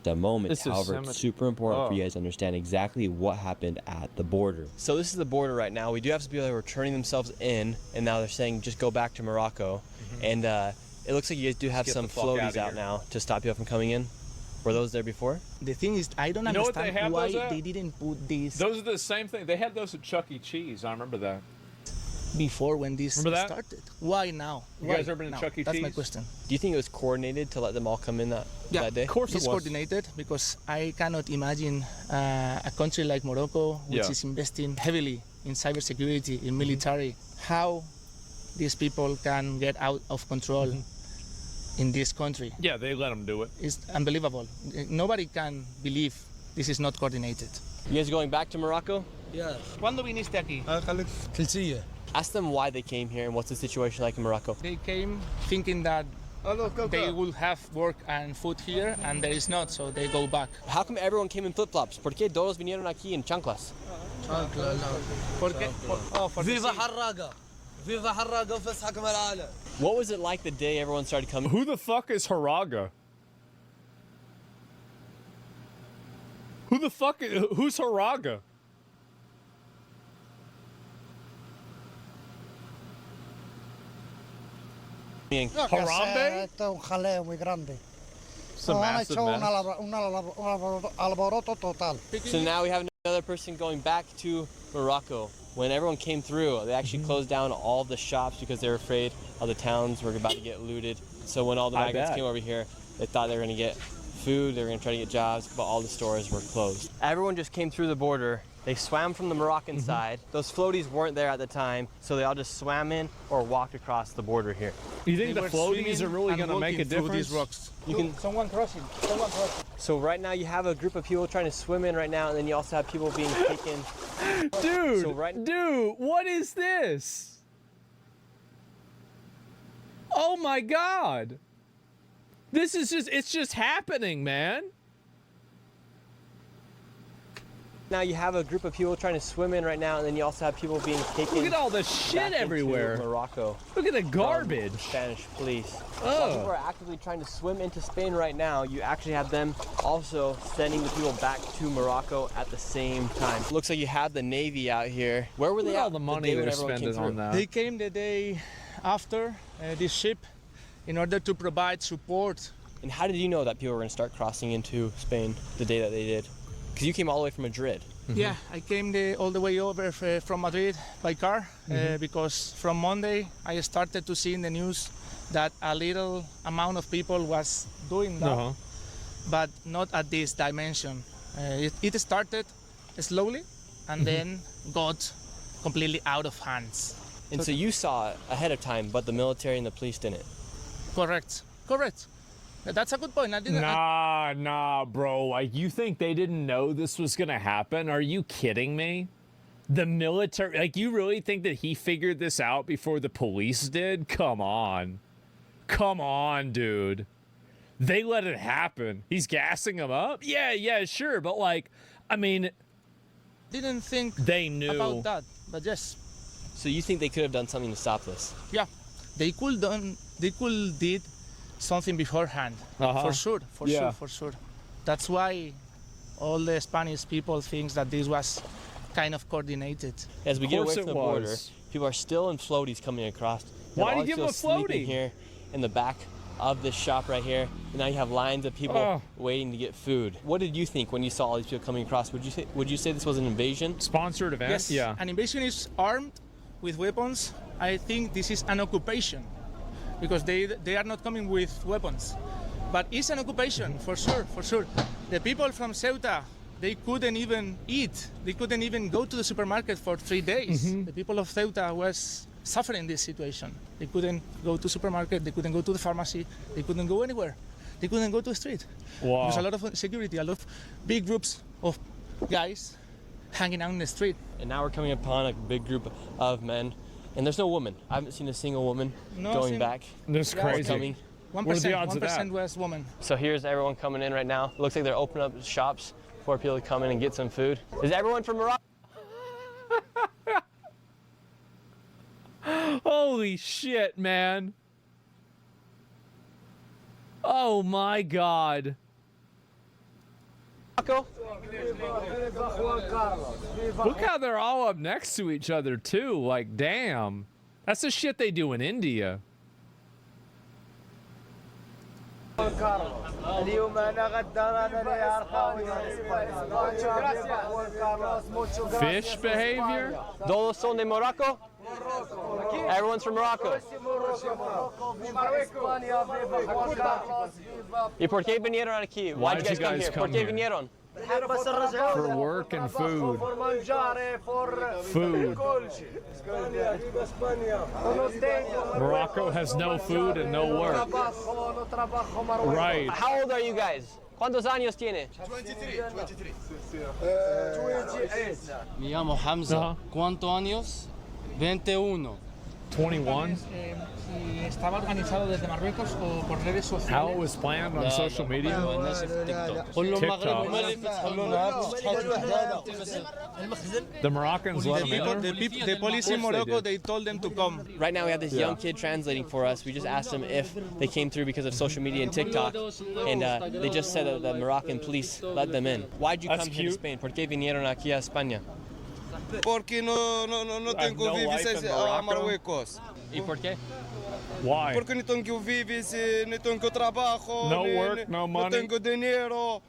The moment, however, it's super important for you guys to understand exactly what happened at the border. So this is the border right now. We do have some people that were turning themselves in, and now they're saying just go back to Morocco. And it looks like you guys do have some floaties out now to stop people from coming in. Were those there before? The thing is, I don't understand why they didn't put these. Those are the same thing. They had those at Chuck E. Cheese. I remember that. Before when this started. Why now? You guys ever been to Chuck E. Cheese? That's my question. Do you think it was coordinated to let them all come in that day? Of course it's coordinated, because I cannot imagine a country like Morocco, which is investing heavily in cybersecurity, in military, how these people can get out of control in this country. Yeah, they let them do it. It's unbelievable. Nobody can believe this is not coordinated. You guys are going back to Morocco? Yeah. ¿Cuándo viniste aquí? Ask them why they came here and what's the situation like in Morocco. They came thinking that they will have work and food here, and there is not, so they go back. How come everyone came in flip-flops? ¿Por qué todos vinieron aquí en chanclas? Viva Harraga! Viva Harraga! What was it like the day everyone started coming? Who the fuck is Haraga? Who the fuck? Who's Haraga? Harambe? Este es un jaleo muy grande. Some Han massive hecho mess. un alboroto total. So now we have another person going back to Morocco. When everyone came through, they actually closed down all the shops because they were afraid all the towns were about to get looted. So when all the migrants came over here, they thought they were going to get food, they were going to try to get jobs, but all the stores were closed. Everyone just came through the border. They swam from the Moroccan side. Those floaties weren't there at the time, so they all just swam in or walked across the border here. You think the floaties are really going to make a difference? These rocks. You can. Someone crossing. So right now you have a group of people trying to swim in right now, and then you also have people being taken. Dude, So right- dude, what is this? Oh my God. This is it's just happening, man. Now you have a group of people trying to swim in right now, and then you also have people being taken. Look at all the shit back into everywhere. Morocco. Look at the garbage. The Spanish police. Ugh. While people are actively trying to swim into Spain right now, you actually have them also sending the people back to Morocco at the same time. Looks like you have the Navy out here. Where were they Look at at all the money day when they're everyone came spending on through? that. They came the day after this ship in order to provide support. And how did you know that people were going to start crossing into Spain the day that they did? Because you came all the way from Madrid. Yeah, I came all the way over from Madrid by car because from Monday I started to see in the news that a little amount of people was doing that, but not at this dimension. It started slowly and then got completely out of hands. And so you saw it ahead of time, but the military and the police didn't. Correct. That's a good point. I didn't. Nah, bro. Like, you think they didn't know this was gonna happen? Are you kidding me? The military, like, you really think that he figured this out before the police did? Come on, dude. They let it happen. He's gassing them up. Yeah, sure, but like, I mean, Didn't think they knew about that, but yes. So you think they could have done something to stop this? Yeah, they could did something beforehand. For sure. That's why all the Spanish people think that this was kind of coordinated. As we get away from the border, people are still in floaties coming across. Why do you give them a sleeping floaty? here in the back of this shop right here, and now you have lines of people waiting to get food. What did you think when you saw all these people coming across? Would you say this was an invasion? Sponsored event? Yes. Yeah. An invasion is armed with weapons. I think this is an occupation because they are not coming with weapons. But it's an occupation, for sure. The people from Ceuta, they couldn't even eat. They couldn't even go to the supermarket for 3 days. The people of Ceuta was suffering this situation. They couldn't go to supermarket, they couldn't go to the pharmacy, they couldn't go anywhere. They couldn't go to the street. Wow. There's a lot of security, a lot of big groups of guys hanging out in the street. And now we're coming upon a big group of men, and there's no woman. I haven't seen a single woman going back. That's crazy. Coming. 1%, What are the odds of that? 1% was woman. So here's everyone coming in right now. Looks like they're opening up shops for people to come in and get some food. Is everyone from Morocco? Holy shit, man. Oh my God. Look how they're all up next to each other too. Like, damn. That's the shit they do in India. Fish behavior? Todos son de Morocco? Everyone's from Morocco. ¿Y por qué vinieron aquí? Why'd you guys come here? ¿Por qué vinieron? For work and food. Food. Morocco has no food and no work. Right. How old are you guys? ¿Cuántos años tiene? 23. Me llamo Hamza. ¿Cuántos años? 21. 21? How it was planned on social media? TikTok. The Moroccans let them in there? The police in Morocco, they told them to come. Right now we have this young kid translating for us. We just asked them if they came through because of social media and TikTok, and they just said that the Moroccan police let them in. Why'd you come here to Spain? ¿Por qué vinieron aquí a España? Porque no tengo vives a Marruecos. ¿Y por qué? Why? Porque no tengo vives, no tengo trabajo. No work, no money. No tengo dinero.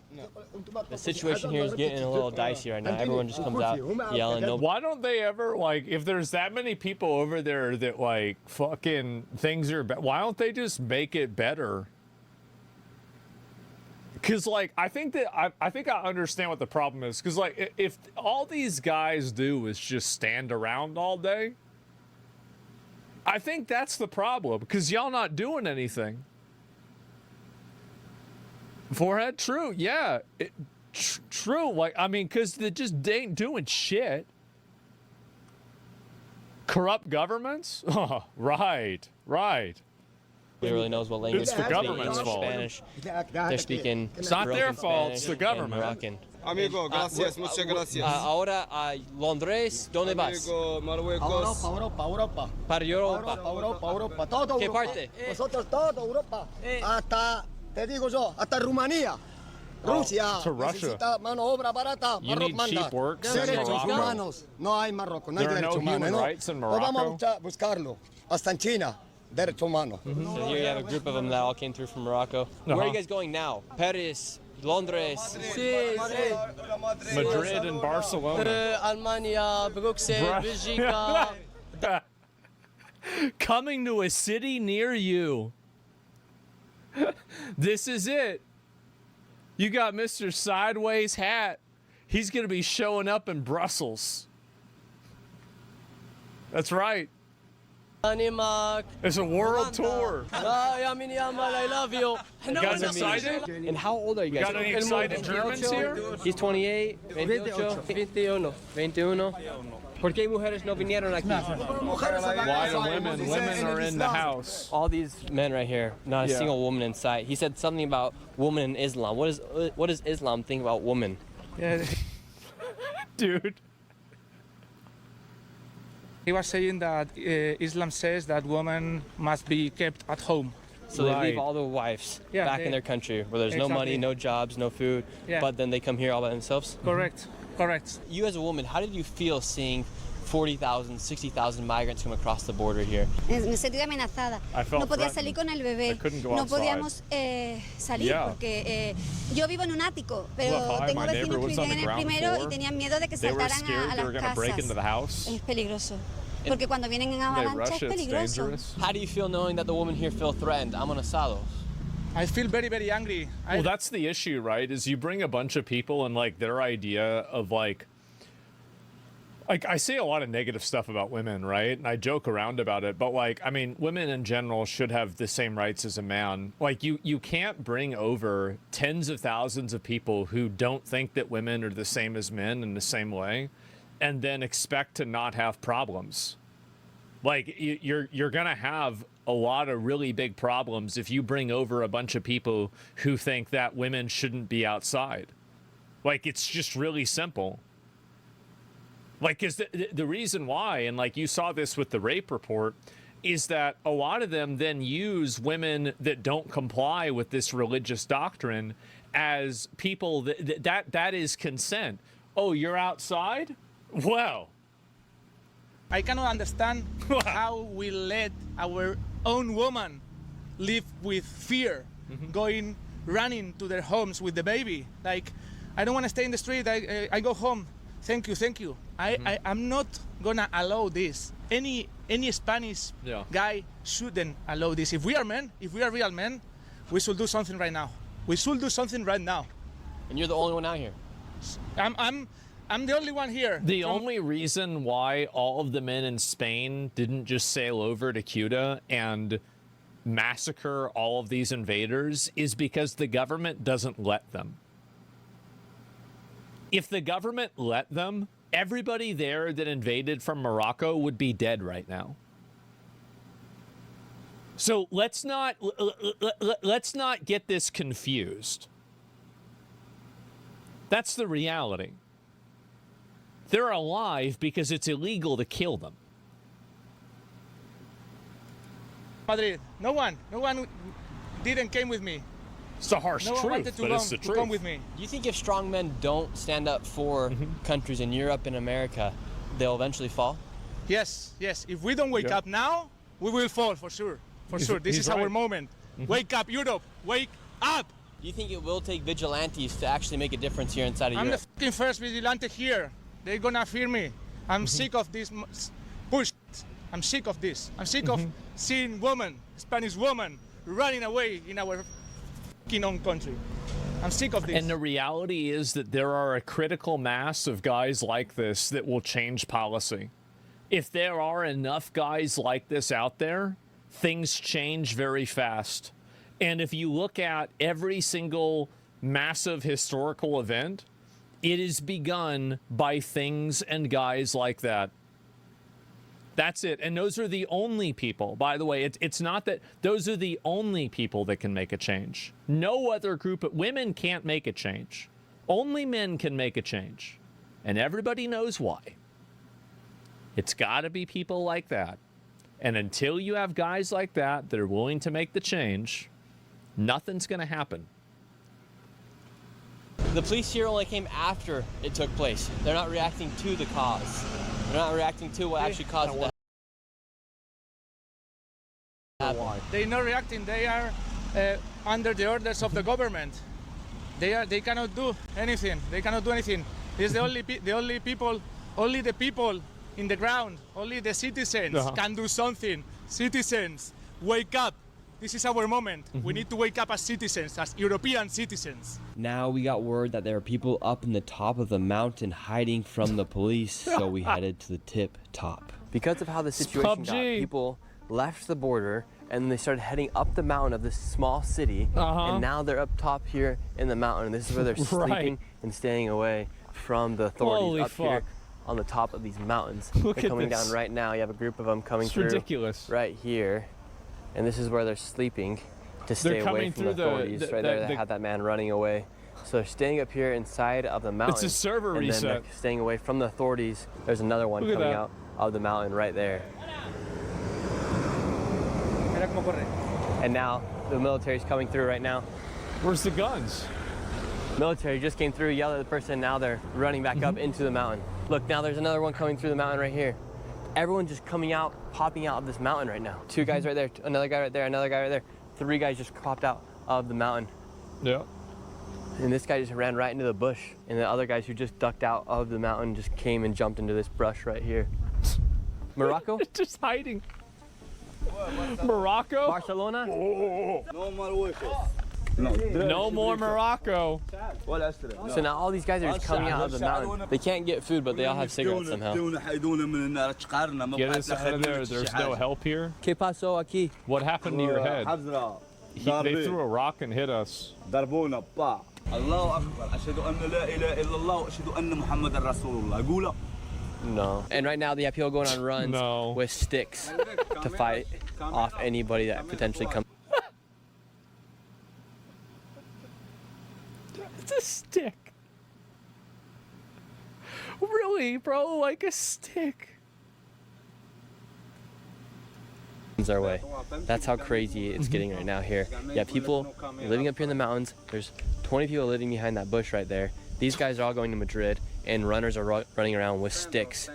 The situation here is getting a little dicey right now. Everyone just comes out yelling. No. Why don't they ever, like, if there's that many people over there that, like, fucking things are bad, why don't they just make it better? Because, like, I think I understand what the problem is. Because, like, if all these guys do is just stand around all day, I think that's the problem. Because y'all not doing anything. Forehead, true, yeah. True, like, I mean, because they just ain't doing shit. Corrupt governments? Oh, right. Nobody really knows what language. It's the government's fault. Spanish. They're speaking. It's not their fault. It's the government. Moroccan. Amigo, gracias, muchas gracias. Ahora a Londres, ¿dónde vas? Amigo, Marruecos. Europa. Para Europa. Europa. Todo ¿Qué Europa. parte? Nosotros todo Europa. Hasta, te digo yo, hasta Rumanía. Rusia. To Russia. Necesita mano obra barata. You need cheap work in Derechos Morocco. humanos. No hay Marruecos. No hay There are no derechos humanos. human No. rights in Pues vamos Morocco. a buscarlo. Hasta en China. Derechos humanos. So here you have a group of them that all came through from Morocco. Where are you guys going now? Paris, Londres. Madrid and Barcelona. Almania, Bruxelles, Belgica. Coming to a city near you. This is it. You got Mr. Sideways Hat. He's going to be showing up in Brussels. That's right. It's a world tour. I love you. You guys excited? And how old are you guys? Got any excited Germans here? He's 28, 21. ¿Por qué mujeres no vinieron aquí? Why the women? Women are in the house. All these men right here, not a Yeah. single woman in sight. He said something about woman in Islam. What does Islam think about women? Yeah. Dude. He was saying that Islam says that women must be kept at home. So they leave all their wives back in their country where there's no money, no jobs, no food, but then they come here all by themselves? Correct. You as a woman, how did you feel seeing 40,000, 60,000 migrants come across the border here? Me sentí amenazada. I felt No podía threatened. salir con el bebé. I couldn't go No outside. podíamos salir Yeah. porque yo vivo en un ático, pero Look, hi, tengo my vecinos neighbor que lives on vivían the en el ground primero y floor. tenían miedo de que They were saltaran scared a they were las going to break into the casas. house. Es peligroso. Porque cuando vienen en They avalancha rush es it, it's peligroso. dangerous. How do you feel knowing that the women here feel threatened? Amenazados. I feel very, very angry. Well, that's the issue, right? Is you bring a bunch of people and, like, their idea of, like, I say a lot of negative stuff about women, right? And I joke around about it, but, like, I mean, women in general should have the same rights as a man. Like, you can't bring over tens of thousands of people who don't think that women are the same as men in the same way and then expect to not have problems. Like, you're gonna have a lot of really big problems if you bring over a bunch of people who think that women shouldn't be outside. Like, it's just really simple. Like, because the reason why, and like you saw this with the rape report, is that a lot of them then use women that don't comply with this religious doctrine as people that is consent. Oh, you're outside? Well, I cannot understand how we let our own woman live with fear, running to their homes with the baby. Like, I don't want to stay in the street. I go home. Thank you. I'm not gonna allow this. Any Spanish guy shouldn't allow this. If we are men, if we are real men, we should do something right now. And you're the only one out here. I'm the only one here. The only reason why all of the men in Spain didn't just sail over to Ceuta and massacre all of these invaders is because the government doesn't let them. If the government let them, everybody there that invaded from Morocco would be dead right now. So let's not get this confused. That's the reality. They're alive because it's illegal to kill them. Madrid, no one didn't came with me. It's a harsh no one truth, wanted to but it's the to truth. come with me. Do you think if strong men don't stand up for countries in Europe and America, they'll eventually fall? Yes. If we don't wake up now, we will fall for sure. This is our moment. Wake up, Europe. Wake up. Do you think it will take vigilantes to actually make a difference here inside of I'm Europe? the fucking first vigilante here. They're gonna fear me. I'm sick of this push. I'm sick of this. I'm sick of seeing Spanish women, running away in our fucking own country. I'm sick of this. And the reality is that there are a critical mass of guys like this that will change policy. If there are enough guys like this out there, things change very fast. And if you look at every single massive historical event, it is begun by things and guys like that. That's it. And those are the only people, by the way, it's not that those are the only people that can make a change. No other group of women can't make a change. Only men can make a change. And everybody knows why. It's got to be people like that. And until you have guys like that that are willing to make the change, nothing's going to happen. The police here only came after it took place. They're not reacting to the cause. They're not reacting to what actually caused it to happen. They're not reacting. They are under the orders of the government. They cannot do anything. They cannot do anything. It's only the people in the ground, only the citizens can do something. Citizens, wake up. This is our moment. We need to wake up as citizens, as European citizens. Now we got word that there are people up in the top of the mountain hiding from the police, so we headed to the tip top. Because of how the situation got, people left the border and they started heading up the mountain of this small city, and now they're up top here in the mountain, and this is where they're sleeping and staying away from the authorities. Holy up fuck. here on the top of these mountains. Look they're at coming this. down right now. You have a group of them coming It's through ridiculous. right here, and this is where they're sleeping to stay They're away coming from the through authorities. Right there, they had that man running away. So they're staying up here inside of the mountain. It's a server and reset. Then they're staying away from the authorities. There's another one Look at coming that. out of the mountain right there. And now the military's coming through right now. Where's the guns? Military just came through, yelled at the person, now they're running back up into the mountain. Look, now there's another one coming through the mountain right here. Everyone's just coming out, popping out of this mountain right now. Two guys right there, another guy right there, another guy right there. Three guys just popped out of the mountain. Yeah. And this guy just ran right into the bush. And the other guys who just ducked out of the mountain just came and jumped into this brush right here. Morocco? Just hiding. Morocco? Barcelona? No more Morocco. So now all these guys are just coming out of the mountain. They can't get food, but they all have cigarettes somehow. Get us out of there. There's no help here. ¿Qué pasó aquí? What happened to your head? They threw a rock and hit us. No. And right now they have people going on runs with sticks to fight off anybody that potentially comes. It's a stick. Really, bro? Like a stick. Our way. That's how crazy it's getting right now here. You have people living up here in the mountains. There's 20 people living behind that bush right there. These guys are all going to Madrid, and runners are running around with sticks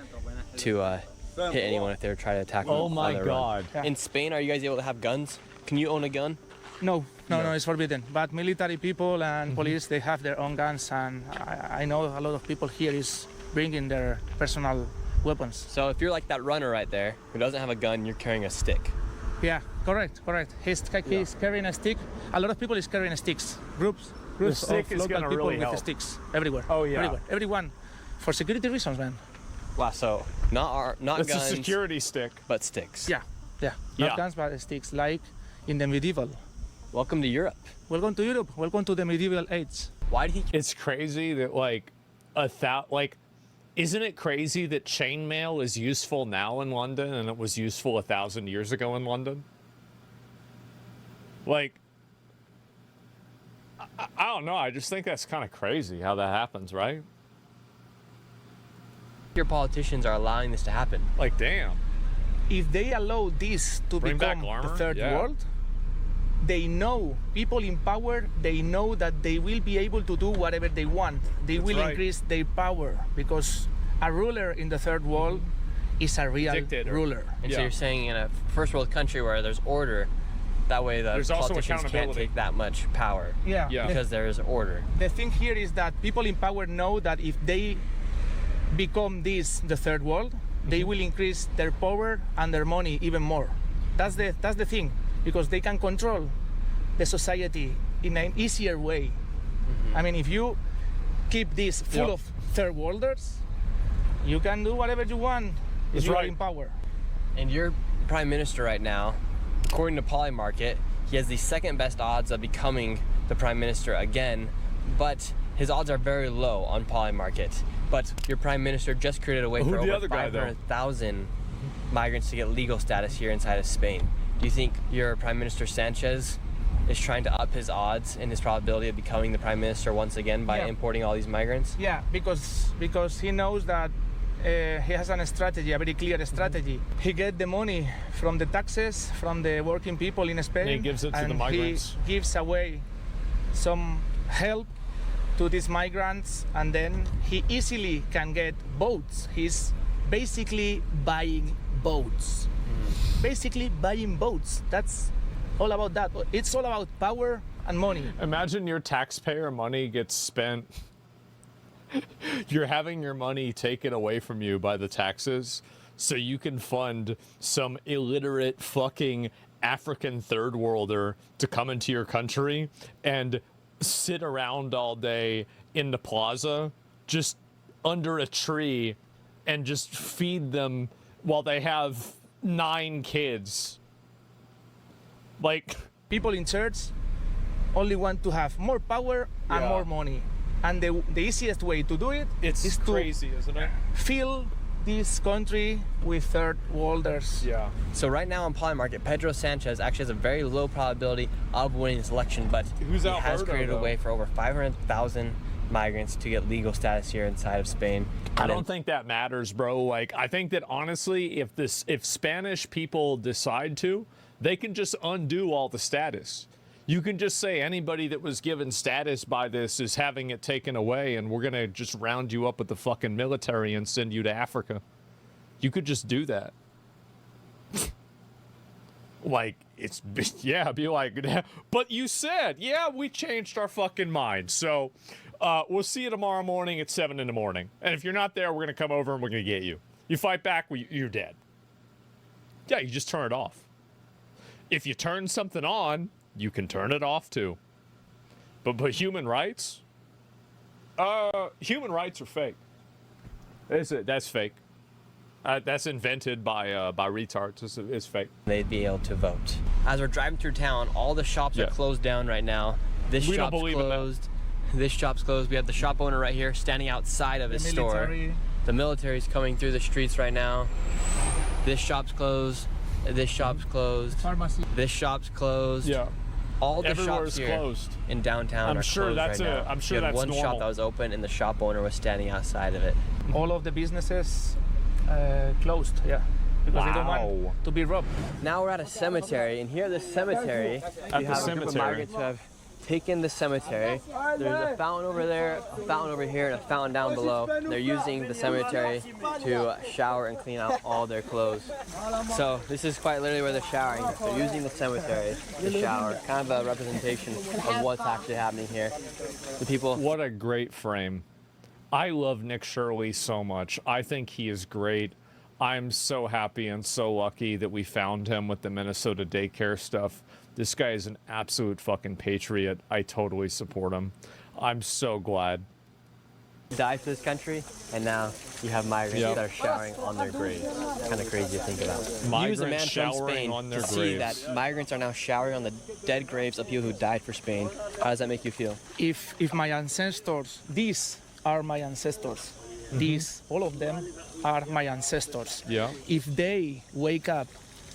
to hit anyone if they're trying to attack them. Oh my God. In Spain, are you guys able to have guns? Can you own a gun? No, it's forbidden. But military people and police, they have their own guns, and I know a lot of people here is bringing their personal weapons. So if you're like that runner right there who doesn't have a gun, you're carrying a stick. Yeah, correct. He's carrying a stick. A lot of people is carrying sticks. Groups stick of is local gonna people really with help. sticks everywhere. Oh yeah. Everywhere. Everyone, for security reasons, man. Wow. So not It's guns. a security stick. But sticks. Yeah. Not guns, but sticks, like in the medieval. Welcome to Europe. Welcome to Europe. Welcome to the medieval age. Why did he? It's crazy that isn't it crazy that chainmail is useful now in London and it was useful 1,000 years ago in London? Like, I don't know. I just think that's kind of crazy how that happens, right? Your politicians are allowing this to happen. Like, damn. If they allow this to become the third world, they know, people in power, they know that they will be able to do whatever they want. They will increase their power because a ruler in the third world is a real ruler. And so you're saying in a first world country where there's order, that way the politicians can't take that much power. Yeah. Because there is order. The thing here is that people in power know that if they become the third world, they will increase their power and their money even more. That's the thing, because they can control the society in an easier way. I mean, if you keep this full of third worlders, you can do whatever you want if you are in power. And your prime minister right now, according to Polymarket, he has the second best odds of becoming the prime minister again, but his odds are very low on Polymarket. But your prime minister just created a way for over 500,000 migrants to get legal status here inside of Spain. Do you think your prime minister Sanchez is trying to up his odds and his probability of becoming the prime minister once again by importing all these migrants? Yeah, because he knows that he has a strategy, a very clear strategy. He gets the money from the taxes, from the working people in Spain, and he gives it to the migrants. He gives away some help to these migrants, and then he easily can get boats. He's basically buying boats. Basically buying boats. That's all about that. It's all about power and money. Imagine your taxpayer money gets spent. You're having your money taken away from you by the taxes so you can fund some illiterate fucking African third worlder to come into your country and sit around all day in the plaza just under a tree and just feed them while they have 9 kids. Like, people in church only want to have more power and more money. And the easiest way to do it is crazy, isn't it? Fill this country with third worlders. Yeah. So right now on Polymarket, Pedro Sanchez actually has a very low probability of winning this election, but he has created a way for over 500,000 migrants to get legal status here inside of Spain. I don't think that matters, bro. Like, I think that honestly, if Spanish people decide to, they can just undo all the status. You can just say anybody that was given status by this is having it taken away, and we're going to just round you up with the fucking military and send you to Africa. You could just do that. Like, be like, but you said, we changed our fucking mind. So we'll see you tomorrow morning at 7 in the morning. And if you're not there, we're going to come over and we're going to get you. You fight back, you're dead. Yeah, you just turn it off. If you turn something on, you can turn it off too. But human rights? Human rights are fake. That's fake. That's invented by retards. It's fake. They'd be able to vote. As we're driving through town, all the shops are closed down right now. This shop's closed. This shop's closed. We have the shop owner right here standing outside of his store. The military's coming through the streets right now. This shop's closed. This shop's closed. Pharmacy. This shop's closed. Yeah. All the Everywhere's shops here closed. in downtown are closed right now. I'm sure you had that's one normal. shop that was open and the shop owner was standing outside of it. All of the businesses closed, because they don't want to be robbed. Now we're at a cemetery, and here at the cemetery, we have a group of migrants who have taken the cemetery. There's a fountain over there, a fountain over here, and a fountain down below. They're using the cemetery to shower and clean out all their clothes. So this is quite literally where they're showering. They're using the cemetery to shower. Kind of a representation of what's actually happening here. The people. What a great frame. I love Nick Shirley so much. I think he is great. I'm so happy and so lucky that we found him with the Minnesota daycare stuff. This guy is an absolute fucking patriot. I totally support him. I'm so glad. Died for this country, and now you have migrants that are showering on their graves. Kind of crazy to think about. Migrants you as a man showering from Spain on their to graves. see that migrants are now showering on the dead graves of people who died for Spain. How does that make you feel? If my ancestors, these are my ancestors. These, all of them, are my ancestors. Yeah. If they wake up,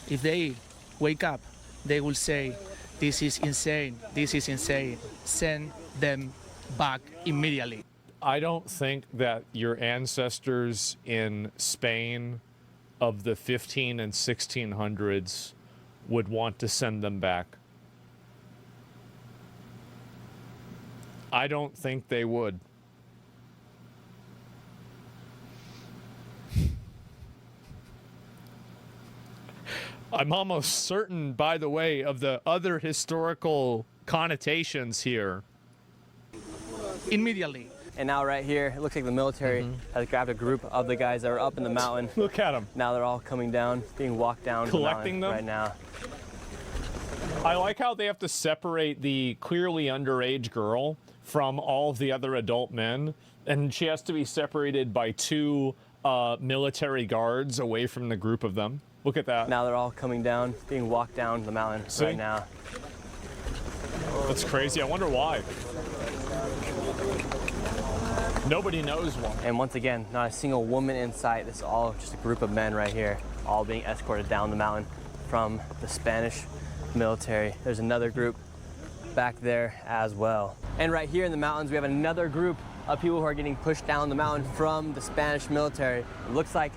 they will say, This is insane. This is insane. Send them back immediately. I don't think that your ancestors in Spain of the 15 and 1600s would want to send them back. I don't think they would. I'm almost certain, by the way, of the other historical connotations here. Immediately. And now right here, it looks like the military has grabbed a group of the guys that were up in the mountain. Look at them. Now they're all coming down, being walked down Collecting the them? mountain right now. I like how they have to separate the clearly underage girl from all of the other adult men, and she has to be separated by two military guards away from the group of them. Look at that. Now they're all coming down, being walked down the mountain right now. That's crazy. I wonder why. Nobody knows why. And once again, not a single woman in sight. This is all just a group of men right here, all being escorted down the mountain from the Spanish military. There's another group back there as well. And right here in the mountains, we have another group of people who are getting pushed down the mountain from the Spanish military. It looks like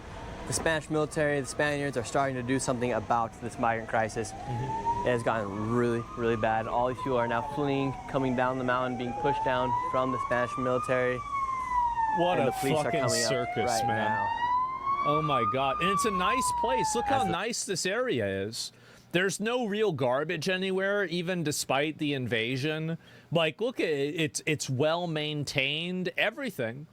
the Spanish military, the Spaniards are starting to do something about this migrant crisis. It has gotten really, really bad. All these people are now fleeing, coming down the mountain, being pushed down from the Spanish military. What and a the police are fucking coming up circus, right man. now. Oh my God. And it's a nice place. Look how nice this area is. There's no real garbage anywhere, even despite the invasion. Like, look at it. It's well maintained, everything.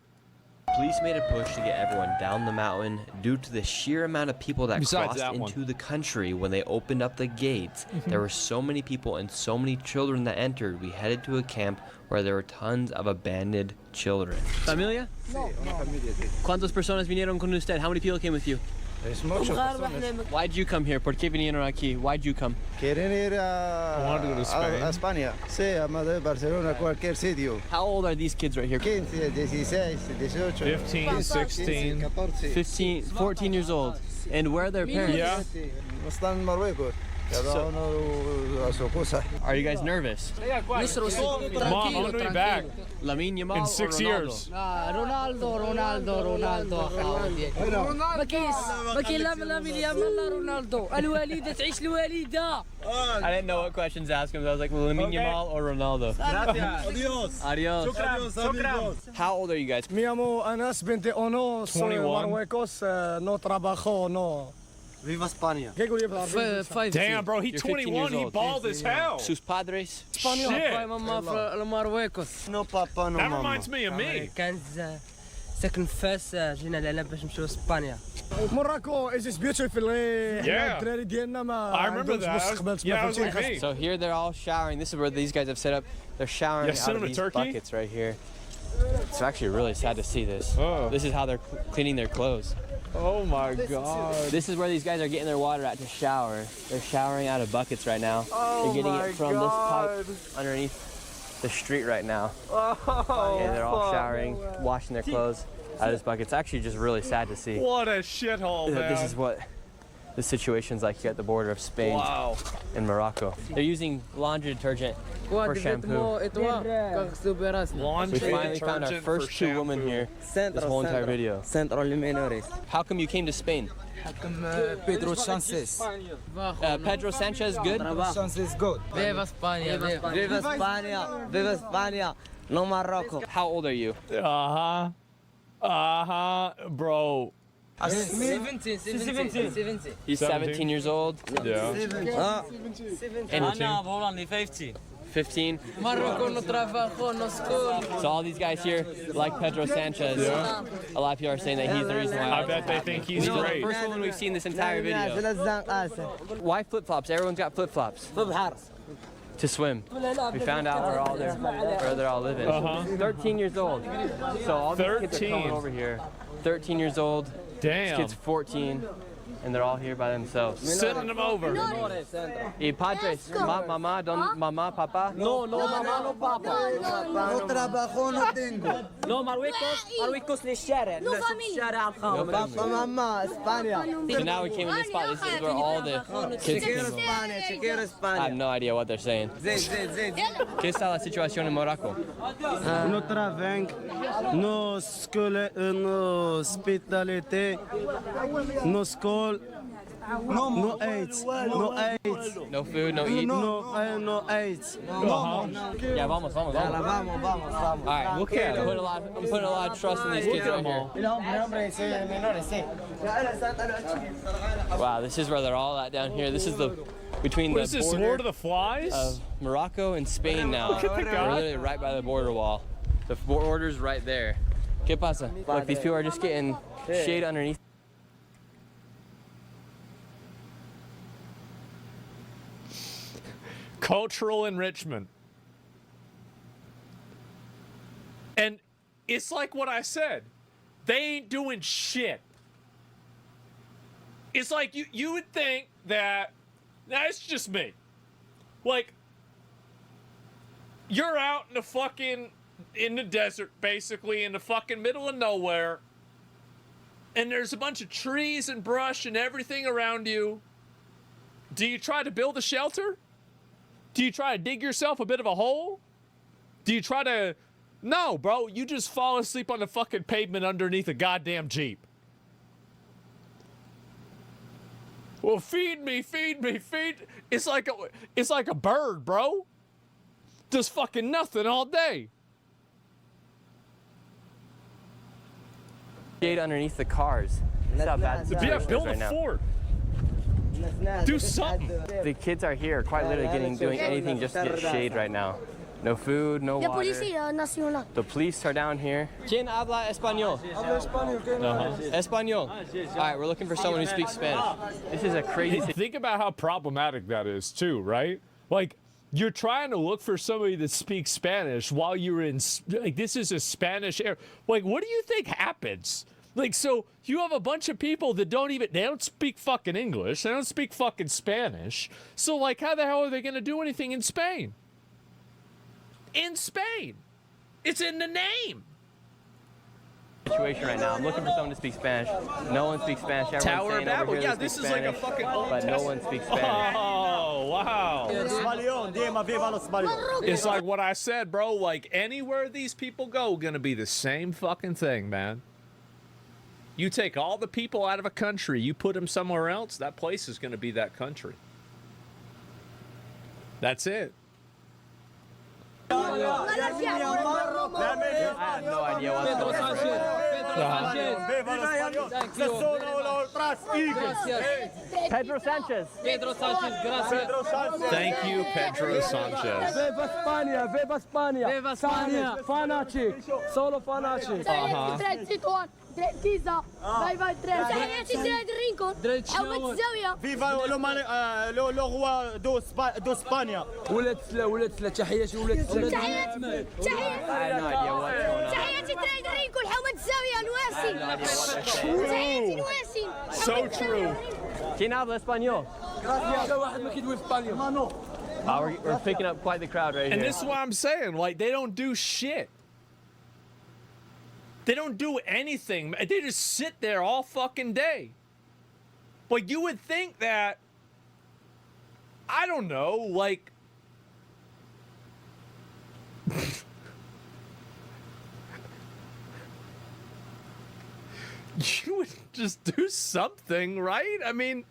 Police made a push to get everyone down the mountain due to the sheer amount of people that Besides crossed that into the country when they opened up the gates. There were so many people and so many children that entered. We headed to a camp where there were tons of abandoned children. Familia? No, una familia. ¿Cuántas personas vinieron con usted? How many people came with you? Es mucho personas. Why'd you come here? ¿Por qué vinieron aquí? Why'd you come? Quieren ir a España. Sí, a Madrid, Barcelona, cualquier sitio. How old are these kids right here? 15, 16, 18. 15, 16. 15, 14 years old. And where are their parents? Yeah. Están en Marruecos. Cada uno a su cosa. Are you guys nervous? Mom, I'm going to be back in 6 years. Ronaldo. ما كاين لامين يامال لا رونالدو الوالده تعيش الوالده. I didn't know what questions to ask him. I was like, Lamine Yamal or Ronaldo? Adiós. Adios. Shukran. How old are you guys? Me llamo Anas 21, soy de Marruecos, no trabajo, no. Viva España. Damn, bro, he's 21. He bald as hell. Sus padres? Español. No papa, no That mama. reminds me of me. كان ساكن في فاس جينا لهنا باش نمشيو لاسبانيا. Morocco is beautiful. Yeah. الدراري ديالنا ما I remember عندهمش that. مستقبل Yeah, I تما was like فهمتي. me. So here they're all showering. This is where these guys have set up. They're showering Yeah, out send of them to these Turkey? buckets right here. It's actually really sad to see this. Oh. This is how they're cleaning their clothes. Oh my God. This is where these guys are getting their water at to shower. They're showering out of buckets right now. They're getting it from this pipe underneath the street right now. And they're all showering, washing their clothes out of this bucket. It's actually just really sad to see. What a shithole, man. This is what the situation's like here at the border of Spain and Morocco. They're using laundry detergent for shampoo. We finally found our first two women here this whole entire video. How come you came to Spain? Pedro Sanchez. Pedro Sanchez, good? Sanchez good. Viva España. Viva España. Viva España. No Morocco. How old are you? Bro. 17. He's 17 years old. Yeah. And 15. 15. Morocco no trabajo, no school. So all these guys here, like Pedro Sanchez, a lot of people are saying that he's the reason why. I bet they think he's the great. first woman we've seen this entire video. Why flip-flops? Everyone's got flip-flops. To swim. We found out where they're all living. 13 years old. So all these kids are coming over here. 13 years old. Damn. This kid's 14. and they're all here by themselves. Sending them over. Y padres, mamá, mamá, papá. No, mamá, no papá. No trabajo, no tengo. No, Marruecos للشارع. No familia. الشارع الخام. Papá, mamá, España. So now we came in this spot. This is where all the kids came over. Chequero I España. have no idea what they're saying. Zed. ¿Qué está la situación en Morocco? No traven, no hospitality, no school, no AIDS, no AIDS. No food, no eat. No AIDS. Yeah, vamos. Vamos. All right, we'll care. I'm putting a lot of trust in these kids right here. Wow, this is where they're all at down here. This is between What the is this, border Lord of the Flies? of Morocco and Spain now. Look at the We're guy. literally right by the border wall. The border's right there. ¿Qué pasa? Look, these people are just getting shade underneath. Cultural enrichment. And it's like what I said. They ain't doing shit. It's like you would think that, now it's just me. Like, you're out in the desert, basically, in the fucking middle of nowhere, and there's a bunch of trees and brush and everything around you. Do you try to build a shelter? Do you try to dig yourself a bit of a hole? Do you try to... No, bro, you just fall asleep on the fucking pavement underneath a goddamn Jeep. Well, feed me. It's like a bird, bro. Just fucking nothing all day. Shade underneath the cars. That's how bad the Yeah, situation build is right a now. fort. Do something. The kids are here, quite literally doing anything just to get shade right now. No food, no water. Nacional. The police are down here. ¿Quién habla español? Español. All right, we're looking for someone who speaks Spanish. This is a crazy thing. Think about how problematic that is, too, right? Like, you're trying to look for somebody that speaks Spanish while you're in, like, this is a Spanish area. Like, what do you think happens? Like, so you have a bunch of people that they don't speak fucking English. They don't speak fucking Spanish. So, like, how the hell are they going to do anything in Spain? In Spain. It's in the name. Situation right now. I'm looking for someone to speak Spanish. No one speaks Spanish. Everyone's Tower saying of Babel. over here Yeah, they this speak is like a Spanish, fucking Old but no Testament. one speaks Spanish. Oh, wow. It's like what I said, bro. Like, anywhere these people go, gonna be the same fucking thing, man. You take all the people out of a country, you put them somewhere else, that place is gonna be that country. That's it. I have no idea what's going on. Pedro Sanchez. Thank you, Pedro Sanchez. Viva España, viva España. Viva España. Fanatic, solo fanatic. كيزا باي باي تريد تحياتي تريد رينكون حومة الزاوية فيفا لو روا دو اسبانيا. ولات تحياتي تحياتي تريد رينكون حومة الزاوية الواسي تحياتي الواسي. So true. ¿Quién habla español? We're picking up quite the crowd right here. And this is what I'm saying. Like, they don't do shit. They don't do anything. They just sit there all fucking day. Like, you would think that, I don't know, like, you would just do something, right? I mean,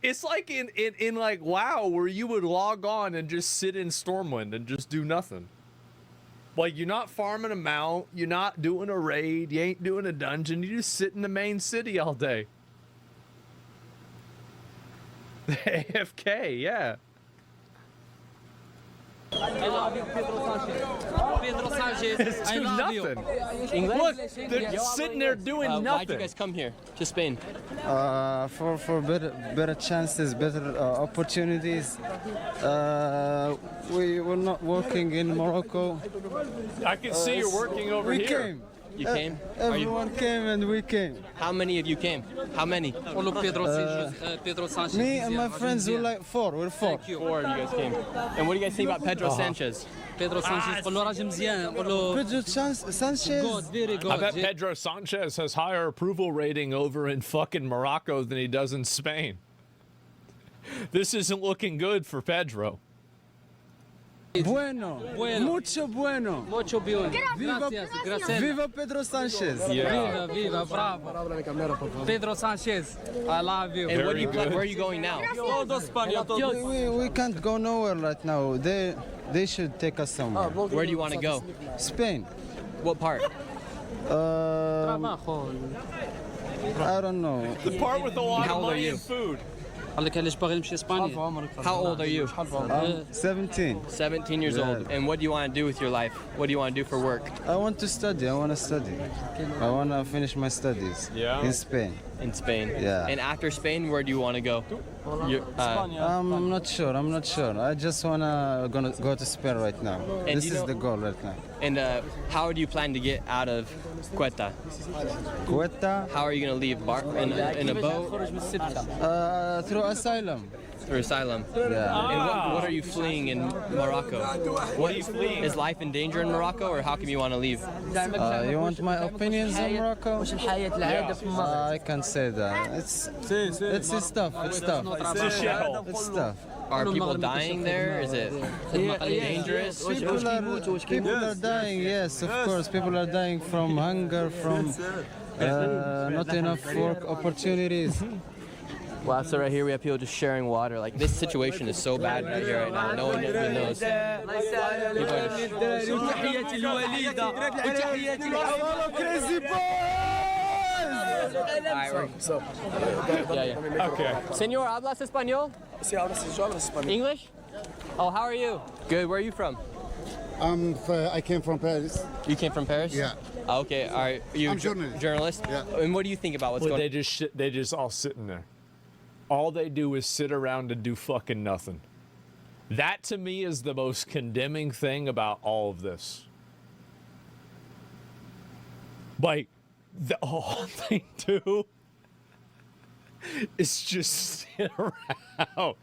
it's like in like WoW, where you would log on and just sit in Stormwind and just do nothing. Like, you're not farming a mount, you're not doing a raid, you ain't doing a dungeon, you just sit in the main city all day. AFK, yeah. Pedro Sanchez. It's I do love you. nothing. English? Look, they're sitting there doing Why'd you nothing. guys come here to Spain? For better chances, better opportunities. We were not working in Morocco. I can see you're working over we here. Came. You came? Everyone came and we came. How many of you came? How many? Pedro Sanchez. Me and my friends were like four. We're four. Four of you guys came. And what do you guys think about Pedro Sanchez? Pedro Sanchez قول له راجل مزيان قول له Pedro Sanchez. good, very good. I bet Pedro Sanchez has higher approval rating over in fucking Morocco than he does in Spain. This isn't looking good for Pedro. Bueno. Mucho bueno. Mucho bien. Gracias, gracias. Viva Pedro Sanchez. Yeah. Viva, bravo. Pedro Sanchez, I love you. And where are you going now? We can't go nowhere right now. They should take us somewhere. Where do you want to go? Spain. What part? I don't know. The part with a lot How of old are money you? and food. قال لك علاش باغي نمشي اسبانيا. How old are you? 17. 17 years old. And what do you want to do with your life? What do you want to do for work? I want to study. I want to finish my studies. Yeah. In Spain. In Spain. Yeah. And after Spain, where do you want to go? I'm not sure. I just wanna go to Spain right now. And This is the goal right now. And how do you plan to get out of Quetta? Quetta? How are you going to leave? In a boat? Through asylum. Through asylum? Yeah. And what are you fleeing in Morocco? What are you fleeing? Is life in danger in Morocco, or how come you want to leave? You want my opinions on Morocco? I can't say that. It's tough. It's tough. It's tough. Are people dying there? Is it dangerous? People are dying, yes, of course. People are dying from hunger, from not enough work opportunities. Wow, so right here we have people just sharing water. Like, this situation is so bad right here right now. No one even knows. Crazy Okay. Señor, ¿hablas español? Sí, hablo español. English? Oh, how are you? Good. Where are you from? I came from Paris. You came from Paris? Yeah. Okay. Are you I'm journalist. Journalist? Yeah. And what do you think about what's going on? They just all sitting there. All they do is sit around and do fucking nothing. That to me is the most condemning thing about all of this. Like, all they do is just sit around.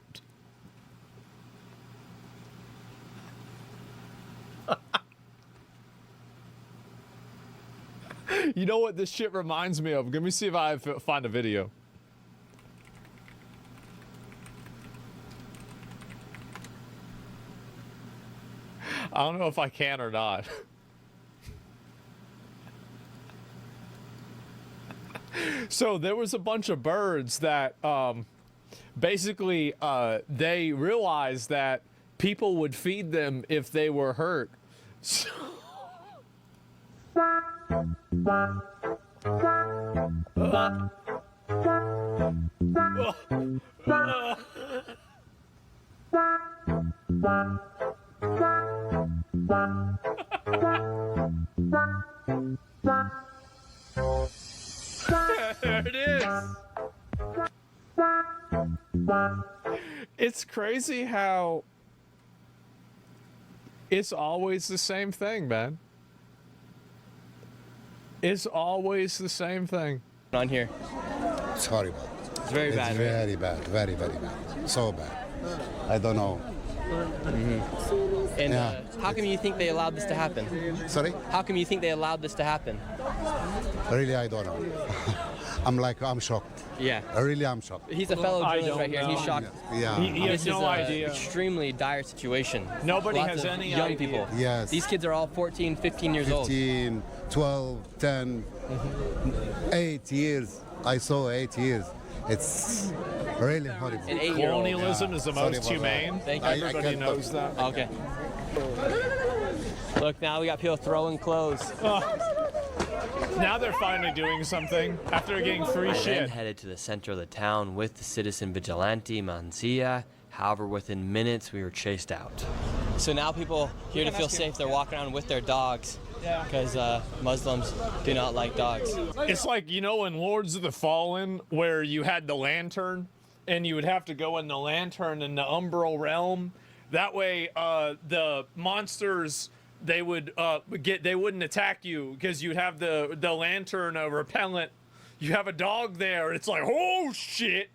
You know what this shit reminds me of? Let me see if I find a video. I don't know if I can or not. So there was a bunch of birds that basically they realized that people would feed them if they were hurt. So there it is. It's crazy how it's always the same thing, man. It's always the same thing. On here. It's horrible. It's very bad. It's very bad. Very, very bad. So bad. I don't know. Mm-hmm. And how come you think they allowed this to happen? Sorry? How come you think they allowed this to happen? Really, I don't know. I'm shocked. Yeah. Really, I'm shocked. He's a fellow journalist right here, and he's shocked. Yeah. He has This no is an idea. extremely dire situation. Nobody Lots has of any young idea. people. Yes. These kids are all 14, 15 years old. 15, 12, 10, 8 years. I saw 8 years. It's really horrible. An 8-year-old. Colonialism is the most Sorry about humane. Thank you. Everybody knows that. Okay. Look, now we got people throwing clothes. Now they're finally doing something after getting free I shit. then headed to the center of the town with the citizen vigilante Mancia. However, within minutes, we were chased out. So now people here to feel safe, they're walking around with their dogs. Yeah. Because Muslims do not like dogs. It's like, you know, in Lords of the Fallen, where you had the lantern, and you would have to go in the lantern in the Umbral realm. That way, the monsters, they wouldn't attack you because you'd have the lantern repellent. You have a dog there, and it's like, oh shit!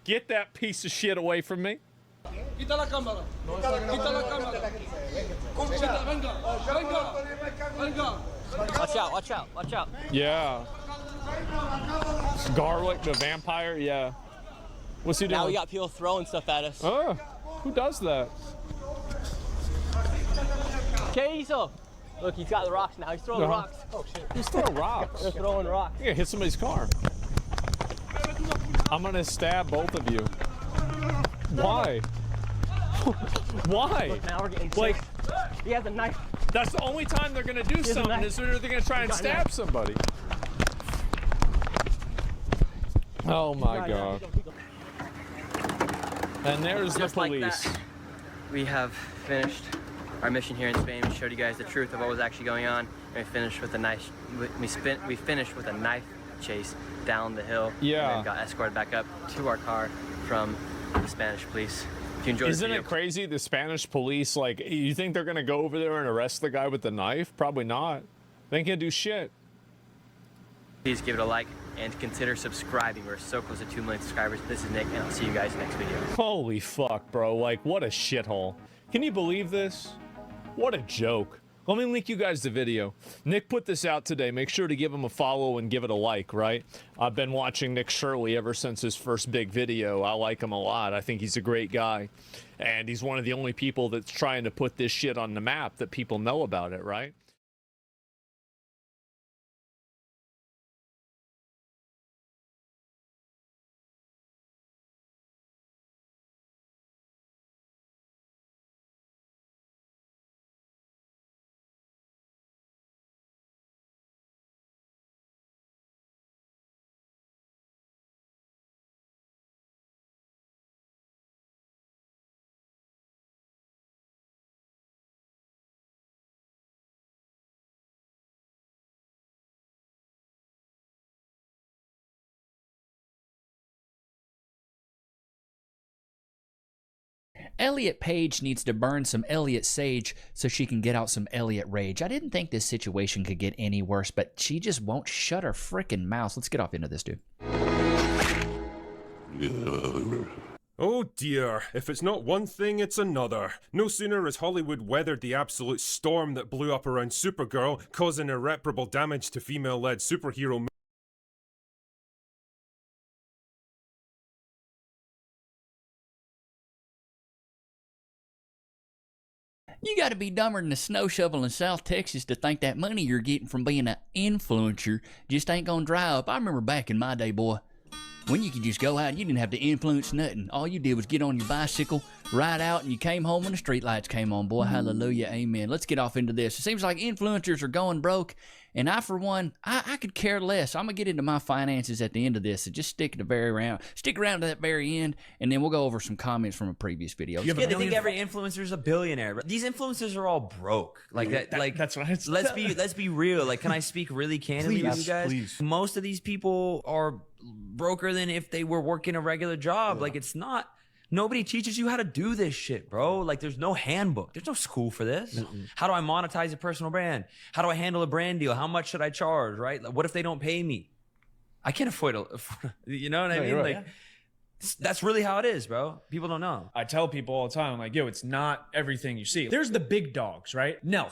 Get that piece of shit away from me. Quita la cámara. Quita la cámara. Venga. Watch out, watch out, watch out. Yeah. Garlic, the vampire, yeah. What's he doing? Now we got people throwing stuff at us. Oh, who does that? Queso! Look, he's got the rocks now. He's throwing rocks. Oh shit. He's throwing rocks. They're throwing rocks. Yeah, hit somebody's car. I'm gonna stab both of you. Why? Why? Look, now we're getting like, he has a knife. That's the only time they're gonna do something is when they're gonna try and stab somebody. Oh my god. And there's the police. Like we have finished our mission here in Spain. We showed you guys the truth of what was actually going on, and we finished with a knife. We finished with a knife chase down the hill. Yeah. And then got escorted back up to our car from the Spanish police. If you enjoyed Isn't it crazy? The Spanish police, like, you think they're gonna go over there and arrest the guy with the knife? Probably not. They can't do shit. Please give it a like and consider subscribing. We're so close to 2 million subscribers. This is Nick, and I'll see you guys next video. Holy fuck, bro. Like, what a shithole. Can you believe this? What a joke. Let me link you guys the video. Nick put this out today. Make sure to give him a follow and give it a like, right? I've been watching Nick Shirley ever since his first big video. I like him a lot. I think he's a great guy. And he's one of the only people that's trying to put this shit on the map that people know about it, right? Elliot Page needs to burn some Elliot Sage so she can get out some Elliot Rage. I didn't think this situation could get any worse, but she just won't shut her frickin' mouth. Let's get off into this, dude. Oh dear, if it's not one thing, it's another. No sooner has Hollywood weathered the absolute storm that blew up around Supergirl, causing irreparable damage to female-led superhero movies. You gotta be dumber than a snow shovel in South Texas to think that money you're getting from being an influencer just ain't gonna dry up. I remember back in my day, boy, when you could just go out, you didn't have to influence nothing. All you did was get on your bicycle, ride out, and you came home when the streetlights came on. Boy, hallelujah, amen. Let's get off into this. It seems like influencers are going broke, and I, for one, I could care less. I'm gonna get into my finances at the end of this and just stick around to that very end, and then we'll go over some comments from a previous video. Yeah, they think every influencer is a billionaire. These influencers are all broke. Like that. Like that's what it's. Let's be real. Like, can I speak really candidly with you guys? Please. Most of these people are broker than if they were working a regular job. Like, it's not. Nobody teaches you how to do this shit, bro. Like, there's no handbook. There's no school for this. How do I monetize a personal brand? How do I handle a brand deal? How much should I charge, right? Like, what if they don't pay me? I can't afford you know what I mean? Right. Like, that's really how it is, bro. People don't know. I tell people all the time, like, yo, it's not everything you see. There's the big dogs, right? No.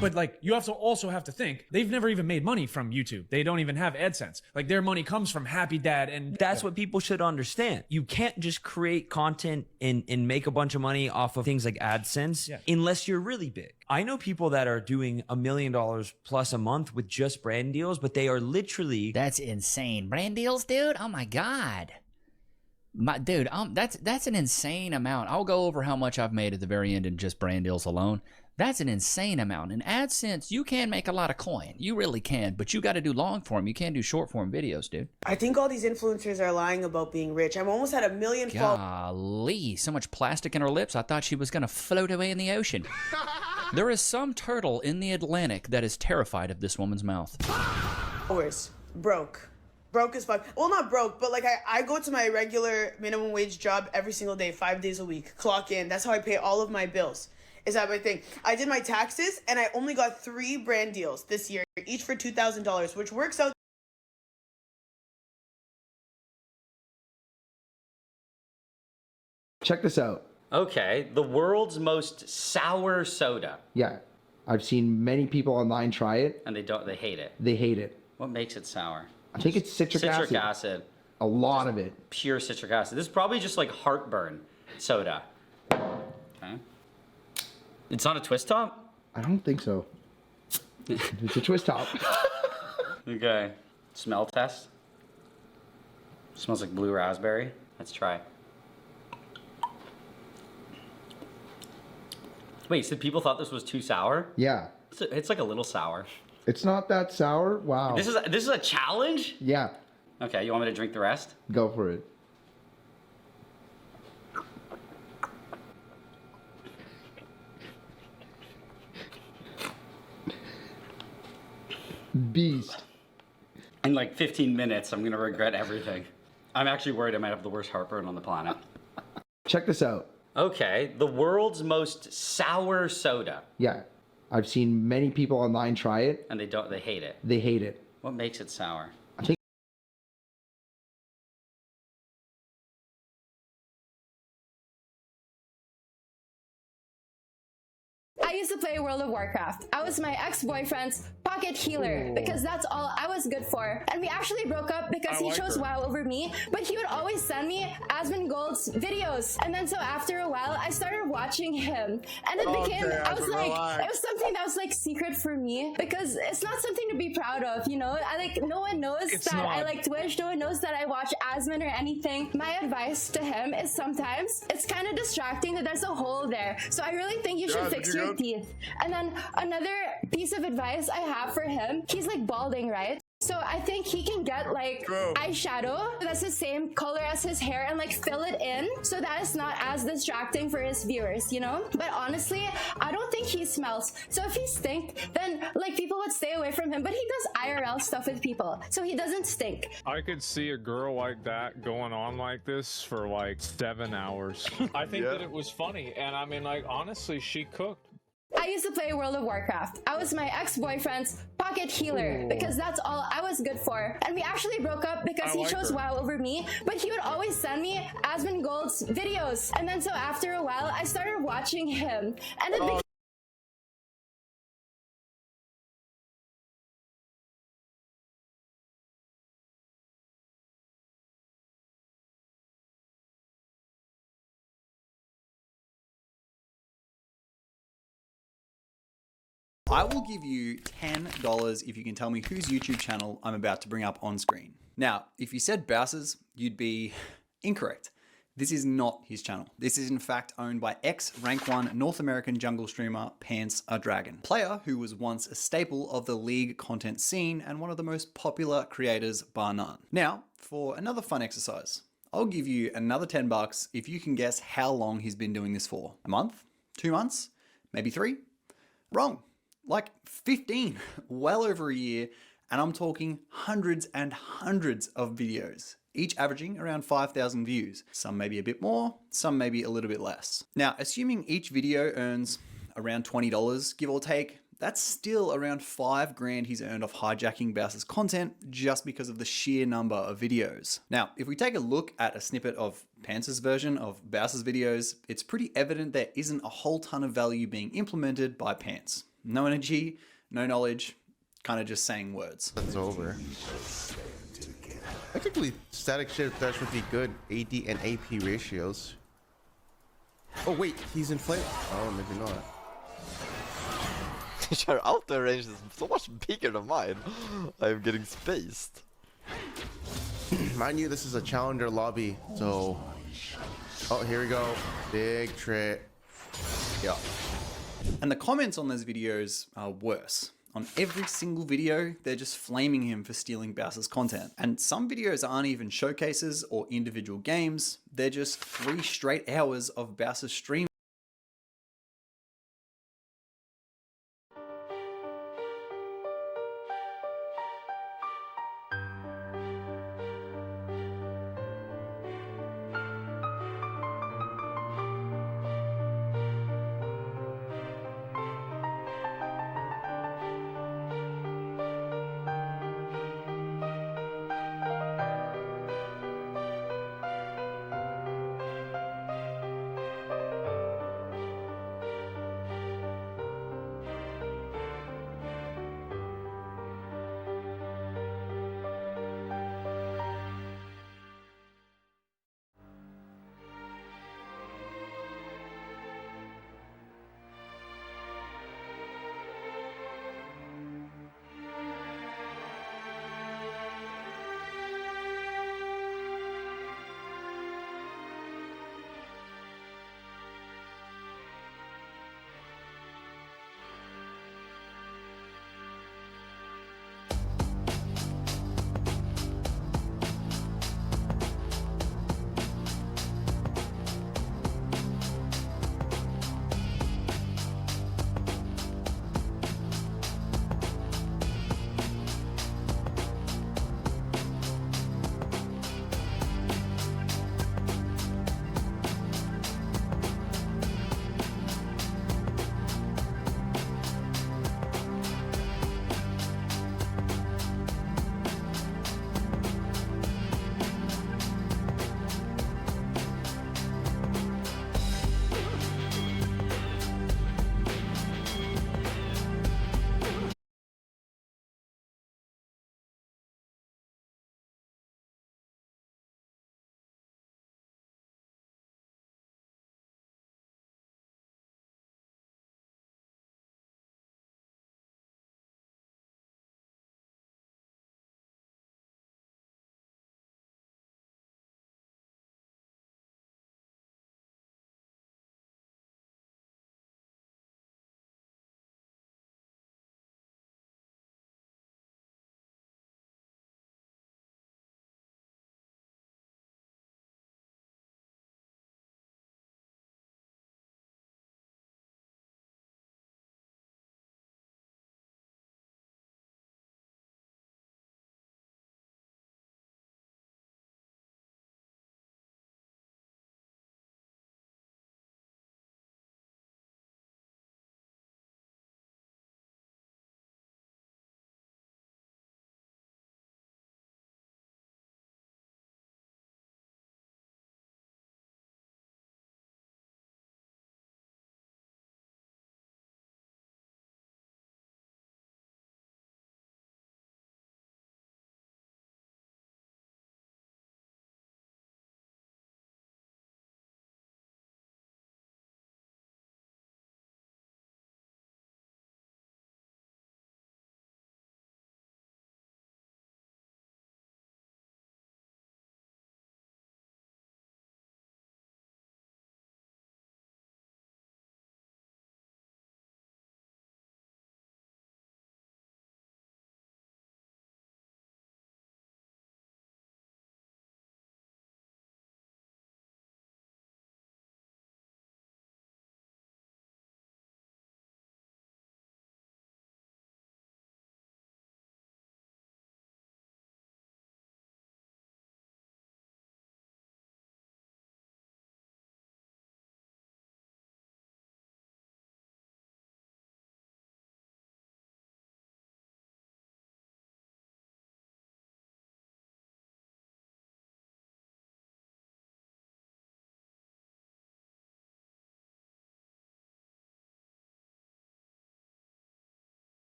But like, you also have to think, they've never even made money from YouTube. They don't even have AdSense. Like, their money comes from Happy Dad, and that's what people should understand. You can't just create content and make a bunch of money off of things like AdSense unless you're really big. I know people that are doing $1 million plus a month with just brand deals, but they are literally... That's insane. Brand deals, dude? Oh my God. Dude, that's an insane amount. I'll go over how much I've made at the very end in just brand deals alone. That's an insane amount. In AdSense, you can make a lot of coin. You really can, but you got to do long form. You can't do short form videos, dude. I think all these influencers are lying about being rich. I'm almost at 1 million followers. Golly, so much plastic in her lips. I thought she was going to float away in the ocean. There is some turtle in the Atlantic that is terrified of this woman's mouth. Broke as fuck. Well, not broke, but like I go to my regular minimum wage job every single day, 5 days a week, clock in. That's how I pay all of my bills. Is that my thing? I did my taxes and I only got 3 brand deals this year, each for $2,000, which works out. Check this out. Okay, the world's most sour soda. Yeah, I've seen many people online try it. And they hate it. They hate it. What makes it sour? I think it's citric acid. Citric acid. A lot of it. Pure citric acid. This is probably just like heartburn soda. Okay. It's not a twist top? I don't think so. It's a twist top. Okay. Smell test. Smells like blue raspberry. Let's try. Wait, so people thought this was too sour? Yeah. It's like a little sour. It's not that sour. Wow. This is a challenge? Yeah. Okay, you want me to drink the rest? Go for it. Beast. In like 15 minutes, I'm gonna regret everything. I'm actually worried I might have the worst heartburn on the planet. Check this out. Okay, the world's most sour soda. Yeah, I've seen many people online try it. And they hate it. They hate it. What makes it sour? I think I used to play World of Warcraft. I was my ex-boyfriend's pocket healer because that's all I was good for. And we actually broke up because he chose WoW over me, but he would always send me Asmongold's videos. And then so after a while, I started watching him. And it became, I was like, it was something that was like secret for me because it's not something to be proud of, you know? No one knows I like Twitch, no one knows that I watch Asmon or anything. My advice to him is sometimes it's kind of distracting that there's a hole there. So I really think you should fix your teeth. And then another piece of advice I have for him, he's like balding, right? So I think he can get like eyeshadow that's the same color as his hair and like fill it in so that it's not as distracting for his viewers, you know? But honestly, I don't think he smells. So if he stink, then like people would stay away from him, but he does IRL stuff with people, so he doesn't stink. I could see a girl like that going on like this for like 7 hours. I think that it was funny, and I mean, like, honestly, she cooked. I used to play World of Warcraft. I was my ex-boyfriend's pocket healer because that's all I was good for. And we actually broke up because he chose WoW over me, but he would always send me Asmongold's videos. And then so after a while, I started watching him. And it became... I will give you $10 if you can tell me whose YouTube channel I'm about to bring up on screen. Now, if you said Bowser's, you'd be incorrect. This is not his channel. This is in fact owned by ex-Rank 1 North American jungle streamer Pants a Dragon, player who was once a staple of the League content scene and one of the most popular creators bar none. Now, for another fun exercise, I'll give you another $10 if you can guess how long he's been doing this for. A month? 2 months? Maybe 3? Wrong. Like 15, well over a year, and I'm talking hundreds and hundreds of videos, each averaging around 5,000 views. Some maybe a bit more, some maybe a little bit less. Now, assuming each video earns around $20, give or take, that's still around $5 grand he's earned off hijacking Bowser's content just because of the sheer number of videos. Now, if we take a look at a snippet of Pants' version of Bowser's videos, it's pretty evident there isn't a whole ton of value being implemented by Pants. No energy, no knowledge, kind of just saying words. That's over. Technically, static shift dash would be good AD and AP ratios. Oh wait, he's in flame. Oh, maybe not. Your outer range is so much bigger than mine. I'm getting spaced. Mind you, this is a challenger lobby, so... Oh, here we go. Big trick. Yeah. And the comments on those videos are worse. On every single video, they're just flaming him for stealing Bowser's content. And some videos aren't even showcases or individual games, they're just 3 straight hours of Bowser's stream.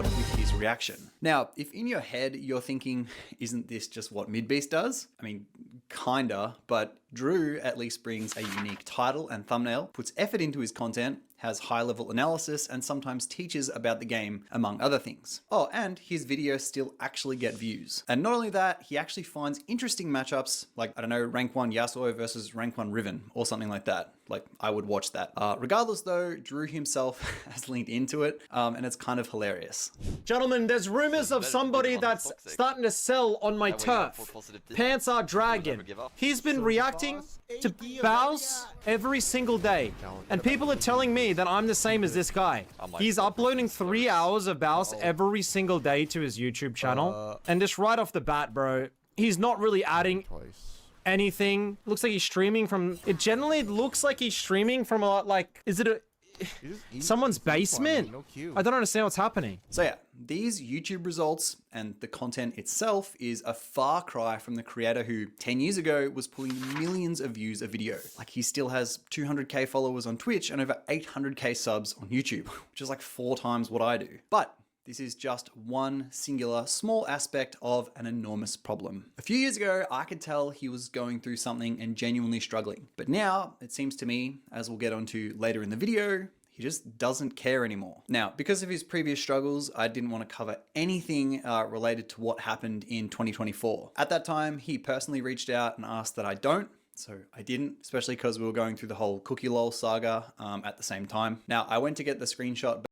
bored with his reaction. Now, if in your head you're thinking, isn't this just what Midbeast does? I mean, kinda, but Drew at least brings a unique title and thumbnail, puts effort into his content, has high-level analysis, and sometimes teaches about the game, among other things. Oh, and his videos still actually get views. And not only that, he actually finds interesting matchups, like, I don't know, rank 1 Yasuo versus rank 1 Riven, or something like that. Like, I would watch that. Regardless though, Drew himself has leaned into it, and it's kind of hilarious. Gentlemen, there's rumors of somebody that's starting to sell on my turf. Pants are Dragon. He's been reacting to BorovEUW every single day. And people are telling me that I'm the same as this guy. He's uploading 3 hours of BorovEUW every single day to his YouTube channel. And just right off the bat, bro, he's not really adding anything. Looks like he's streaming from... It generally looks like he's streaming from a, like... Is it a... someone's basement? I don't understand what's happening. So yeah, these YouTube results and the content itself is a far cry from the creator who 10 years ago was pulling millions of views a video. Like, he still has 200k followers on Twitch and over 800k subs on YouTube, which is like 4 times what I do. But this is just one singular small aspect of an enormous problem. A few years ago, I could tell he was going through something and genuinely struggling. But now, it seems to me, as we'll get onto later in the video, he just doesn't care anymore. Now, because of his previous struggles, I didn't want to cover anything related to what happened in 2024. At that time, he personally reached out and asked that I don't. So I didn't, especially because we were going through the whole cookie lol saga at the same time. Now, I went to get the screenshot